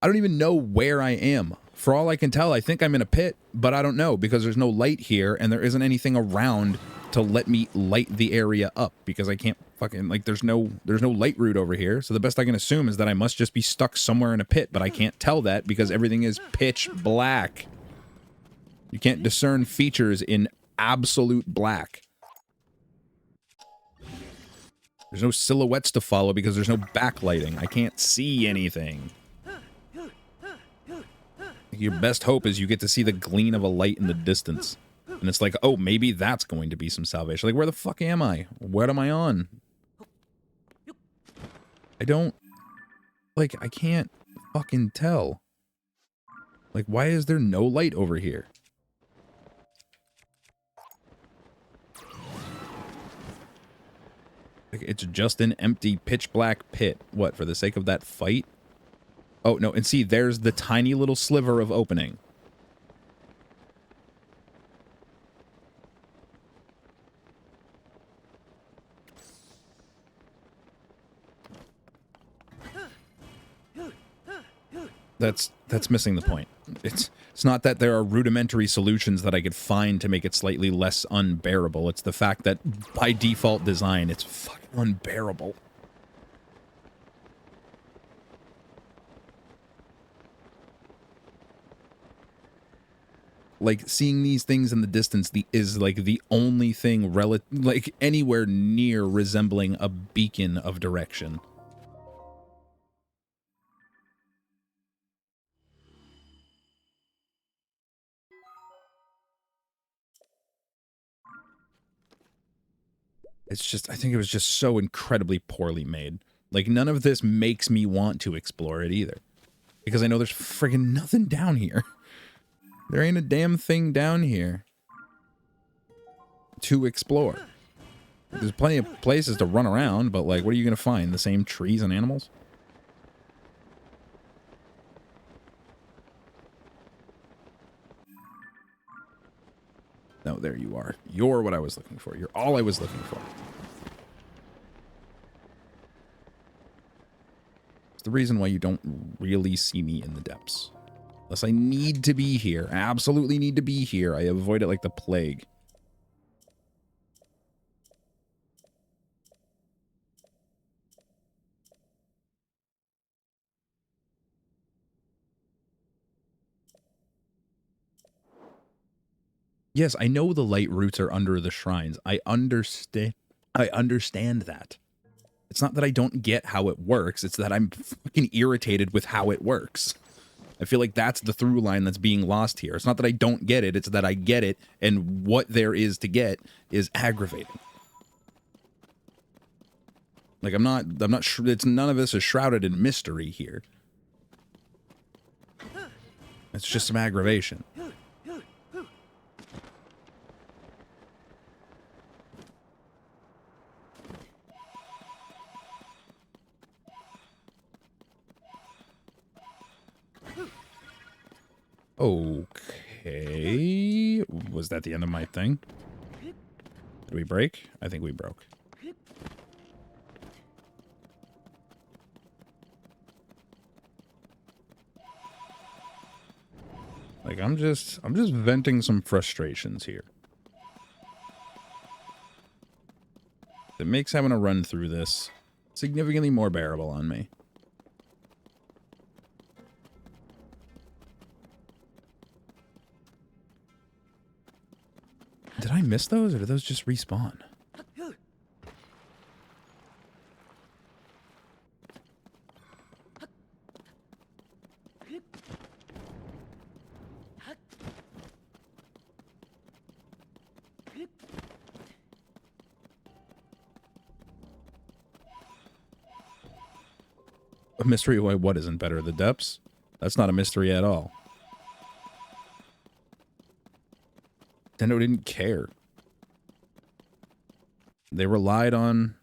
I don't even know where I am. For all I can tell, I think I'm in a pit, but I don't know, because there's no light here, and there isn't anything around to let me light the area up, because I can't fucking, like, there's no light route over here, so the best I can assume is that I must just be stuck somewhere in a pit, but I can't tell that because everything is pitch black. You can't discern features in absolute black. There's no silhouettes to follow because there's no backlighting. I can't see anything. Your best hope is you get to see the gleam of a light in the distance. And it's like, oh, maybe that's going to be some salvation. Like, where the fuck am I? What am I on? I don't... Like, I can't fucking tell. Like, why is there no light over here? It's just an empty pitch black pit. What, for the sake of that fight? Oh, no, and see, there's the tiny little sliver of opening. That's missing the point. It's not that there are rudimentary solutions that I could find to make it slightly less unbearable. It's the fact that by default design, it's fucking unbearable. Like, seeing these things in the distance is like the only thing like anywhere near resembling a beacon of direction. It's just, I think it was just so incredibly poorly made. Like, none of this makes me want to explore it either. Because I know there's friggin' nothing down here. There ain't a damn thing down here to explore. There's plenty of places to run around, but, like, what are you gonna find? The same trees and animals? No, there you are. You're what I was looking for. You're all I was looking for. It's the reason why you don't really see me in the depths. Unless I need to be here. I absolutely need to be here. I avoid it like the plague. Yes, I know the light roots are under the shrines. I understand that. It's not that I don't get how it works. It's that I'm fucking irritated with how it works. I feel like that's the through line that's being lost here. It's not that I don't get it. It's that I get it, and what there is to get is aggravating. Like, I'm not sure. It's none of this is shrouded in mystery here. It's just some aggravation. Okay. Was that the end of my thing? Did we break? I think we broke. Like, I'm just venting some frustrations here. It makes having a run through this significantly more bearable on me. Did I miss those, or did those just respawn? A mystery why what isn't better? The depths? That's not a mystery at all. Nintendo didn't care. They relied on...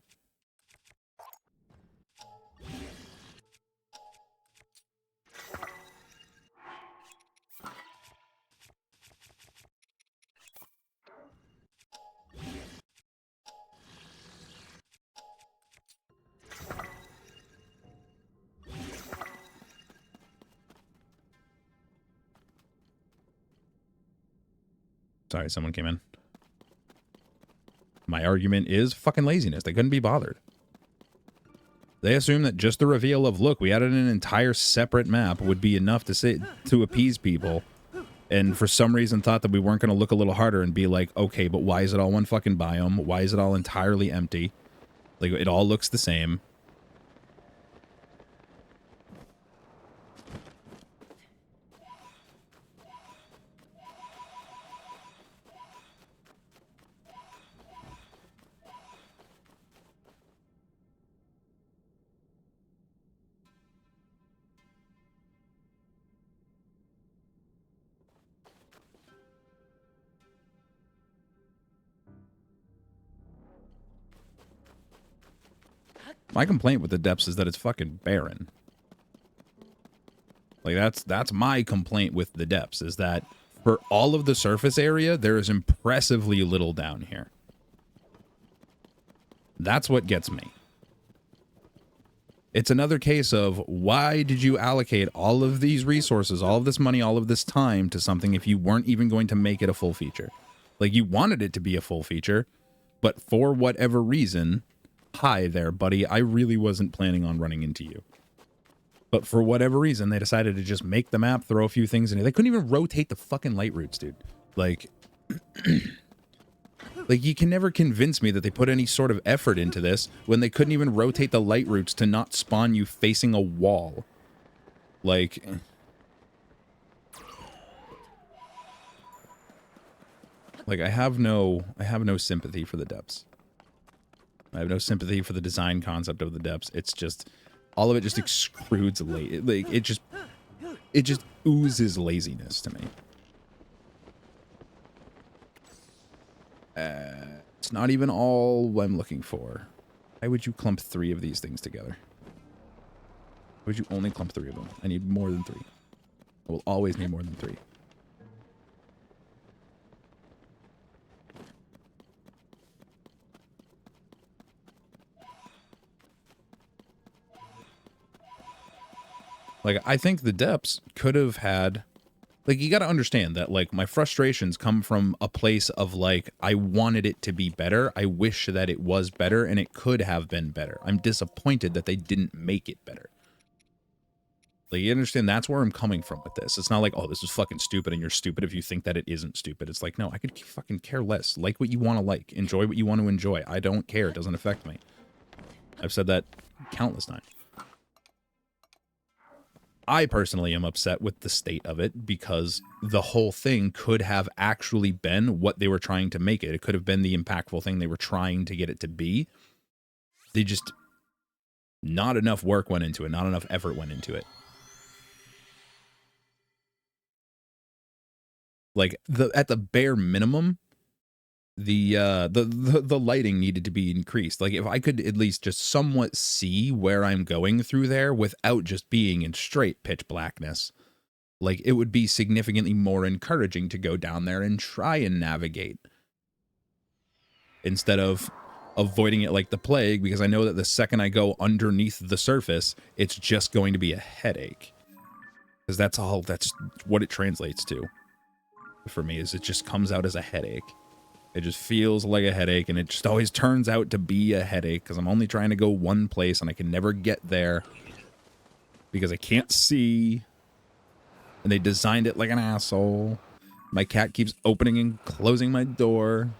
Sorry, someone came in. My argument is fucking laziness. They couldn't be bothered. They assumed that just the reveal of, look, we added an entire separate map would be enough to appease people. And for some reason thought that we weren't going to look a little harder and be like, okay, but why is it all one fucking biome? Why is it all entirely empty? Like, it all looks the same. My complaint with the depths is that it's fucking barren. Like, that's my complaint with the depths, is that for all of the surface area, there is impressively little down here. That's what gets me. It's another case of, why did you allocate all of these resources, all of this money, all of this time to something if you weren't even going to make it a full feature? Like, you wanted it to be a full feature, but for whatever reason... Hi there, buddy. I really wasn't planning on running into you. But for whatever reason, they decided to just make the map, throw a few things in it. They couldn't even rotate the fucking light routes, dude. Like, like, you can never convince me that they put any sort of effort into this when they couldn't even rotate the light routes to not spawn you facing a wall. Like... Like, I have no sympathy for the depths. I have no sympathy for the design concept of the depths. It's just, all of it just extrudes like it just oozes laziness to me. It's not even all I'm looking for. Why would you clump 3 of these things together? Why would you only clump 3 of them? I need more than 3. I will always need more than 3. Like, I think the depths could have had... Like, you gotta understand that, like, my frustrations come from a place of, like, I wanted it to be better. I wish that it was better, and it could have been better. I'm disappointed that they didn't make it better. Like, you understand? That's where I'm coming from with this. It's not like, oh, this is fucking stupid, and you're stupid if you think that it isn't stupid. It's like, no, I could fucking care less. Like what you want to like. Enjoy what you want to enjoy. I don't care. It doesn't affect me. I've said that countless times. I personally am upset with the state of it because the whole thing could have actually been what they were trying to make it. It could have been the impactful thing they were trying to get it to be. They just Not enough work went into it. Not enough effort went into it. Like at the bare minimum, the lighting needed to be increased. Like if I could at least just somewhat see where I'm going through there without just being in straight pitch blackness, like it would be significantly more encouraging to go down there and try and navigate instead of avoiding it like the plague, because I know that the second I go underneath the surface, it's just going to be a headache. Because that's what it translates to for me, is it just comes out as a headache. It just feels like a headache, and it just always turns out to be a headache because I'm only trying to go one place and I can never get there because I can't see. And they designed it like an asshole. My cat keeps opening and closing my door.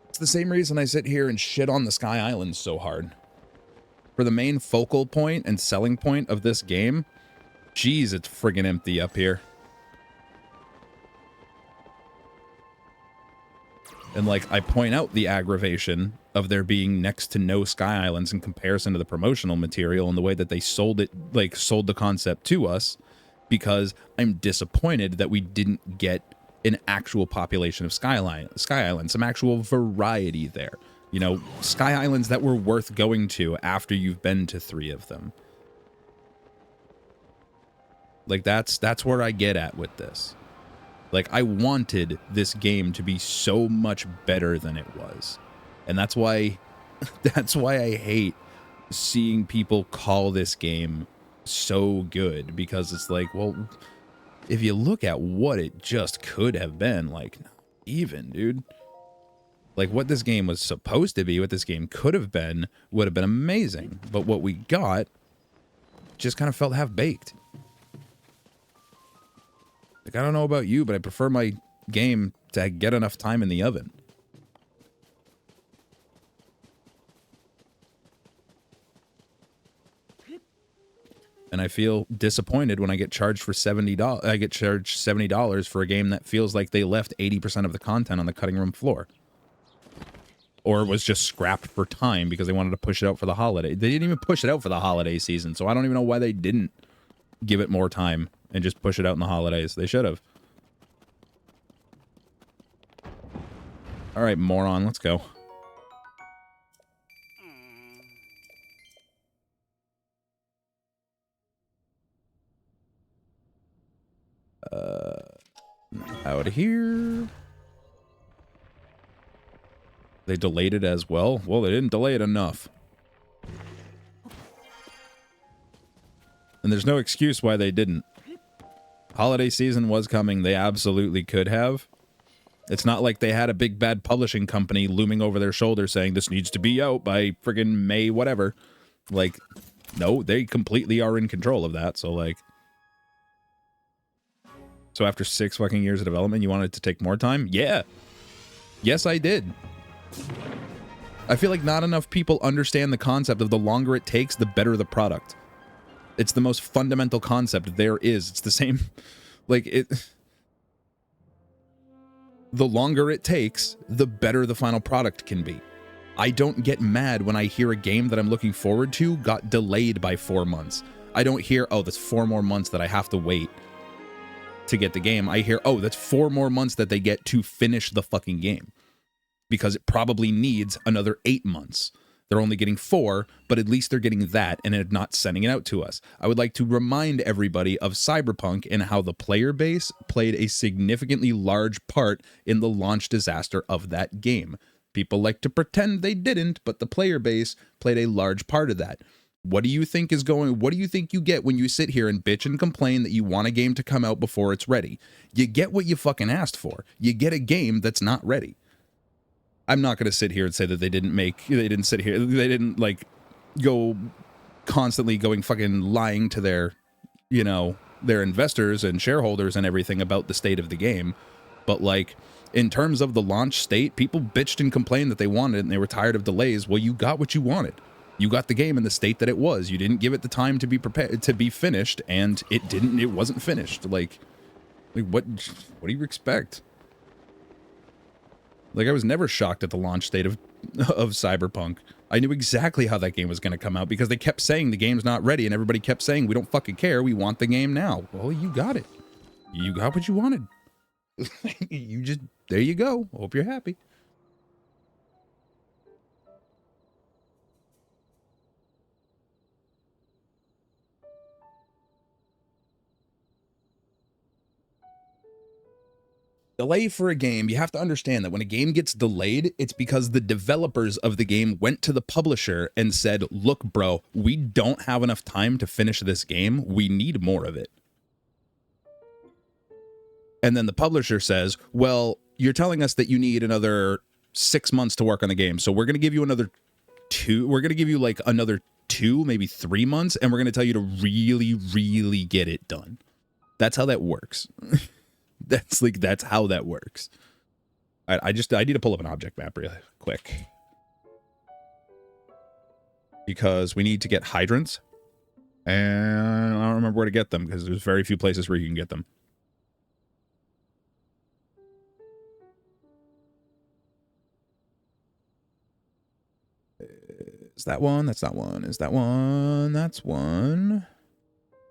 It's the same reason I sit here and shit on the Sky Islands so hard. For the main focal point and selling point of this game, geez, it's friggin' empty up here. And like, I point out the aggravation of there being next to no Sky Islands in comparison to the promotional material and the way that they sold it, like sold the concept to us, because I'm disappointed that we didn't get an actual population of Sky Islands, some actual variety there. You know, Sky Islands that were worth going to after you've been to 3 of them. Like, that's where I get at with this. Like, I wanted this game to be so much better than it was. And that's why I hate seeing people call this game so good, because it's like, well, if you look at what it just could have been, like, even, dude. Like, what this game was supposed to be, what this game could have been, would have been amazing. But what we got just kind of felt half-baked. Like, I don't know about you, but I prefer my game to get enough time in the oven. And I feel disappointed when I get charged for $70. I get charged $70 for a game that feels like they left 80% of the content on the cutting room floor. Or it was just scrapped for time because they wanted to push it out for the holiday. They didn't even push it out for the holiday season, so I don't even know why they didn't give it more time and just push it out in the holidays. They should have. All right, moron, let's go. Out of here. They delayed it as well. Well, they didn't delay it enough. And there's no excuse why they didn't. Holiday season was coming. They absolutely could have. It's not like they had a big bad publishing company looming over their shoulder saying this needs to be out by friggin' May whatever. Like, no, they completely are in control of that. So, like... So after 6 fucking years of development, you wanted it to take more time? Yeah. Yes, I did. I feel like not enough people understand the concept of the longer it takes, the better the product. It's the most fundamental concept there is. It's the same, like, it... The longer it takes, the better the final product can be. I don't get mad when I hear a game that I'm looking forward to got delayed by 4 months. I don't hear, oh, that's 4 more months that I have to wait to get the game. I hear, oh, that's 4 more months that they get to finish the fucking game. Because it probably needs another 8 months. They're only getting 4, but at least they're getting that and not sending it out to us. I would like to remind everybody of Cyberpunk and how the player base played a significantly large part in the launch disaster of that game. People like to pretend they didn't, but the player base played a large part of that. What do you think you get when you sit here and bitch and complain that you want a game to come out before it's ready? You get what you fucking asked for. You get a game that's not ready. I'm not going to sit here and say that they didn't like go constantly going fucking lying to their, you know, their investors and shareholders and everything about the state of the game. But like, in terms of the launch state, people bitched and complained that they wanted it and they were tired of delays. Well, you got what you wanted. You got the game in the state that it was. You didn't give it the time to be prepared to be finished, and it wasn't finished. Like what do you expect? Like, I was never shocked at the launch state of Cyberpunk. I knew exactly how that game was going to come out because they kept saying the game's not ready, and everybody kept saying, we don't fucking care, we want the game now. Well, you got it. You got what you wanted. There you go. Hope you're happy. Delay for a game, you have to understand that when a game gets delayed, it's because the developers of the game went to the publisher and said, look, bro, we don't have enough time to finish this game. We need more of it. And then the publisher says, well, you're telling us that you need another 6 months to work on the game. So we're going to give you another 2. We're going to give you like another 2, maybe 3 months. And we're going to tell you to really, really get it done. That's how that works. That's how that works. I need to pull up an object map really quick. Because we need to get hydrants. And I don't remember where to get them because there's very few places where you can get them. Is that one? That's that one. Is that one? That's one.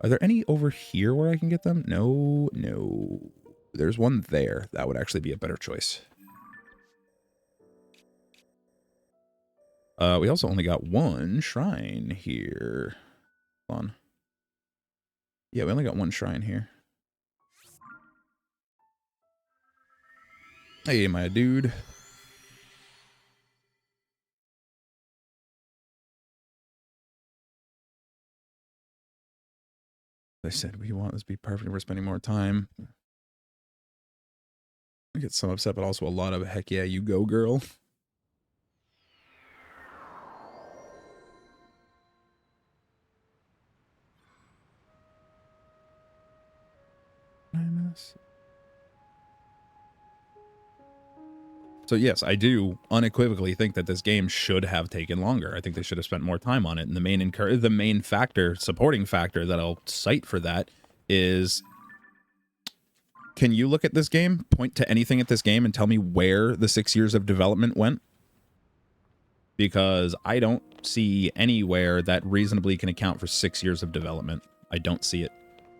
Are there any over here where I can get them? No, no. There's one there. That would actually be a better choice. We also only got one shrine here. Hold on. Yeah, we only got one shrine here. Hey, my dude. I said we want this to be perfect. We're spending more time. I get some upset, but also a lot of heck yeah, you go, girl. So yes, I do unequivocally think that this game should have taken longer. I think they should have spent more time on it. And the main factor, supporting factor that I'll cite for that is, can you look at this game, point to anything at this game, and tell me where the 6 years of development went? Because I don't see anywhere that reasonably can account for 6 years of development. I don't see it.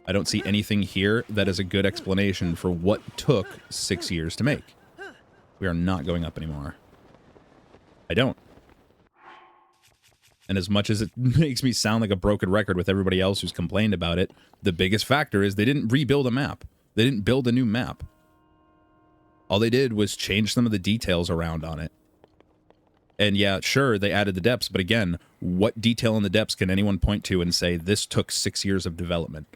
I don't see anything here that is a good explanation for what took 6 years to make. We are not going up anymore. I don't. And as much as it makes me sound like a broken record with everybody else who's complained about it, the biggest factor is they didn't rebuild a map. They didn't build a new map. All they did was change some of the details around on it. And yeah, sure, they added the depths, but again, what detail in the depths can anyone point to and say, this took 6 years of development?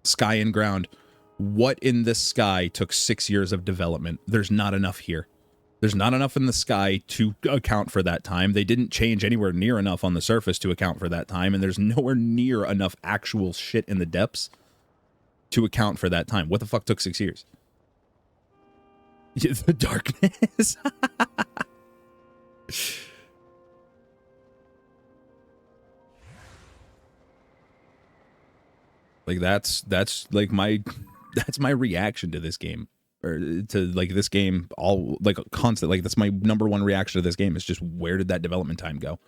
Sky and ground. What in this sky took 6 years of development? There's not enough here. There's not enough in the sky to account for that time. They didn't change anywhere near enough on the surface to account for that time, and there's nowhere near enough actual shit in the depths to account for that time. What the fuck took 6 years? The darkness. Like that's like that's my reaction to this game, or to like this game all like constant. Like that's my number one reaction to this game is just, where did that development time go?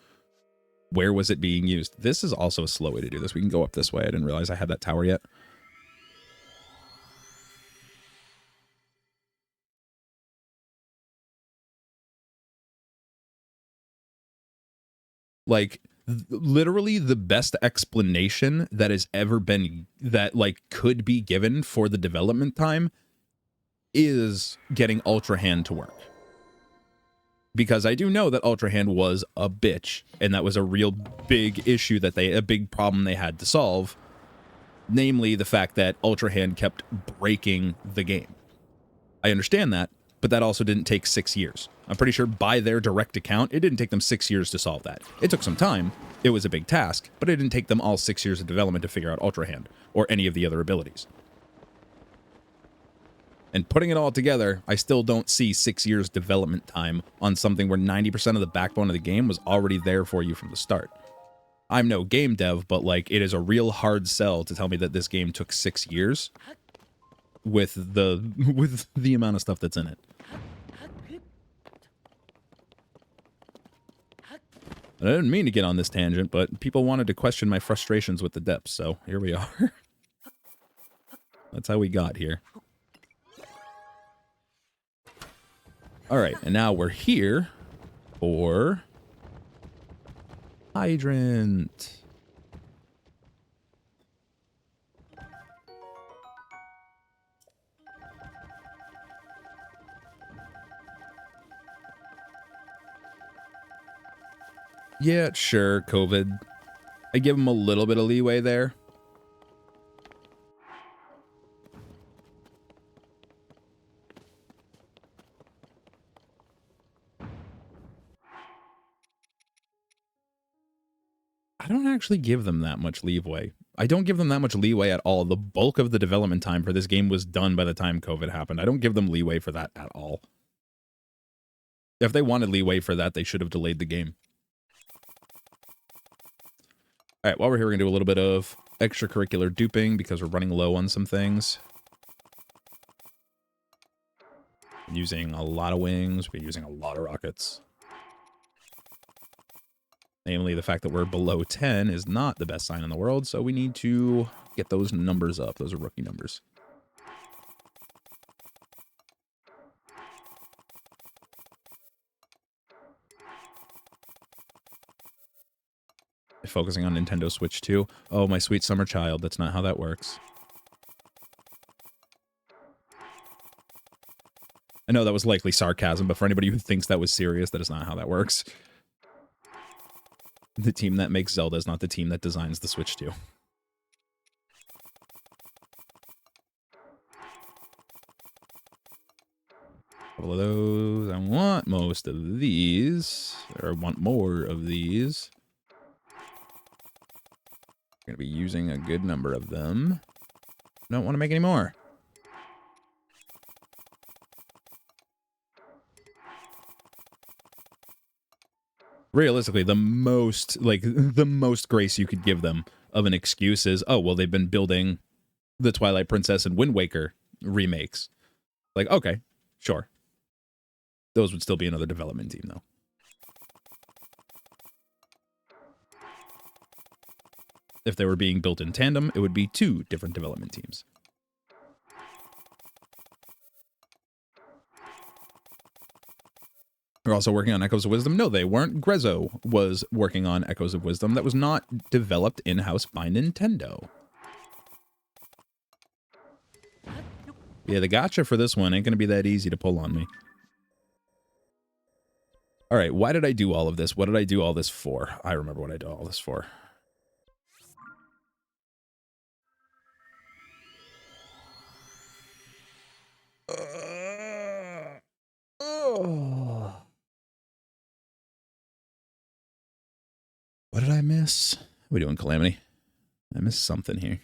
Where was it being used? This is also a slow way to do this. We can go up this way. I didn't realize I had that tower yet. Like literally the best explanation that has ever been, that like could be given for the development time, is getting Ultra Hand to work. Because I do know that Ultra Hand was a bitch, and that was a real big issue that a big problem they had to solve. Namely, the fact that Ultra Hand kept breaking the game. I understand that, but that also didn't take 6 years. I'm pretty sure by their direct account, it didn't take them 6 years to solve that. It took some time. It was a big task, but it didn't take them all 6 years of development to figure out Ultra Hand or any of the other abilities. And putting it all together, I still don't see 6 years development time on something where 90% of the backbone of the game was already there for you from the start. I'm no game dev, but like it is a real hard sell to tell me that this game took 6 years with the amount of stuff that's in it. I didn't mean to get on this tangent, but people wanted to question my frustrations with the depths, so here we are. That's how we got here. Alright, and now we're here for hydrant. Yeah, sure, COVID. I give them a little bit of leeway there. I don't actually give them that much leeway. I don't give them that much leeway at all. The bulk of the development time for this game was done by the time COVID happened. I don't give them leeway for that at all. If they wanted leeway for that, they should have delayed the game. All right, while we're here, we're going to do a little bit of extracurricular duping because we're running low on some things. We're using a lot of wings. We're using a lot of rockets. Namely, the fact that we're below 10 is not the best sign in the world, so we need to get those numbers up. Those are rookie numbers. Focusing on Nintendo Switch 2. Oh, my sweet summer child. That's not how that works. I know that was likely sarcasm, but for anybody who thinks that was serious, that is not how that works. The team that makes Zelda is not the team that designs the Switch 2. Couple of those. I want most of these. Or I want more of these. Going to be using a good number of them. Don't want to make any more. Realistically, the most grace you could give them of an excuse is, oh, well, they've been building the Twilight Princess and Wind Waker remakes. Like, okay, sure. Those would still be another development team, though. If they were being built in tandem, it would be 2 different development teams. We're also working on Echoes of Wisdom. No, they weren't. Grezzo was working on Echoes of Wisdom. That was not developed in-house by Nintendo. Yeah, the gotcha for this one ain't going to be that easy to pull on me. All right, why did I do all of this? What did I do all this for? I remember what I did all this for. What did I miss? What are we doing, Calamity? I missed something here.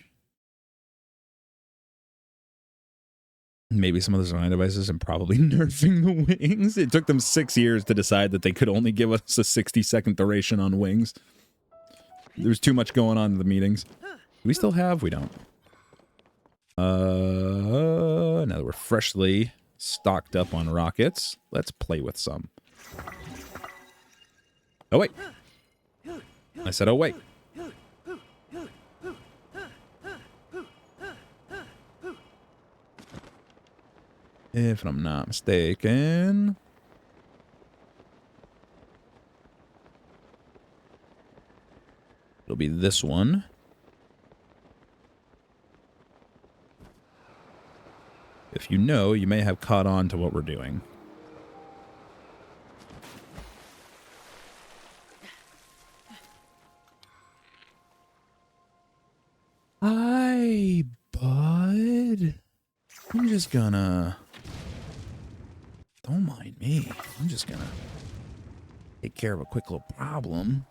Maybe some of the design devices and probably nerfing the wings. It took them 6 years to decide that they could only give us a 60-second duration on wings. There's too much going on in the meetings. Do we still have? We don't. Now that we're freshly stocked up on rockets, let's play with some. Oh, wait. I said, oh, wait. If I'm not mistaken. It'll be this one. If you know, you may have caught on to what we're doing. Hi, bud. I'm just gonna... Don't mind me. I'm just gonna take care of a quick little problem.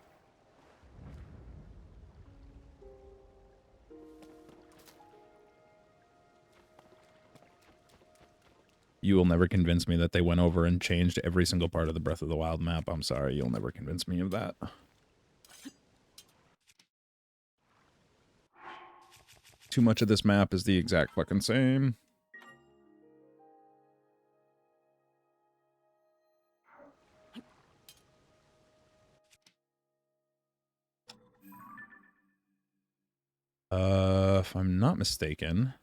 You will never convince me that they went over and changed every single part of the Breath of the Wild map. I'm sorry, you'll never convince me of that. Too much of this map is the exact fucking same. If I'm not mistaken,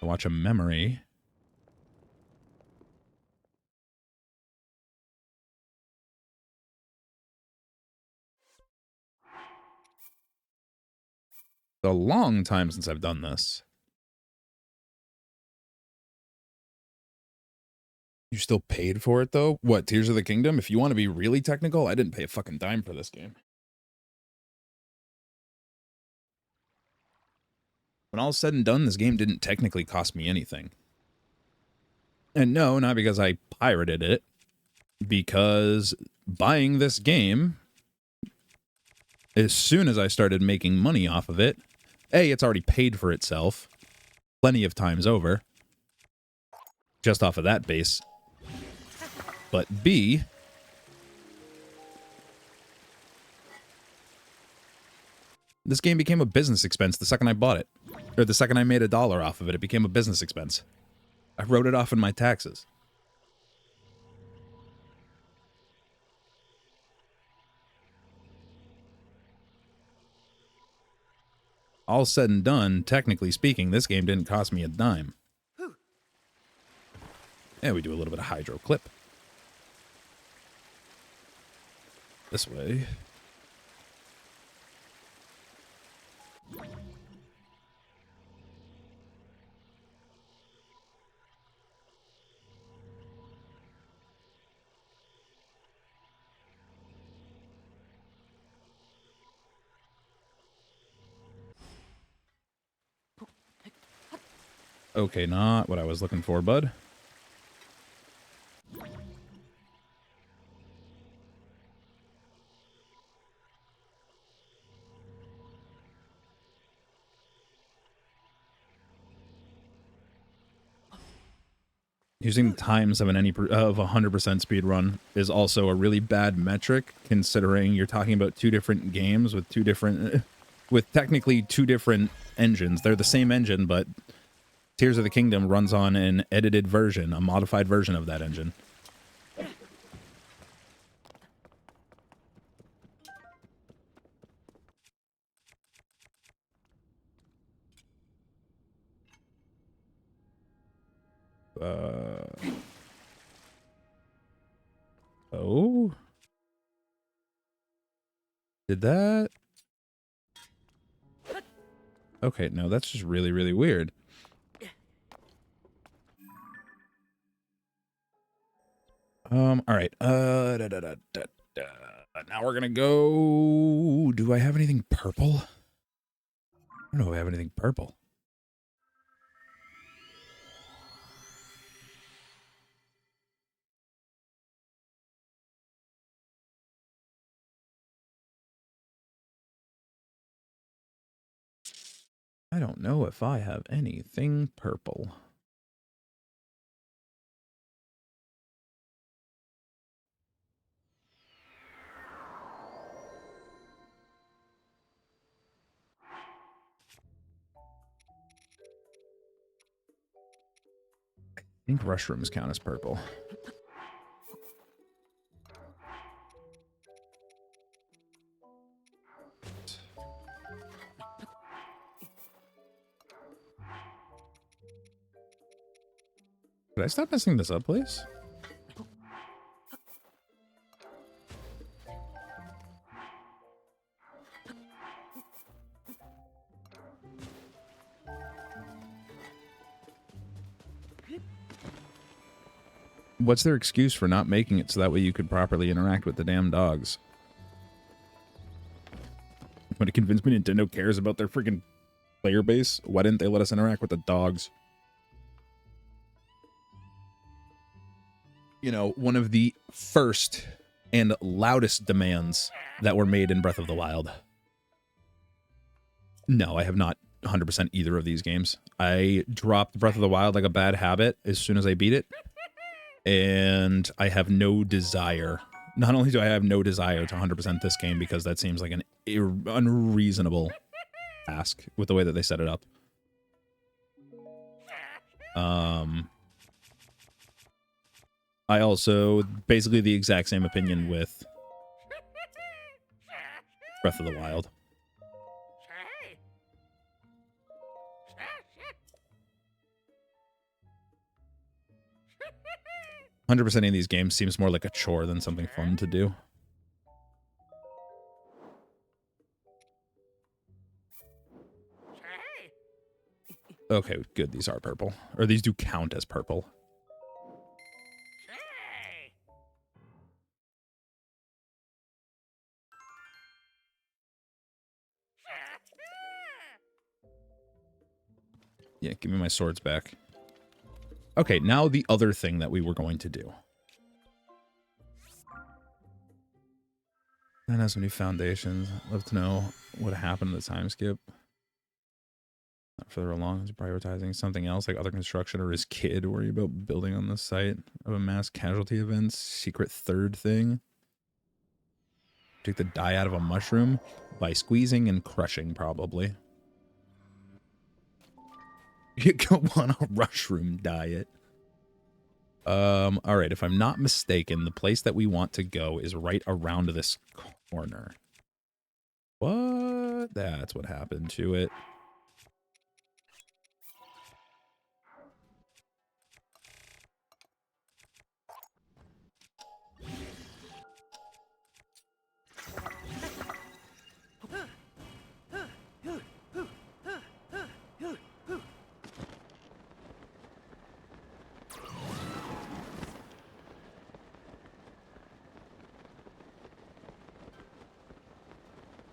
I watch a memory. It's a long time since I've done this. You still paid for it, though? What, Tears of the Kingdom? If you want to be really technical, I didn't pay a fucking dime for this game. When all is said and done, this game didn't technically cost me anything. And no, not because I pirated it. Because buying this game, as soon as I started making money off of it, A, it's already paid for itself plenty of times over, just off of that base. But B, this game became a business expense the second I bought it. Or the second I made $1 off of it, it became a business expense. I wrote it off in my taxes. All said and done, technically speaking, this game didn't cost me a dime. Yeah, we do a little bit of hydro clip. This way. Okay, not what I was looking for, bud. Using times of an 100% speed run is also a really bad metric, considering you're talking about two different games with with technically two different engines. They're the same engine, but Tears of the Kingdom runs on an edited version, a modified version of that engine. Oh? Did that? Okay, no, that's just really, really weird. All right. Now we're gonna go. Do I have anything purple? I don't know if I have anything purple. I don't know if I have anything purple. I think mushrooms count as purple. Could I stop messing this up, please? What's their excuse for not making it so that way you could properly interact with the damn dogs? Want to convince me Nintendo cares about their freaking player base? Why didn't they let us interact with the dogs? You know, one of the first and loudest demands that were made in Breath of the Wild. No, I have not 100% either of these games. I dropped Breath of the Wild like a bad habit as soon as I beat it, and I have no desire. Not only do I have no desire to 100% this game because that seems like an unreasonable ask with the way that they set it up. I also basically the exact same opinion with Breath of the Wild. 100% of these games seems more like a chore than something fun to do. Okay, good. These are purple. Or these do count as purple. Yeah, give me my swords back. Okay, now the other thing that we were going to do. That has some new foundations. I'd love to know what happened to the time skip. Not further along, is prioritizing something else like other construction or his kid worry about building on the site of a mass casualty event. Secret third thing. Take the dye out of a mushroom by squeezing and crushing, probably. You go on a mushroom diet. All right, if I'm not mistaken, the place that we want to go is right around this corner. What? That's what happened to it.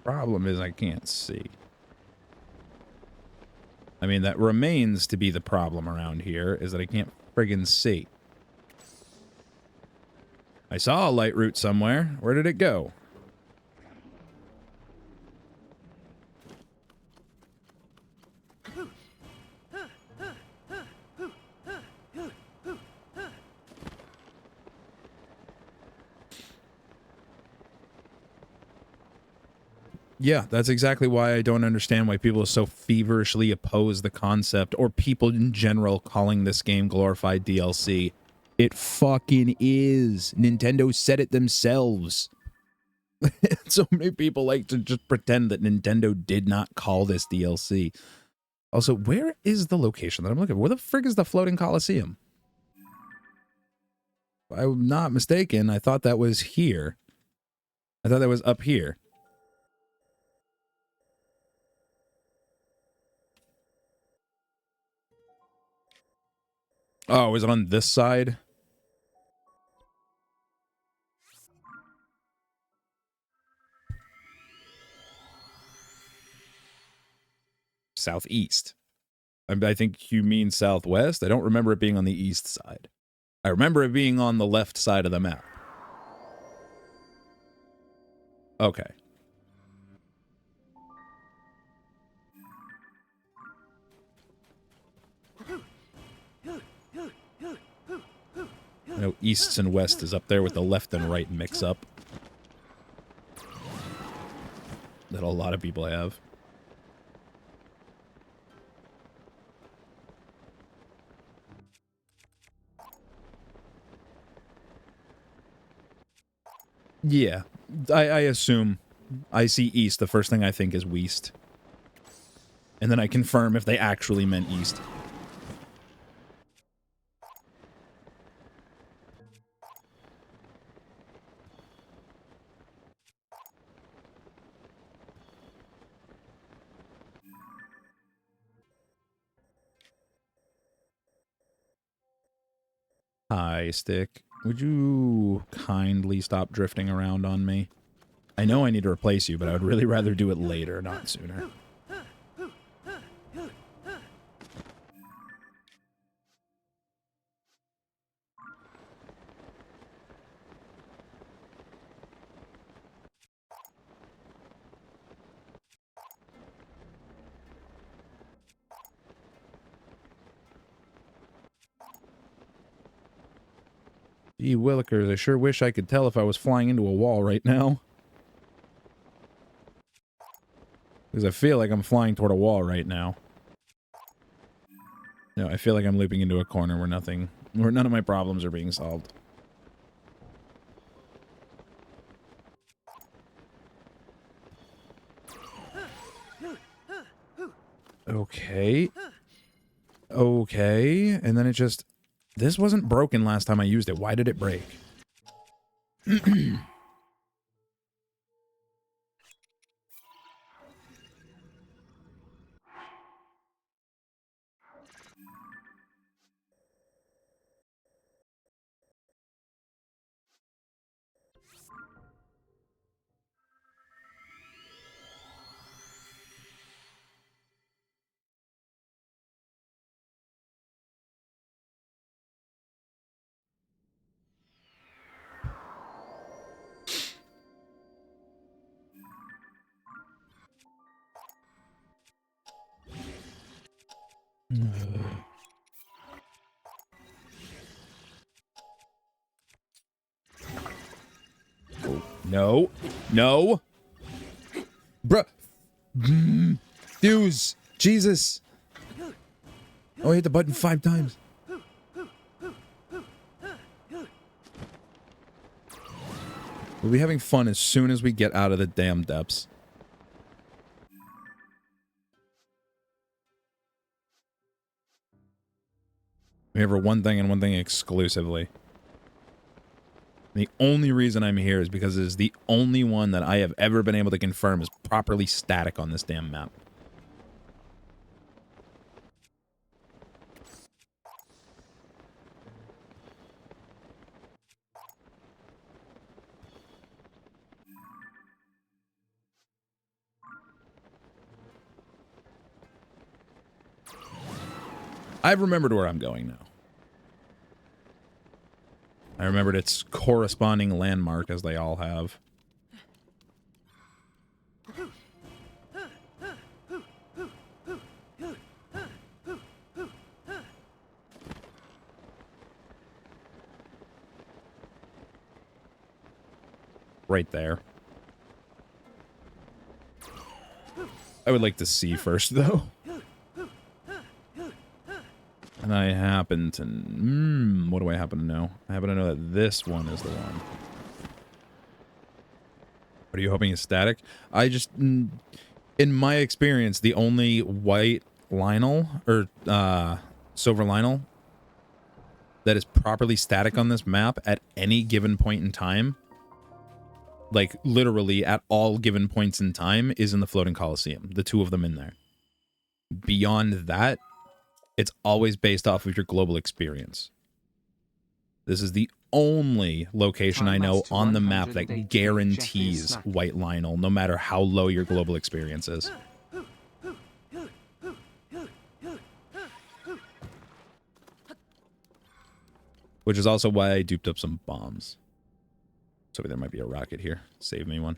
Problem is I can't see. I mean, that remains to be the problem around here, is that I can't friggin' see. I saw a light route somewhere. Where did it go? Yeah, that's exactly why I don't understand why people so feverishly oppose the concept, or people in general calling this game glorified DLC. It fucking is. Nintendo said it themselves. So many people like to just pretend that Nintendo did not call this DLC. Also, where is the location that I'm looking for? Where the frig is the floating Coliseum? If I'm not mistaken, I thought that was here. I thought that was up here. Oh, is it on this side? Southeast. I think you mean southwest. I don't remember it being on the east side. I remember it being on the left side of the map. Okay. I know east and west is up there with the left and right mix up that a lot of people have. Yeah, I assume I see east. The first thing I think is west. And then I confirm if they actually meant east. Hi, Stick. Would you kindly stop drifting around on me? I know I need to replace you, but I would really rather do it later, not sooner. Gee willikers, I sure wish I could tell if I was flying into a wall right now. Because I feel like I'm flying toward a wall right now. No, I feel like I'm looping into a corner where none of my problems are being solved. Okay. Okay, and then it just... This wasn't broken last time I used it. Why did it break? Oh, no. No. Bruh. Dudes. Jesus. Oh, I hit the button 5 times. We'll be having fun as soon as we get out of the damn depths. We have for one thing and one thing exclusively. The only reason I'm here is because it is the only one that I have ever been able to confirm is properly static on this damn map. I've remembered where I'm going now. I remembered its corresponding landmark, as they all have. Right there. I would like to see first, though. And I happen to... what do I happen to know? I happen to know that this one is the one. What are you hoping is static? I just... in my experience, the only white Lionel, or silver Lionel, that is properly static on this map at any given point in time, like literally at all given points in time, is in the Floating Coliseum. The 2 of them in there. Beyond that, it's always based off of your global experience. This is the only location I know on the map that guarantees White Lionel, no matter how low your global experience is. Which is also why I duped up some bombs. So there might be a rocket here. Save me one.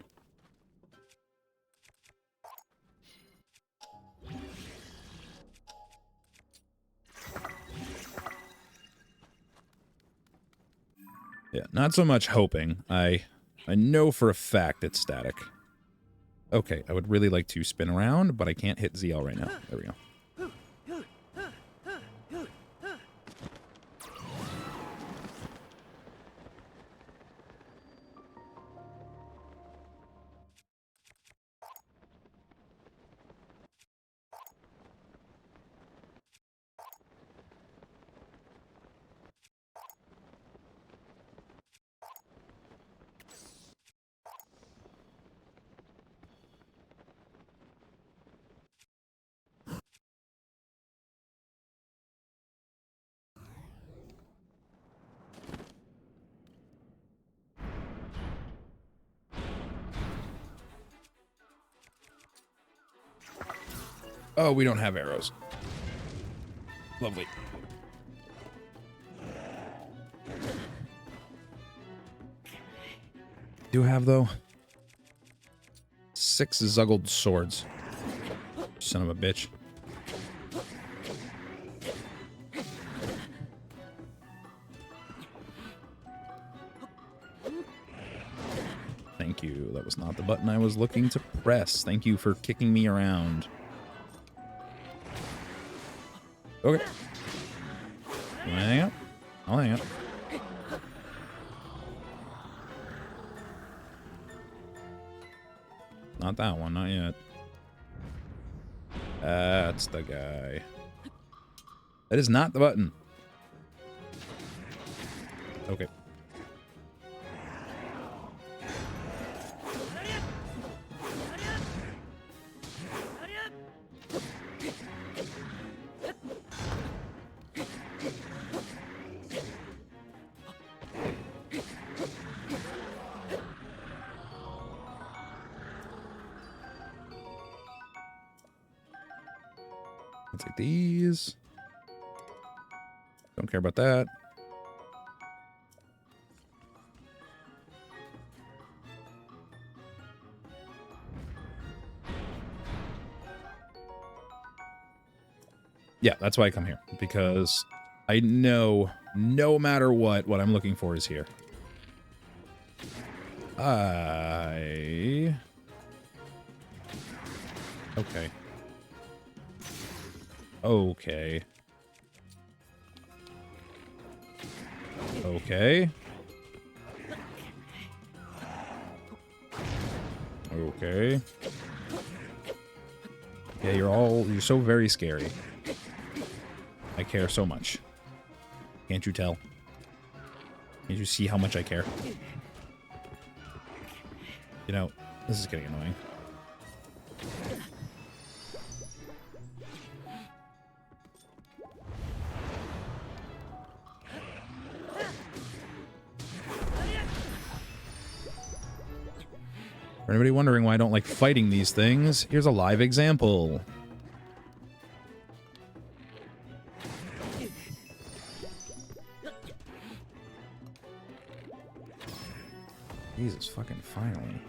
Yeah, not so much hoping. I know for a fact it's static. Okay, I would really like to spin around, but I can't hit ZL right now. There we go. Oh, we don't have arrows. Lovely. Do have, though? 6 zuggled swords. Son of a bitch. you. That was not the button I was looking to press. Thank you for kicking me around. Okay. You wanna hang out? I'll hang out. Not that one, not yet. That's the guy. That is not the button. Okay. I'll take these. Don't care about that. Yeah, that's why I come here. Because I know no matter what I'm looking for is here. Okay. Okay. Okay. Okay. Yeah, you're so very scary. I care so much. Can't you tell? Can't you see how much I care? You know, this is getting annoying. For anybody wondering why I don't like fighting these things, here's a live example. Jesus fucking finally.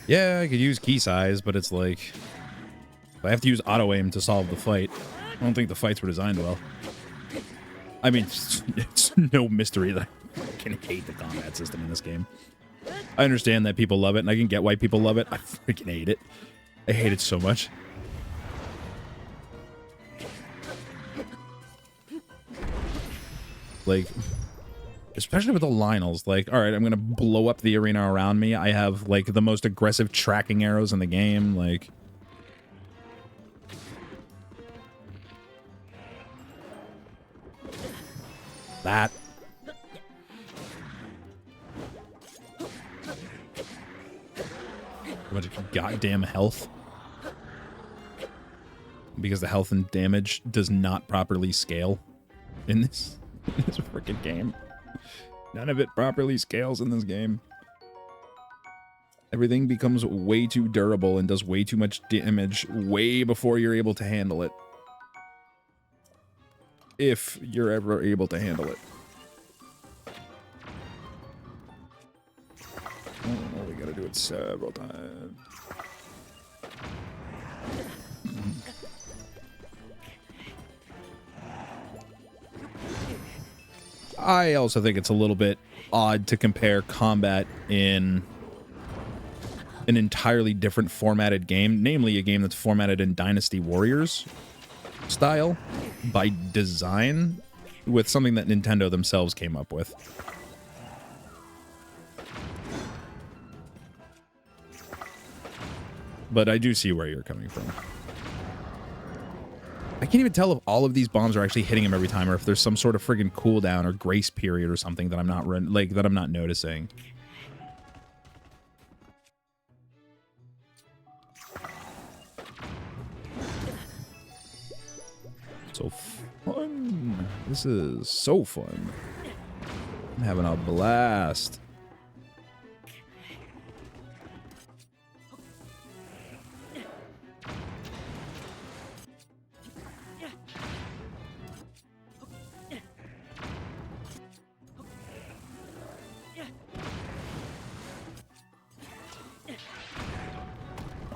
Yeah, I could use key size, but it's like... I have to use auto-aim to solve the fight. I don't think the fights were designed well. I mean, it's no mystery that I fucking hate the combat system in this game. I understand that people love it, and I can get why people love it. I freaking hate it. I hate it so much. Like... Especially with the Lionels, like, alright, I'm gonna blow up the arena around me. I have, like, the most aggressive tracking arrows in the game, like... That. How much goddamn health. Because the health and damage does not properly scale in this freaking game. None of it properly scales in this game. Everything becomes way too durable and does way too much damage way before you're able to handle it. If you're ever able to handle it. Oh, we gotta do it several times. I also think it's a little bit odd to compare combat in an entirely different formatted game, namely a game that's formatted in Dynasty Warriors style by design, with something that Nintendo themselves came up with. But I do see where you're coming from. I can't even tell if all of these bombs are actually hitting him every time, or if there's some sort of friggin' cooldown or grace period or something that I'm not that I'm not noticing. So fun. This is so fun. I'm having a blast.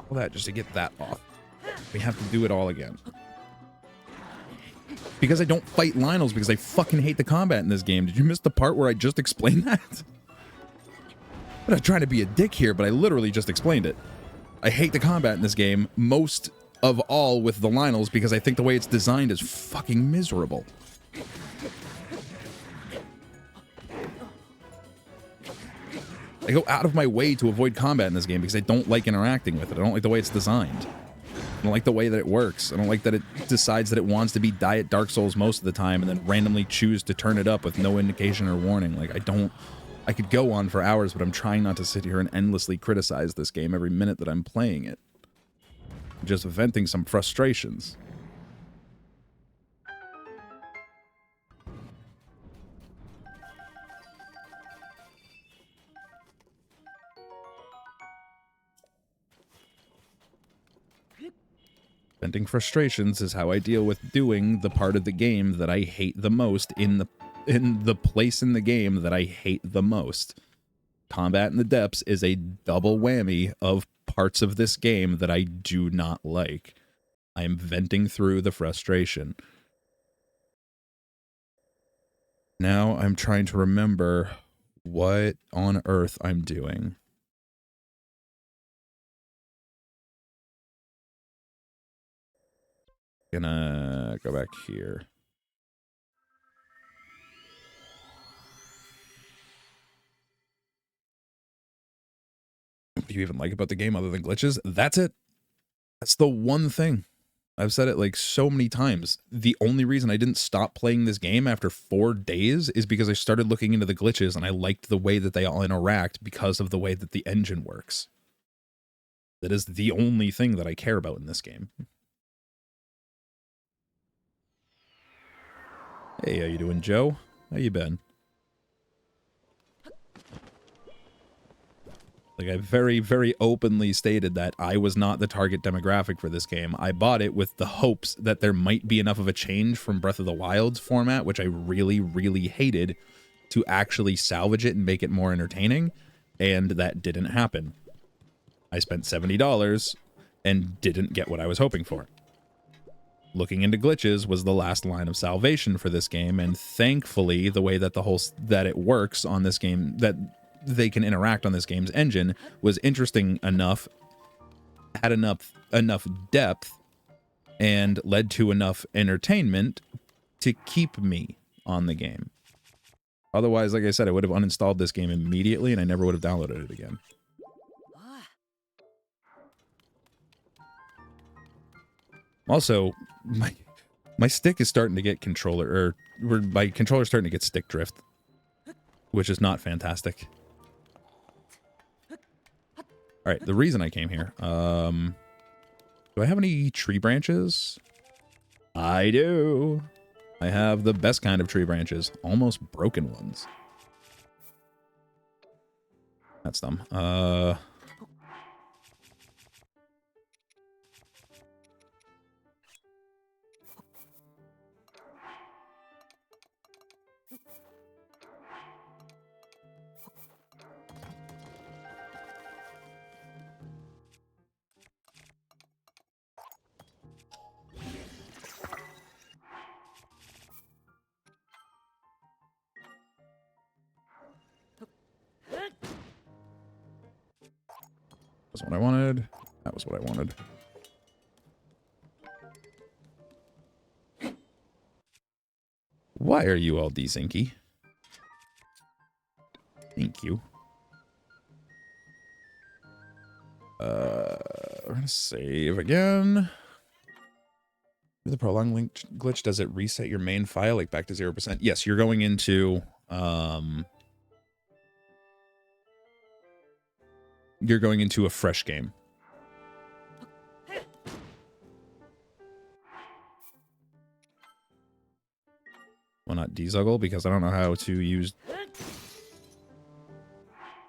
All that just to get that off. We have to do it all again. Because I don't fight Lionels because I fucking hate the combat in this game. Did you miss the part where I just explained that? I'm not trying to be a dick here, but I literally just explained it. I hate the combat in this game, most of all with the Lionels, because I think the way it's designed is fucking miserable. I go out of my way to avoid combat in this game because I don't like interacting with it. I don't like the way it's designed. I don't like the way that it works. I don't like that it decides that it wants to be Diet Dark Souls most of the time and then randomly choose to turn it up with no indication or warning. Like, I could go on for hours, but I'm trying not to sit here and endlessly criticize this game every minute that I'm playing it. I'm just venting some frustrations. Venting frustrations is how I deal with doing the part of the game that I hate the most in the place in the game that I hate the most. Combat in the Depths is a double whammy of parts of this game that I do not like. I am venting through the frustration. Now I'm trying to remember what on earth I'm doing. Gonna go back here. What do you even like about the game other than glitches? That's it. That's the one thing. I've said it like so many times. The only reason I didn't stop playing this game after 4 days is because I started looking into the glitches and I liked the way that they all interact because of the way that the engine works. That is the only thing that I care about in this game. Hey, how you doing, Joe? How you been? Like, I very, very openly stated that I was not the target demographic for this game. I bought it with the hopes that there might be enough of a change from Breath of the Wild's format, which I really, really hated, to actually salvage it and make it more entertaining, and that didn't happen. I spent $70 and didn't get what I was hoping for. Looking into glitches was the last line of salvation for this game, and thankfully, the way that that it works on this game, that they can interact on this game's engine, was interesting enough, had enough depth, and led to enough entertainment to keep me on the game. Otherwise, like I said, I would have uninstalled this game immediately and I never would have downloaded it again. Also, my stick is starting to get my controller's starting to get stick drift, which is not fantastic. All right, the reason I came here, do I have any tree branches? I do. I have the best kind of tree branches, almost broken ones. That's dumb. That's what I wanted. That was what I wanted. Why are you all desinky? Thank you. We're gonna save again. The Prologue link glitch, does it reset your main file like back to 0%? Yes, you're going into a fresh game. Well, not dezuggle, because I don't know how to use...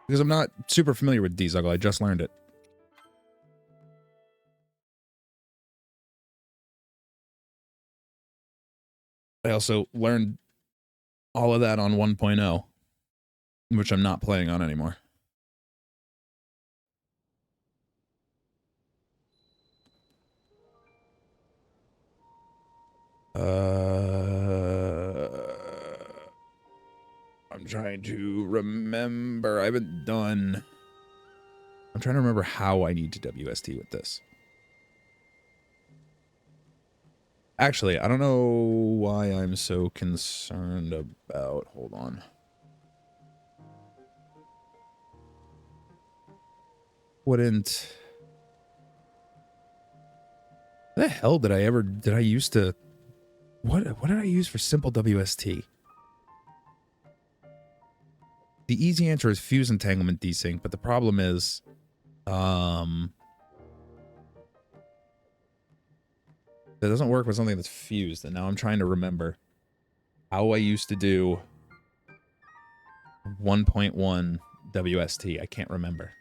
Because I'm not super familiar with dezuggle. I just learned it. I also learned all of that on 1.0, which I'm not playing on anymore. I'm trying to remember. I haven't done... I'm trying to remember how I need to WST with this. Actually, I don't know why I'm so concerned about... Hold on. Wouldn't... What the hell did I use to... What did I use for simple WST? The easy answer is fuse entanglement desync, but the problem is... It doesn't work with something that's fused, and now I'm trying to remember how I used to do 1.1 WST. I can't remember.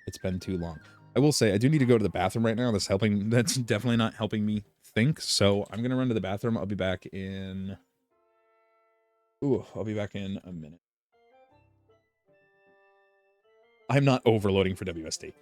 It's been too long. I will say I do need to go to the bathroom right now. That's definitely not helping me think. So I'm gonna run to the bathroom. I'll be back in... Ooh, I'll be back in a minute. I'm not overloading for WST.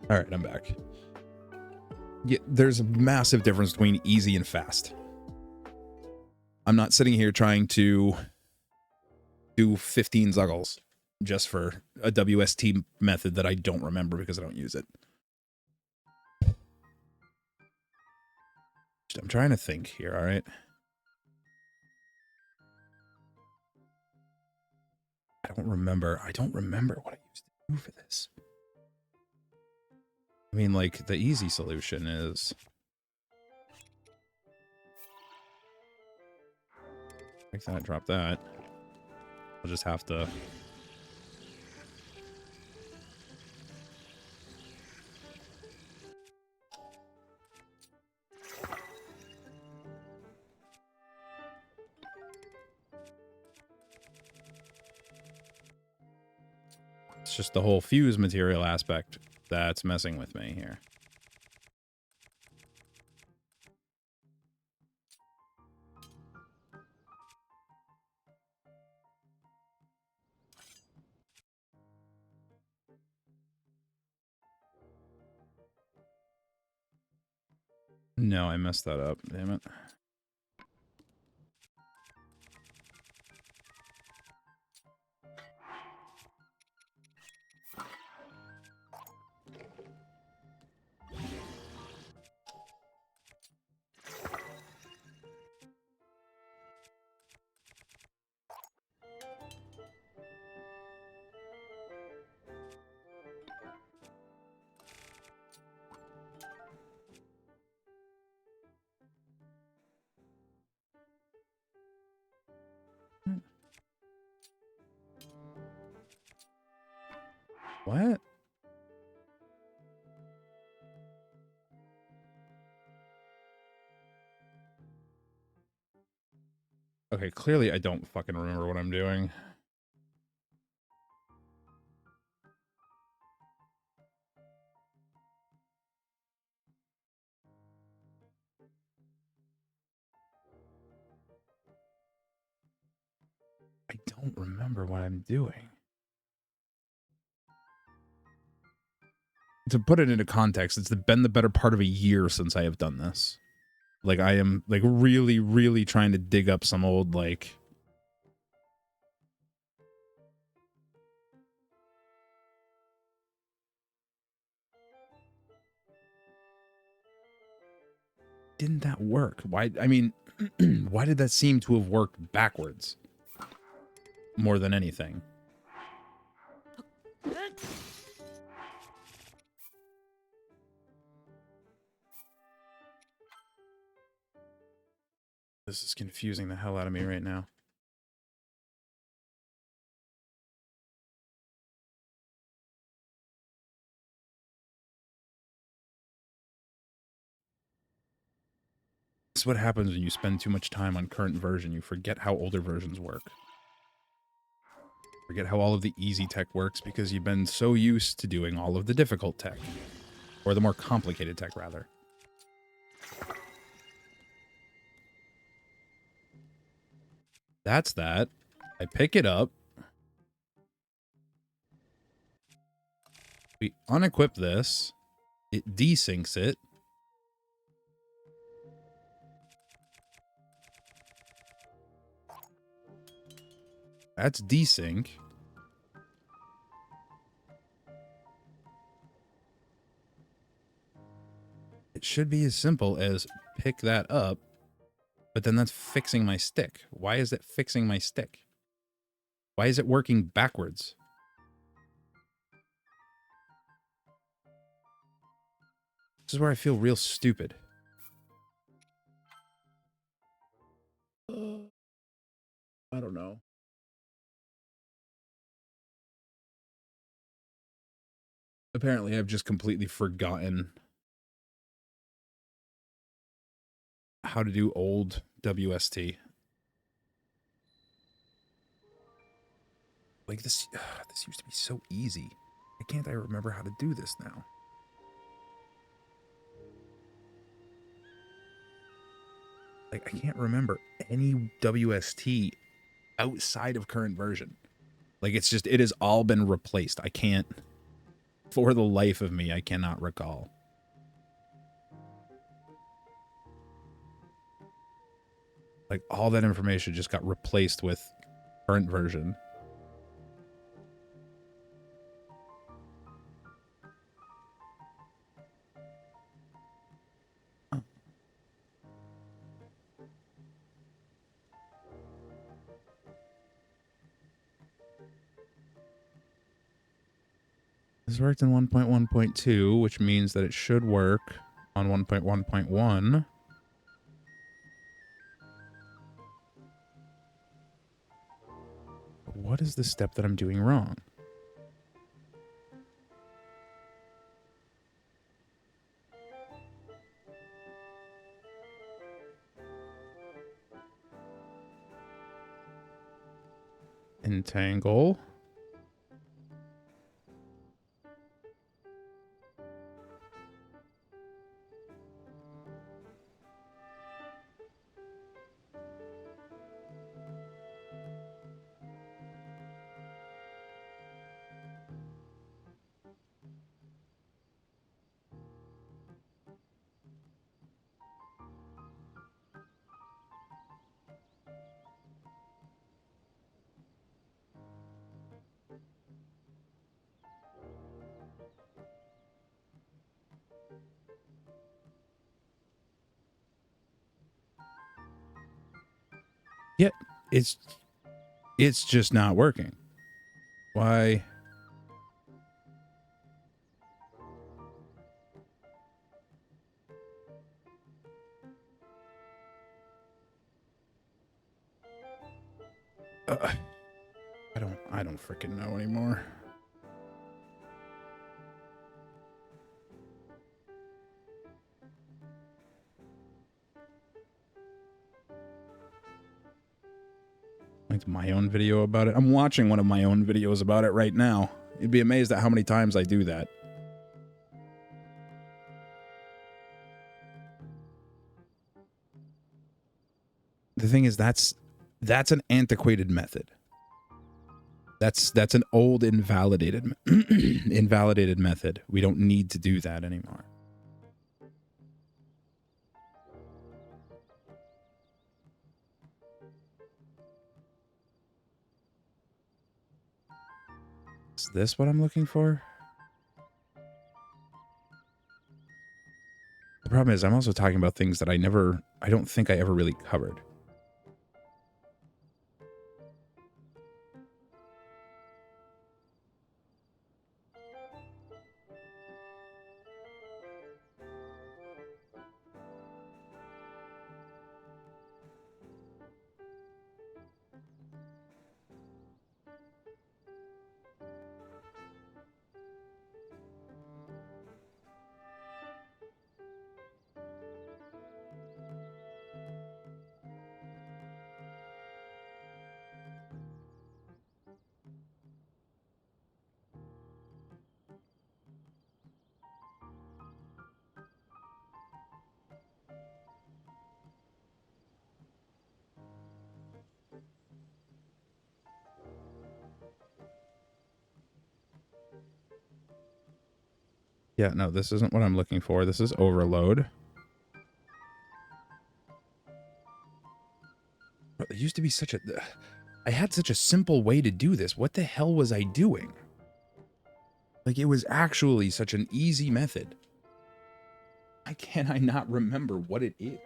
All right, I'm back. Yeah, there's a massive difference between easy and fast. I'm not sitting here trying to do 15 zuggles just for a WST method that I don't remember because I don't use it. I'm trying to think here, all right? I don't remember what I used to do for this. I mean, like, the easy solution is... Make that, drop that. I'll just have to... It's just the whole fuse material aspect that's messing with me here. No, I messed that up. Damn it. What? Okay, clearly I don't fucking remember what I'm doing. I don't remember what I'm doing. To put it into context, it's been the better part of a year since I have done this. Like, I am, like, really, really trying to dig up some old, like... Didn't that work? Why, I mean, why did that seem to have worked backwards? More than anything. This is confusing the hell out of me right now. This is what happens when you spend too much time on current version. You forget how older versions work. Forget how all of the easy tech works because you've been so used to doing all of the difficult tech. Or the more complicated tech, rather. That's that. I pick it up. We unequip this. It desyncs it. That's desync. It should be as simple as pick that up, but then that's fixing my stick. Why is it fixing my stick? Why is it working backwards? This is where I feel real stupid. I don't know. Apparently, I've just completely forgotten how to do old WST. Like this, this used to be so easy. Why can't I remember how to do this now? Like, I can't remember any WST outside of current version. Like, it's just, it has all been replaced. I can't, for the life of me, I cannot recall. Like, all that information just got replaced with current version. This worked in 1.1.2, which means that it should work on 1.1.1. What is the step that I'm doing wrong? Entangle. Yeah, it's just not working. Why? I don't freaking know anymore. Like my own video about it. I'm watching one of my own videos about it right now. You'd be amazed at how many times I do that. The thing is, that's an antiquated method. That's an old invalidated invalidated method. We don't need to do that anymore. Is this what I'm looking for? The problem is I'm also talking about things that I don't think I ever really covered. Yeah, no, this isn't what I'm looking for. This is overload. Bro, there used to be I had such a simple way to do this. What the hell was I doing? Like, it was actually such an easy method. Why can I not remember what it is?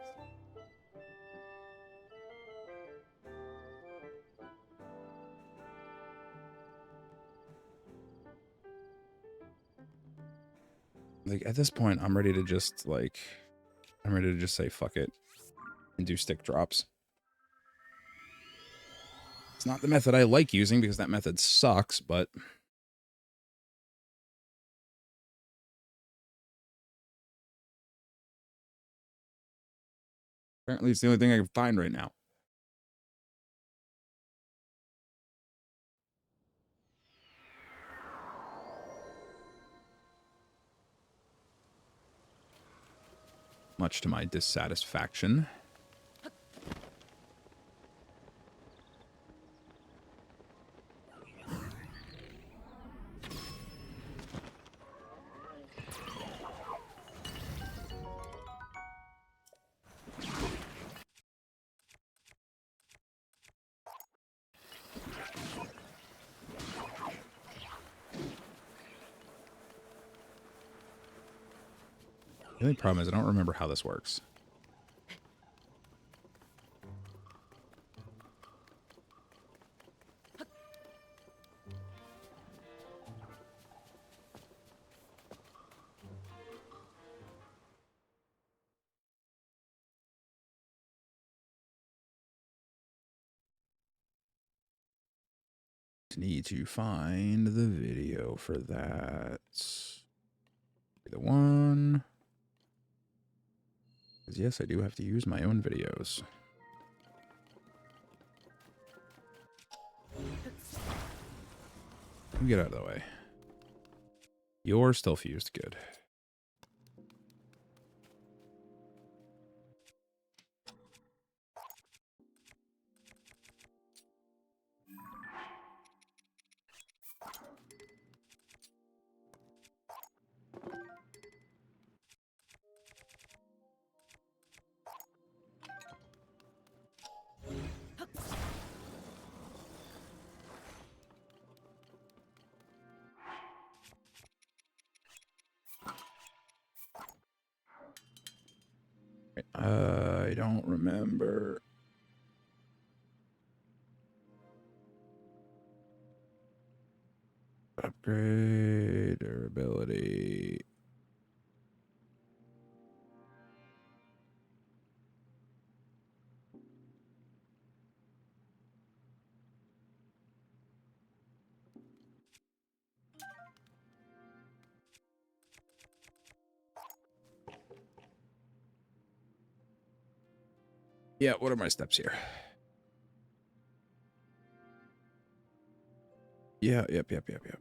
Like, at this point, I'm ready to just say fuck it and do stick drops. It's not the method I like using because that method sucks, but apparently it's the only thing I can find right now. Much to my dissatisfaction. The only problem is I don't remember how this works. Need to find the video for that. The one. Because yes, I do have to use my own videos. Get out of the way. You're still fused. Good. I don't remember. Upgrade durability. Yeah, what are my steps here? Yeah, yep.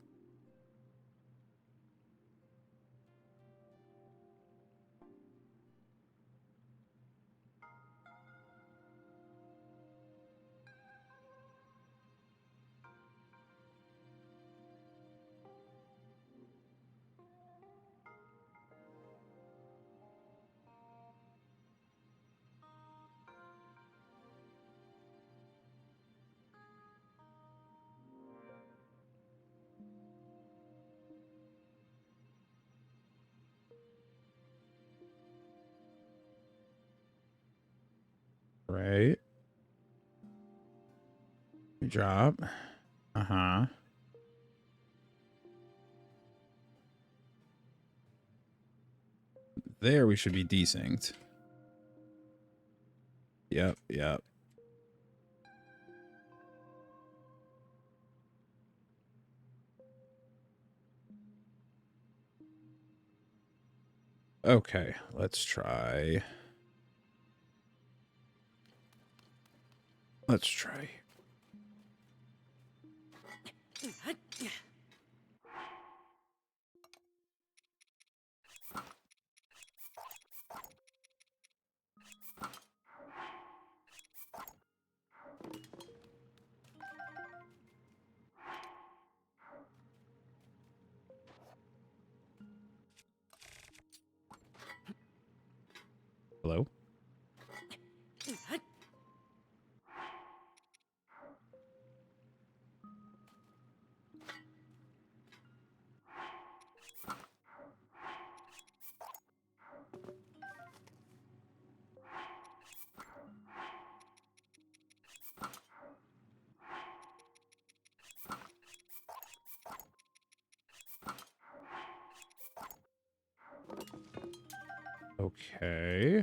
Right. Good job. Uh-huh. There we should be desynced. Yep. Okay, let's try. Hello? Okay.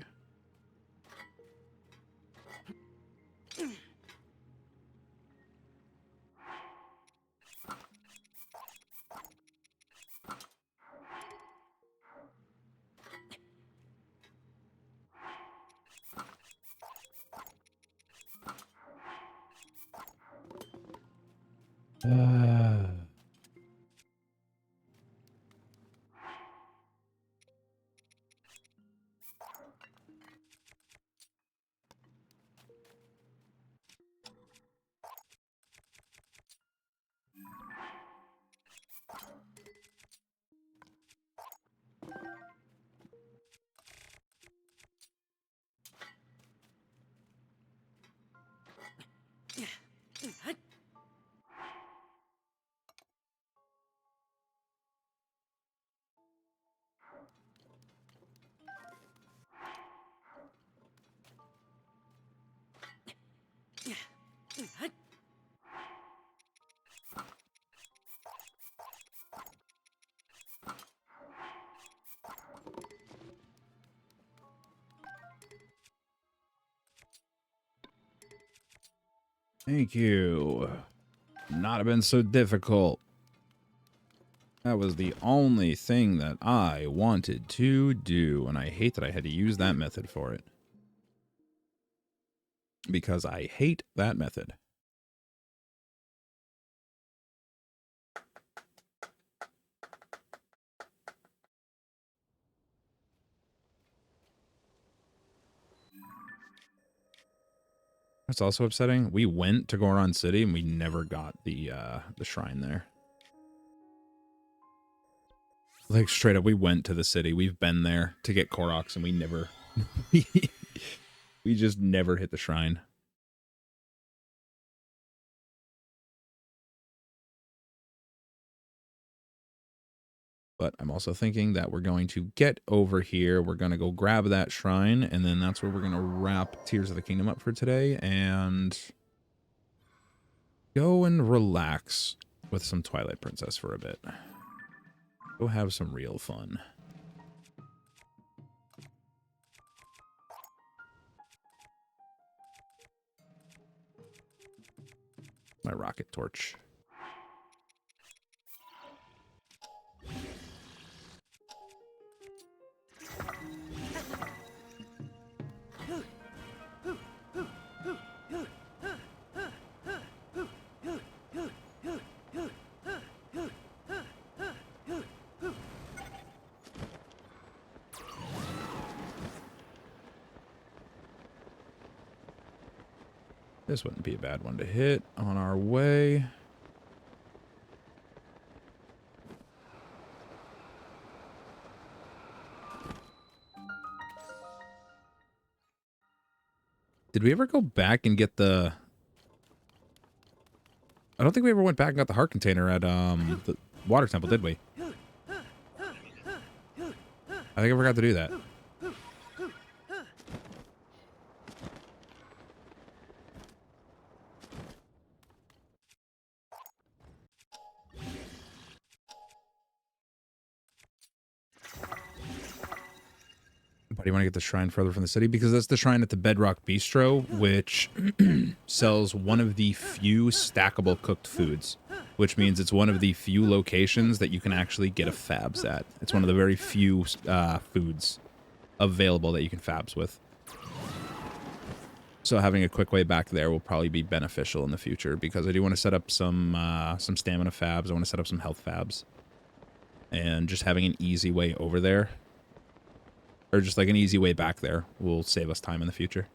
Uh, Thank you. Not have been so difficult. That was the only thing that I wanted to do, and I hate that I had to use that method for it. Because I hate that method. That's also upsetting. We went to Goron City and we never got the shrine there. Like straight up, we went to the city. We've been there to get Koroks and we never we just never hit the shrine. But I'm also thinking that we're going to get over here. We're going to go grab that shrine, and then that's where we're going to wrap Tears of the Kingdom up for today and go and relax with some Twilight Princess for a bit. Go have some real fun. My rocket torch. This wouldn't be a bad one to hit on our way. Did we ever go back and get the... I don't think we ever went back and got the heart container at the water temple, did we? I think I forgot to do that. Why do you want to get the shrine further from the city? Because that's the shrine at the Bedrock Bistro, which sells one of the few stackable cooked foods, which means it's one of the few locations that you can actually get a Fabs at. It's one of the very few foods available that you can Fabs with. So having a quick way back there will probably be beneficial in the future, because I do want to set up some stamina Fabs. I want to set up some health Fabs. And just having an easy way over there, or just like an easy way back there, will save us time in the future.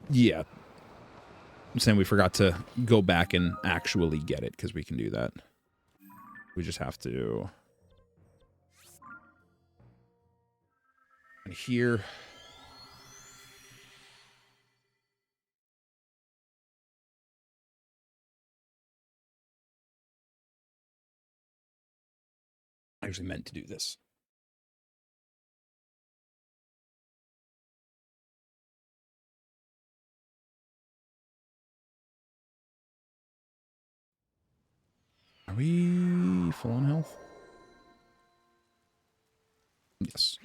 Yeah. I'm saying we forgot to go back and actually get it, because we can do that. We just have to... And here... I actually meant to do this. Are we full on health? Yes.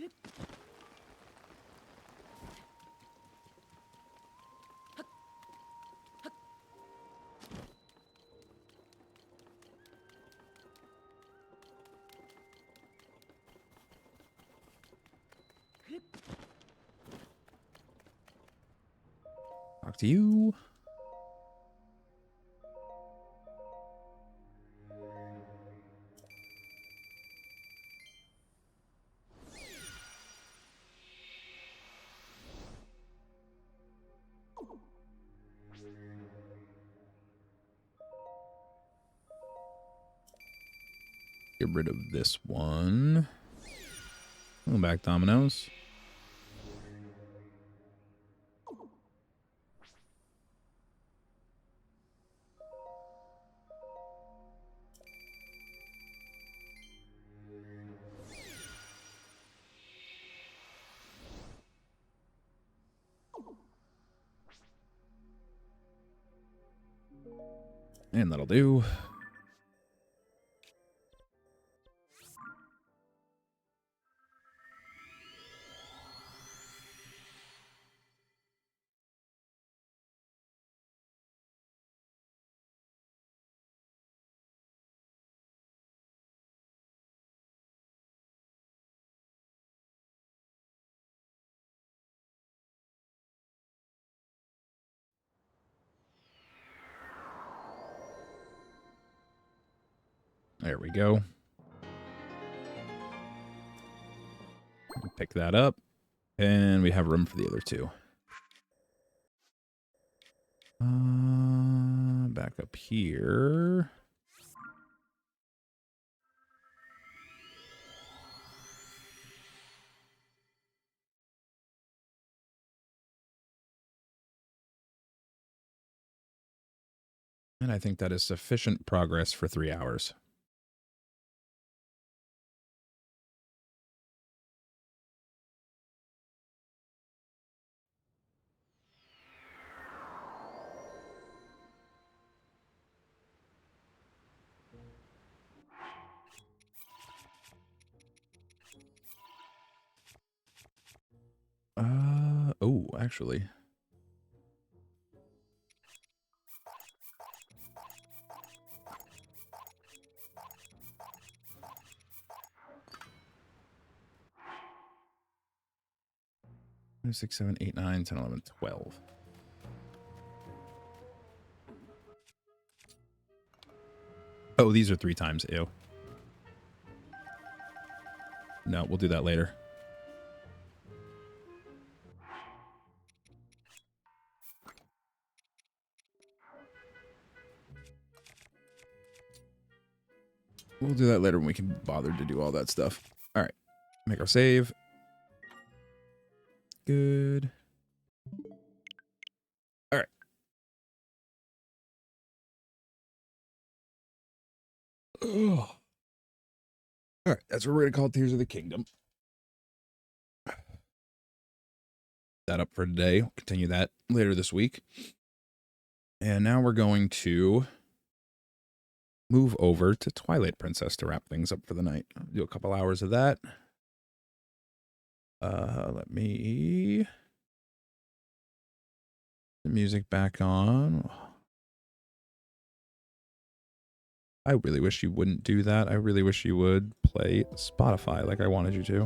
Talk to you. Get rid of this one. Go back, Dominoes. And that'll do. There we go. Pick that up. And we have room for the other two. Back up here. And I think that is sufficient progress for 3 hours. Oh, actually. Six, 7, 8, 9, 10, 11, 12. Oh, these are 3 times. Ew. No, we'll do that later. We'll do that later when we can bother to do all that stuff. All right. Make our save. Good. All right. Oh. All right. That's what we're going to call Tears of the Kingdom. That up for today. We'll continue that later this week. And now we're going to move over to Twilight Princess to wrap things up for the night. I'll do a couple hours of that. Let me... The music back on. I really wish you wouldn't do that. I really wish you would play Spotify like I wanted you to.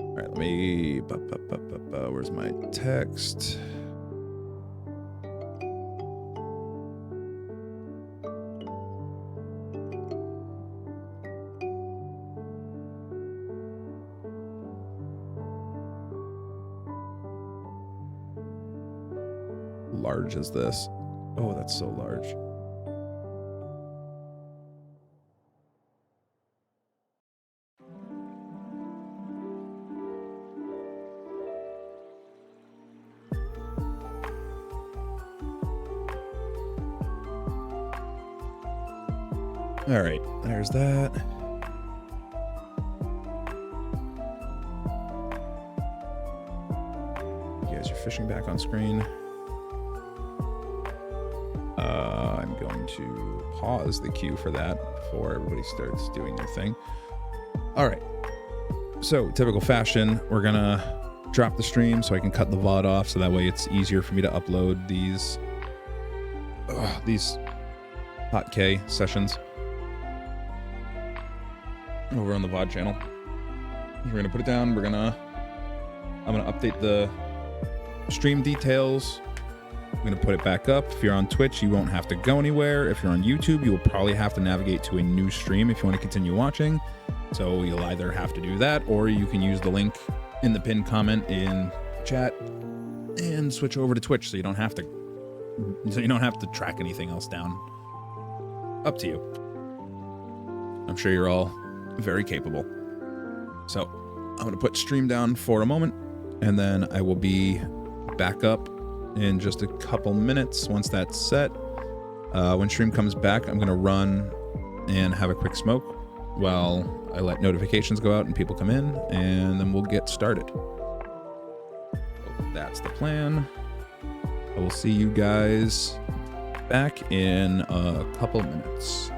All right, let me... Where's my text? Large is this? Oh, that's so large. All right, there's that. You guys are fishing back on screen. I'm going to pause the queue for that before everybody starts doing their thing. All right. So, typical fashion, we're going to drop the stream so I can cut the VOD off so that way it's easier for me to upload these TotK sessions over on the VOD channel. We're going to put it down. I'm going to update the stream details. I'm going to put it back up. If you're on Twitch, you won't have to go anywhere. If you're on YouTube, you will probably have to navigate to a new stream if you want to continue watching. So you'll either have to do that, or you can use the link in the pinned comment in chat and switch over to Twitch so you don't have to track anything else down. Up to you. I'm sure you're all very capable. So I'm going to put stream down for a moment, and then I will be back up in just a couple minutes once that's set. When stream comes back, I'm going to run and have a quick smoke while I let notifications go out and people come in, and then we'll get started. So that's the plan. I will see you guys back in a couple minutes.